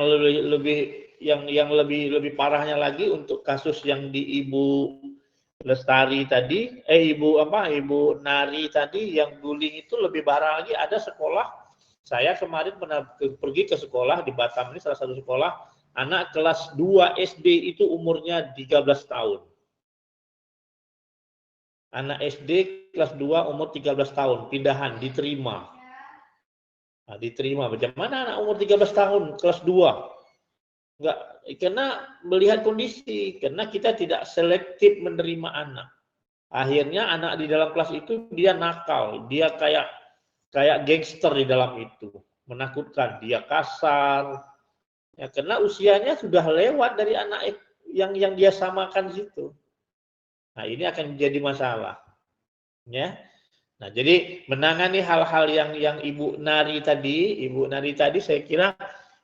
yang lebih parahnya lagi untuk kasus yang di Ibu Lestari tadi, Ibu Nari tadi yang bullying itu lebih parah lagi. Ada sekolah, saya kemarin pernah pergi ke sekolah di Batam ini, salah satu sekolah, anak kelas 2 SD itu umurnya 13 tahun. Anak SD kelas 2 umur 13 tahun, pindahan, diterima. Nah, diterima. Bagaimana anak umur 13 tahun, kelas 2? Enggak, karena melihat kondisi, karena kita tidak selektif menerima anak. Akhirnya anak di dalam kelas itu dia nakal, dia kayak gangster di dalam itu, menakutkan, dia kasar. Ya, karena usianya sudah lewat dari anak yang dia samakan situ. Nah, ini akan menjadi masalah. Ya. Nah, jadi menangani hal-hal yang Ibu Nari tadi saya kira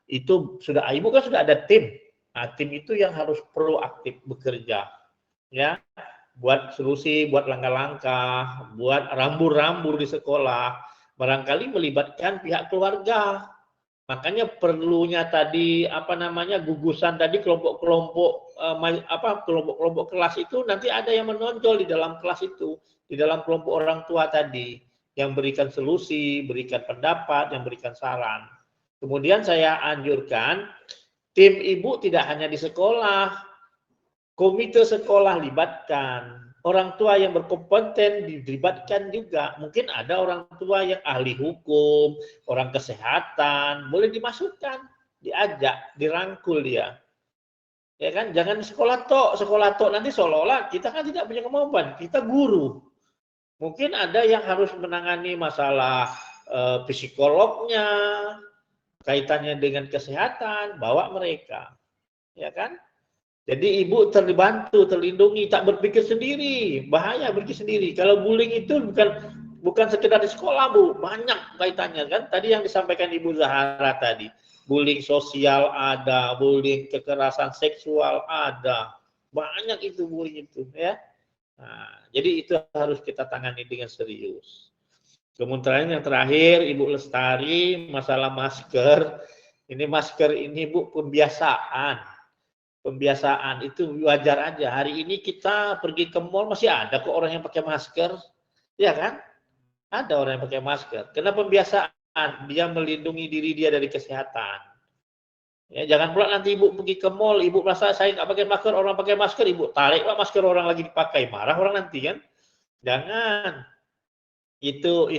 itu sudah, Ibu kan sudah ada tim. Nah, tim itu yang harus proaktif bekerja. Ya. Buat solusi, buat langkah-langkah, buat rambur-rambur di sekolah, barangkali melibatkan pihak keluarga. Makanya perlunya tadi gugusan tadi kelompok-kelompok kelompok-kelompok kelas itu nanti ada yang menonjol di dalam kelas itu, di dalam kelompok orang tua tadi yang berikan solusi, berikan pendapat, yang berikan saran. Kemudian saya anjurkan tim ibu tidak hanya di sekolah, komite sekolah libatkan, orang tua yang berkompeten dilibatkan juga. Mungkin ada orang tua yang ahli hukum, orang kesehatan, boleh dimasukkan, diajak, dirangkul dia. Ya kan, jangan sekolah tok nanti seolah-olah kita kan tidak punya kemampuan, kita guru. Mungkin ada yang harus menangani masalah psikolognya, kaitannya dengan kesehatan, bawa mereka. Ya kan? Jadi ibu terbantu, terlindungi, tak berpikir sendiri, bahaya berpikir sendiri. Kalau bullying itu bukan sekedar di sekolah, Bu, banyak kaitannya kan. Tadi yang disampaikan Ibu Zahara tadi, bullying sosial ada, bullying kekerasan seksual ada, banyak itu bullying itu, ya. Nah, jadi itu harus kita tangani dengan serius. Kemudian yang terakhir, Ibu Lestari, masalah masker. Ini masker ini, Bu, pembiasaan itu wajar aja. Hari ini kita pergi ke mall masih ada kok orang yang pakai masker, ya kan? Ada orang yang pakai masker. Karena pembiasaan, dia melindungi diri dia dari kesehatan. Ya, jangan pula nanti ibu pergi ke mall, ibu merasa saya nggak pakai masker, orang pakai masker, ibu tariklah masker orang lagi dipakai, marah orang nanti kan? Jangan. Itu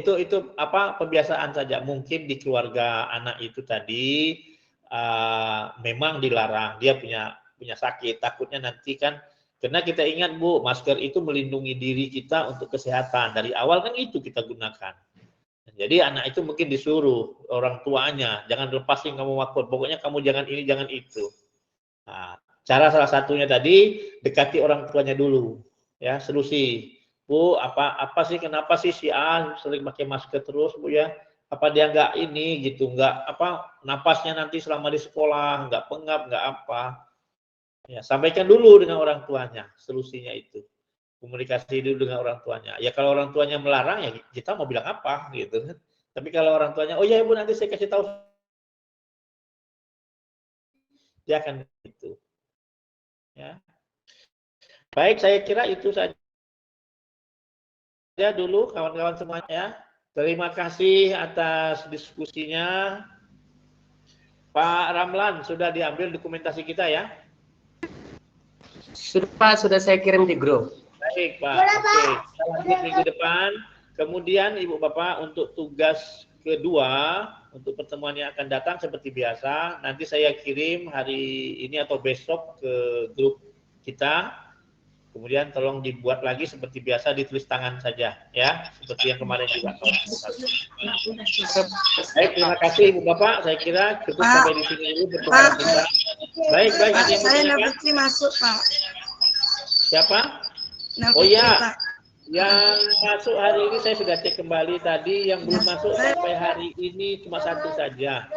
pembiasaan saja. Mungkin di keluarga anak itu tadi memang dilarang, dia punya sakit, takutnya nanti kan, karena kita ingat Bu, masker itu melindungi diri kita untuk kesehatan, dari awal kan itu kita gunakan. Jadi anak itu mungkin disuruh orang tuanya, jangan lepasin kamu masker, pokoknya kamu jangan ini, jangan itu. Nah, cara salah satunya tadi, dekati orang tuanya dulu, ya, solusi. Bu, apa sih, kenapa sih si A sering pakai masker terus Bu ya? Apa dia nggak ini gitu, nggak napasnya nanti selama di sekolah, nggak pengap, nggak apa. Ya, sampaikan dulu dengan orang tuanya solusinya itu. Komunikasi dulu dengan orang tuanya. Ya kalau orang tuanya melarang ya kita mau bilang apa gitu. Tapi kalau orang tuanya, oh ya Ibu nanti saya kasih tahu, dia akan gitu. Ya. Baik, saya kira itu saja dulu kawan-kawan semuanya. Terima kasih atas diskusinya. Pak Ramlan, sudah diambil dokumentasi kita ya? Sudah Pak, sudah saya kirim di grup. Baik Pak, oke. Kita lanjut minggu depan. Kemudian Ibu Bapak untuk tugas kedua, untuk pertemuan yang akan datang seperti biasa, nanti saya kirim hari ini atau besok ke grup kita. Kemudian tolong dibuat lagi seperti biasa, ditulis tangan saja ya, seperti yang kemarin juga. Baik, terima kasih Ibu Bapak. Saya kira cukup sampai di sini dulu pertemuan kita. Baik, ada yang mau Saya tanyakan? Nafitri masuk Pak. Siapa? Oh ya, yang masuk hari ini saya sudah cek kembali tadi, yang belum masuk sampai hari ini cuma satu saja.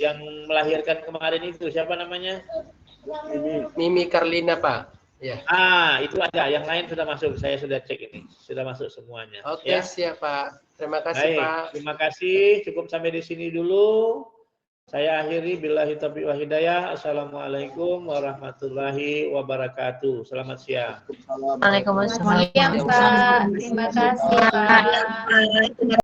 Yang melahirkan kemarin itu siapa namanya? Mimi Karlina Pak. Ya. Itu ada. Yang lain sudah masuk. Saya sudah cek ini. Sudah masuk semuanya. Oke, ya. siap Pak. Terima kasih Baik, Pak. terima kasih. Cukup sampai di sini dulu. Saya akhiri billahi taufiq wal hidayah. Assalamualaikum warahmatullahi wabarakatuh. Selamat siang. Waalaikumsalam. Terima kasih Pak.